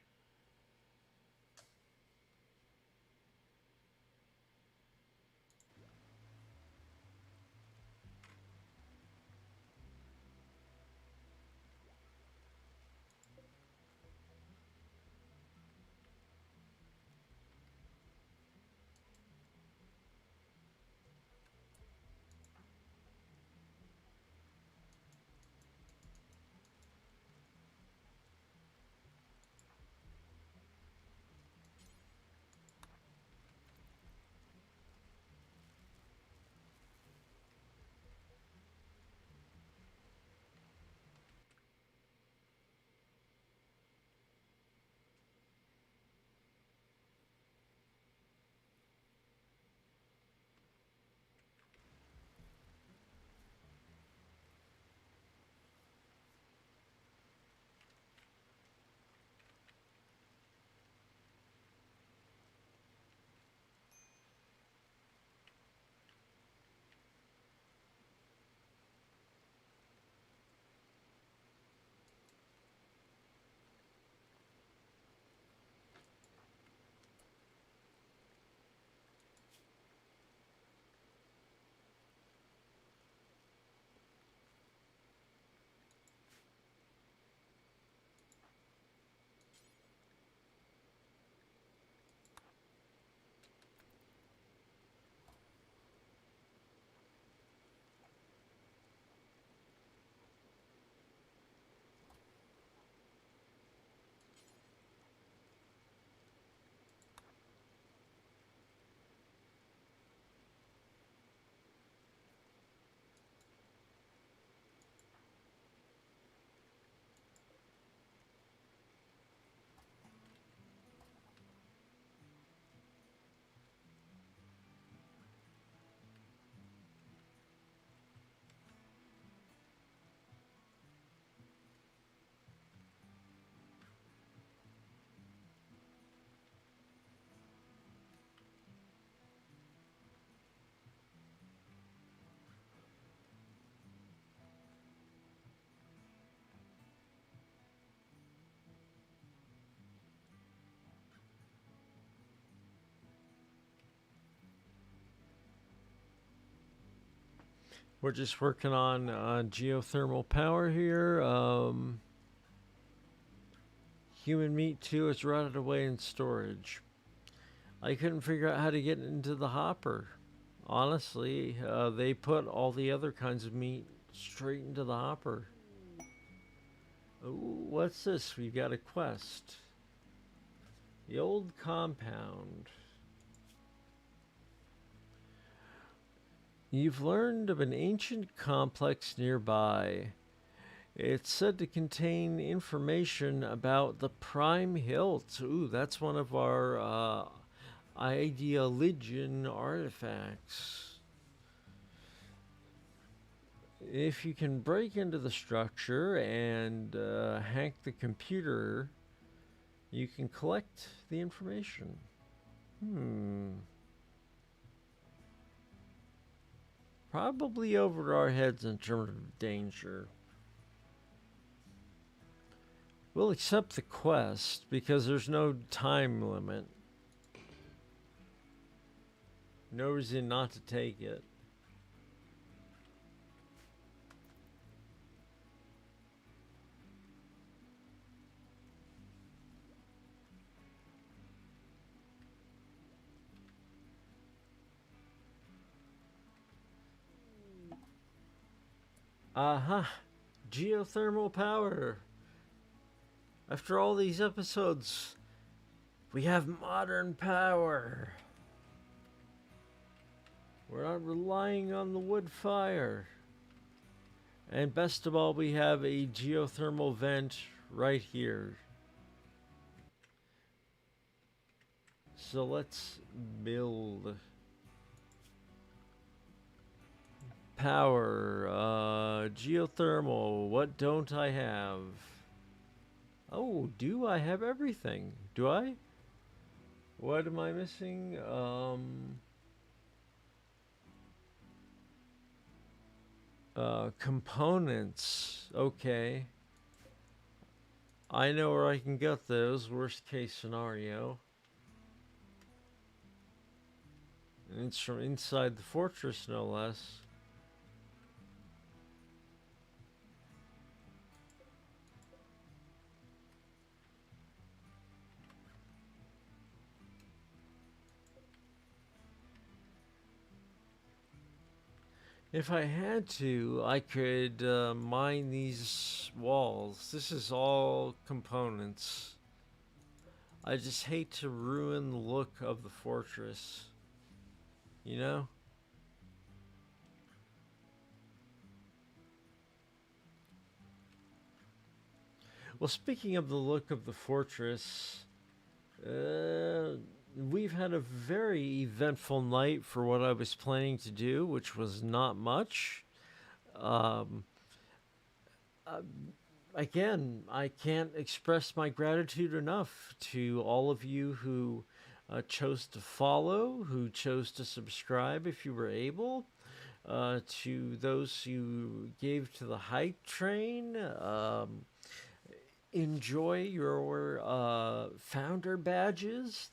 We're just working on geothermal power here. Human meat too is rotted away in storage. I couldn't figure out how to get into the hopper. Honestly, they put all the other kinds of meat straight into the hopper. Ooh, what's this? We've got a quest. The old compound. You've learned of an ancient complex nearby. It's said to contain information about the Prime Hilt. Ooh, that's one of our Ideologian artifacts. If you can break into the structure and hack the computer, you can collect the information. Probably over our heads in terms of danger. We'll accept the quest because there's no time limit. No reason not to take it. Aha! Geothermal power! After all these episodes, we have modern power. We're not relying on the wood fire. And best of all, we have a geothermal vent right here. So let's build. Power, geothermal, what don't I have? Oh, do I have everything? Do I? What am I missing? Components. Okay. I know where I can get those, worst case scenario. And it's from inside the fortress, no less. If I had to, I could mine these walls. This is all components. I just hate to ruin the look of the fortress. You know? Well, speaking of the look of the fortress, we've had a very eventful night for what I was planning to do, which was not much. Um, uh, Again, I can't express my gratitude enough to all of you who chose to follow, who chose to subscribe if you were able, to those who gave to the hype train. Enjoy your founder badges.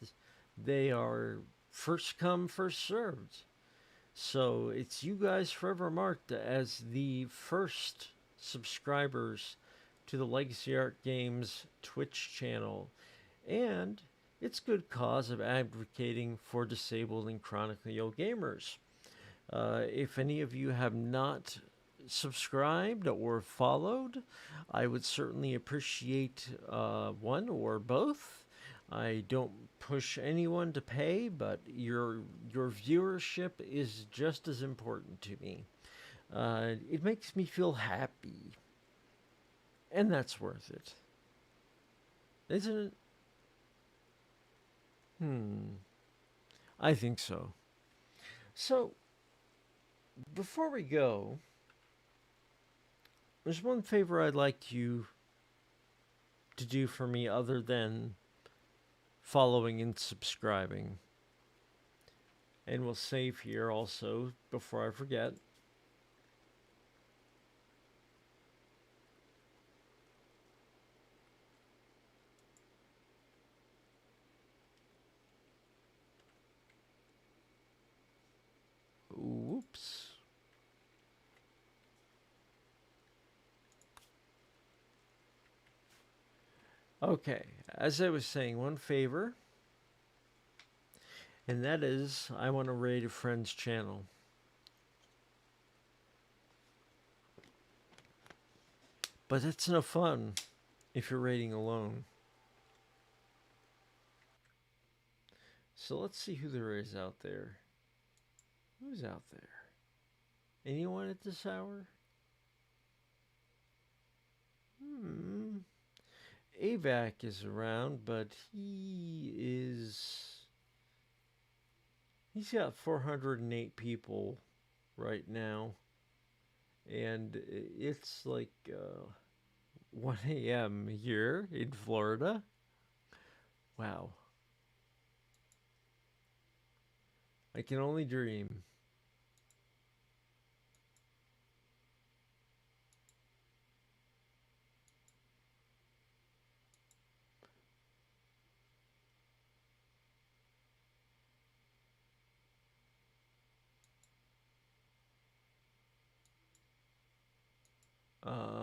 They are first come, first served. So it's you guys forever marked as the first subscribers to the Legacy Art Games Twitch channel. And it's good cause of advocating for disabled and chronically ill gamers. If any of you have not subscribed or followed, I would certainly appreciate one or both. I don't push anyone to pay, but your viewership is just as important to me. It makes me feel happy, and that's worth it, isn't it? I think so. So, before we go, there's one favor I'd like you to do for me other than following and subscribing. And we'll save here also before I forget. Oops. Okay, as I was saying, one favor, and that is I want to raid a friend's channel. But it's no fun if you're raiding alone. So let's see who there is out there. Who's out there? Anyone at this hour? Hmm. AVAC is around, but he's got 408 people right now, and it's like 1 a.m. here in Florida. Wow, I can only dream.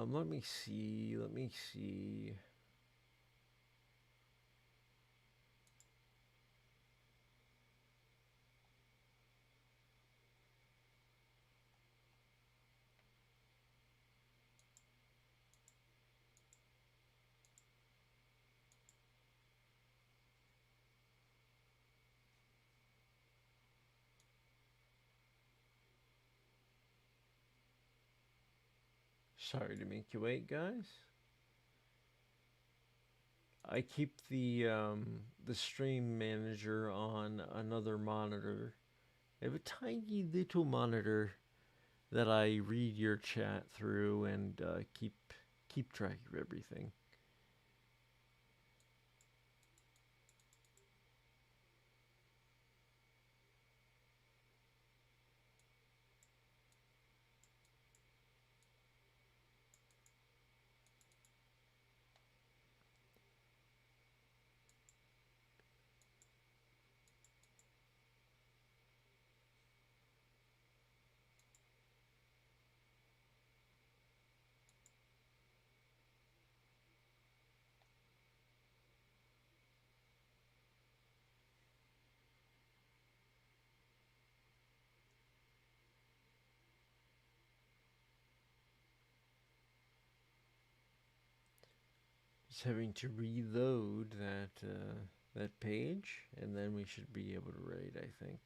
Let me see. Let me see. Sorry to make you wait, guys. I keep the stream manager on another monitor. I have a tiny little monitor that I read your chat through and keep track of everything. Just having to reload that page, and then we should be able to raid, I think.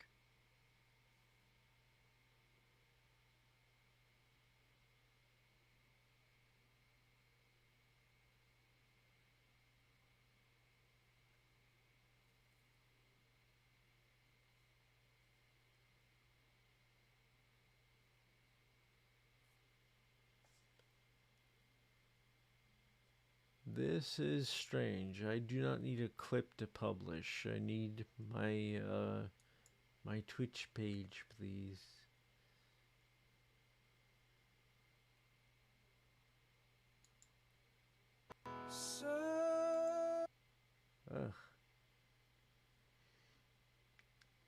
This is strange. I do not need a clip to publish. I need my Twitch page, please. Ugh.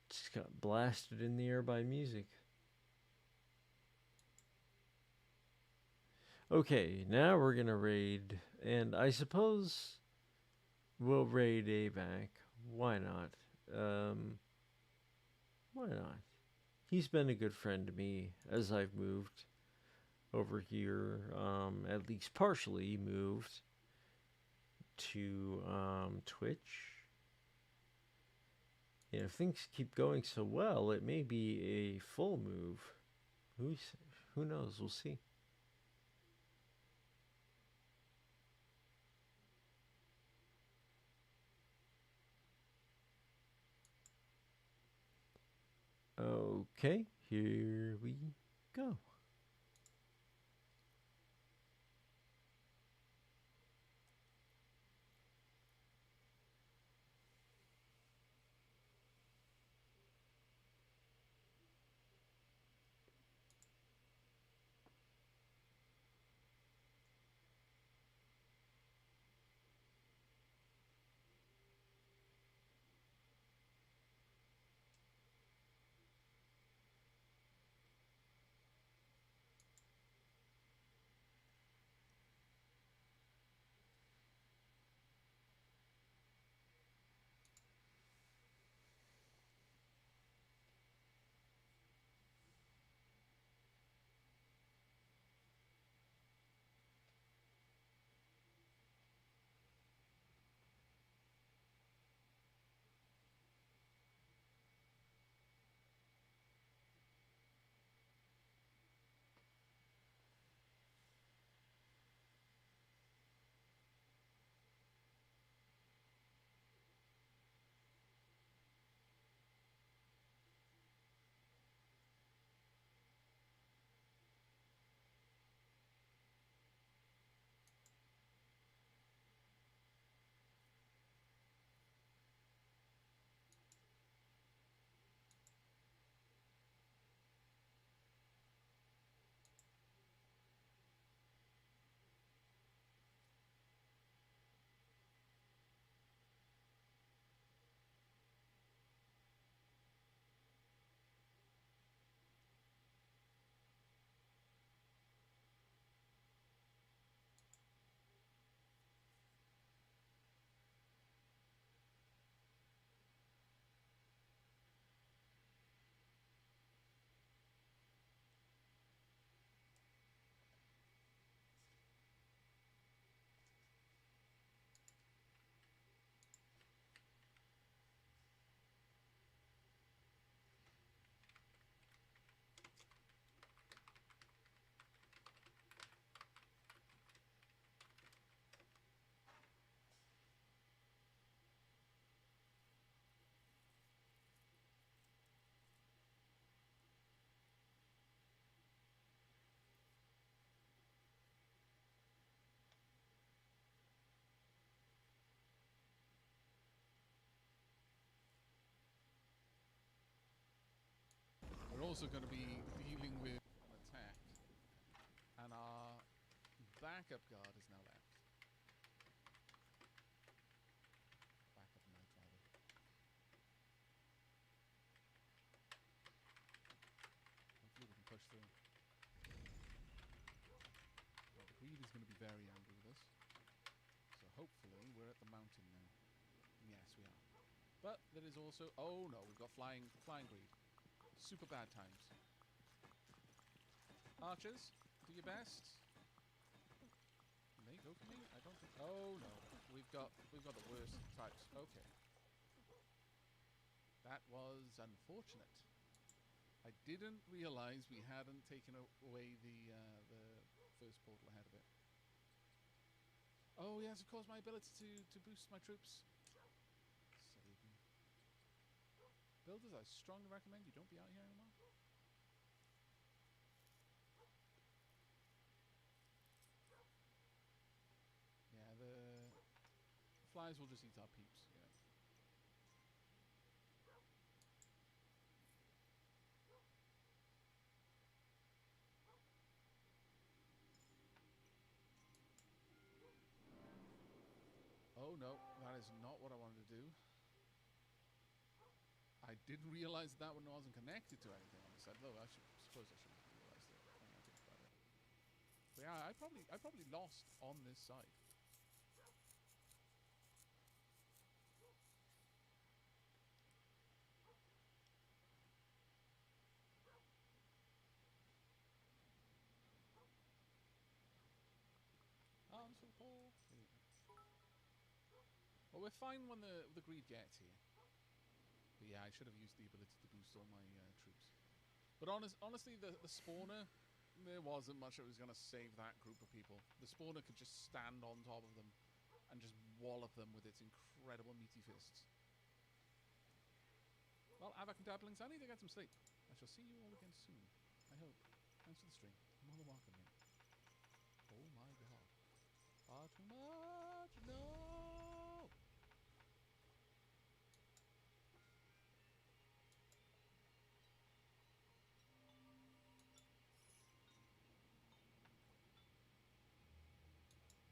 Just got blasted in the air by music. Okay, now we're gonna raid, and I suppose we'll raid AVAC. Why not? Um, why not? He's been a good friend to me as I've moved over here, at least partially moved to Twitch. And if things keep going so well, it may be a full move. Who's, who knows? We'll see. Okay, here we go. also going to be dealing with an attack. And our backup guard is now left. Backup knight, rather. Hopefully we can push through. Well, the greed is going to be very angry with us. So hopefully we're at the mountain now. Yes, we are. But there is also... Oh no, we've got flying greed. Super bad times. Archers, do your best. Can they go for me? I don't think... Oh no, we've got the worst types. Okay. That was unfortunate. I didn't realize we hadn't taken away the first portal ahead of it. Oh yes, of course, my ability to boost my troops. Save me. Builders, I strongly recommend you don't be out here anymore. Yeah, the flies will just eat our peeps. Yeah. Oh no, that is not what I wanted to do. I didn't realize that one wasn't connected to anything on the side. Though I suppose I should have realized it. I think about it. But yeah, I probably lost on this side. I'm so poor. Well, we're fine when the greed gets here. But yeah, I should have used the ability to boost all my troops. But honestly, the spawner, there wasn't much that was going to save that group of people. The spawner could just stand on top of them and just wallop them with its incredible meaty fists. Well, Avak and Dabblings, I need to get some sleep. I shall see you all again soon. I hope. Thanks for the stream. More than welcome here. Oh my god. Far too much! No!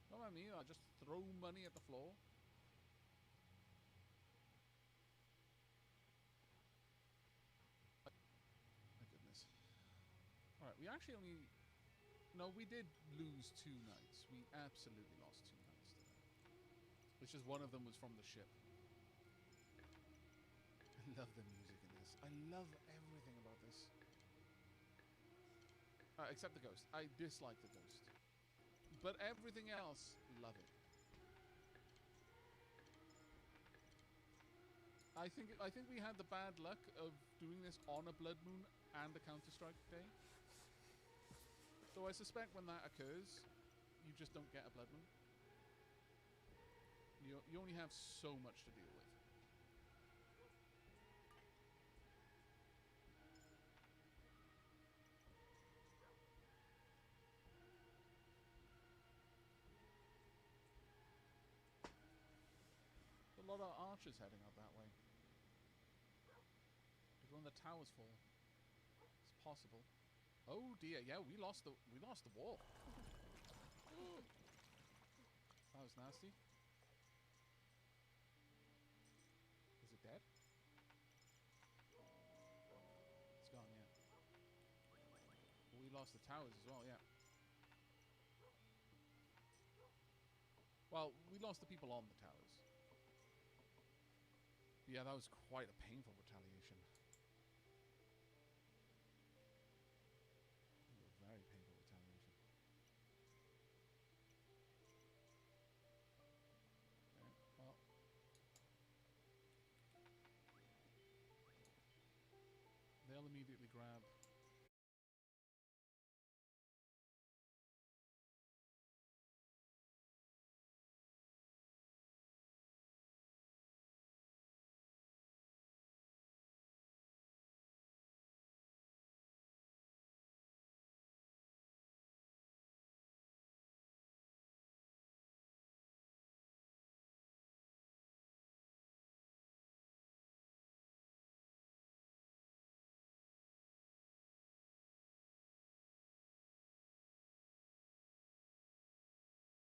Don't mind me, I just throw money at the floor. My goodness. Alright, we actually only... No, we did lose 2 knights. We absolutely lost 2 knights today. It's just one of them was from the ship. I love the music in this. I love everything about this. Except the ghost. I dislike the ghost. But everything else, love it. I think we had the bad luck of doing this on a blood moon and a Counter-Strike day. So I suspect when that occurs, you just don't get a blood moon. You only have so much to deal with. A lot of archers heading up that way. Did one of the towers fall? It's possible. Oh dear, yeah, we lost the wall. That was nasty. Is it dead? It's gone, yeah. We lost the towers as well, yeah. Well, we lost the people on the towers. Yeah, that was quite a painful retaliation.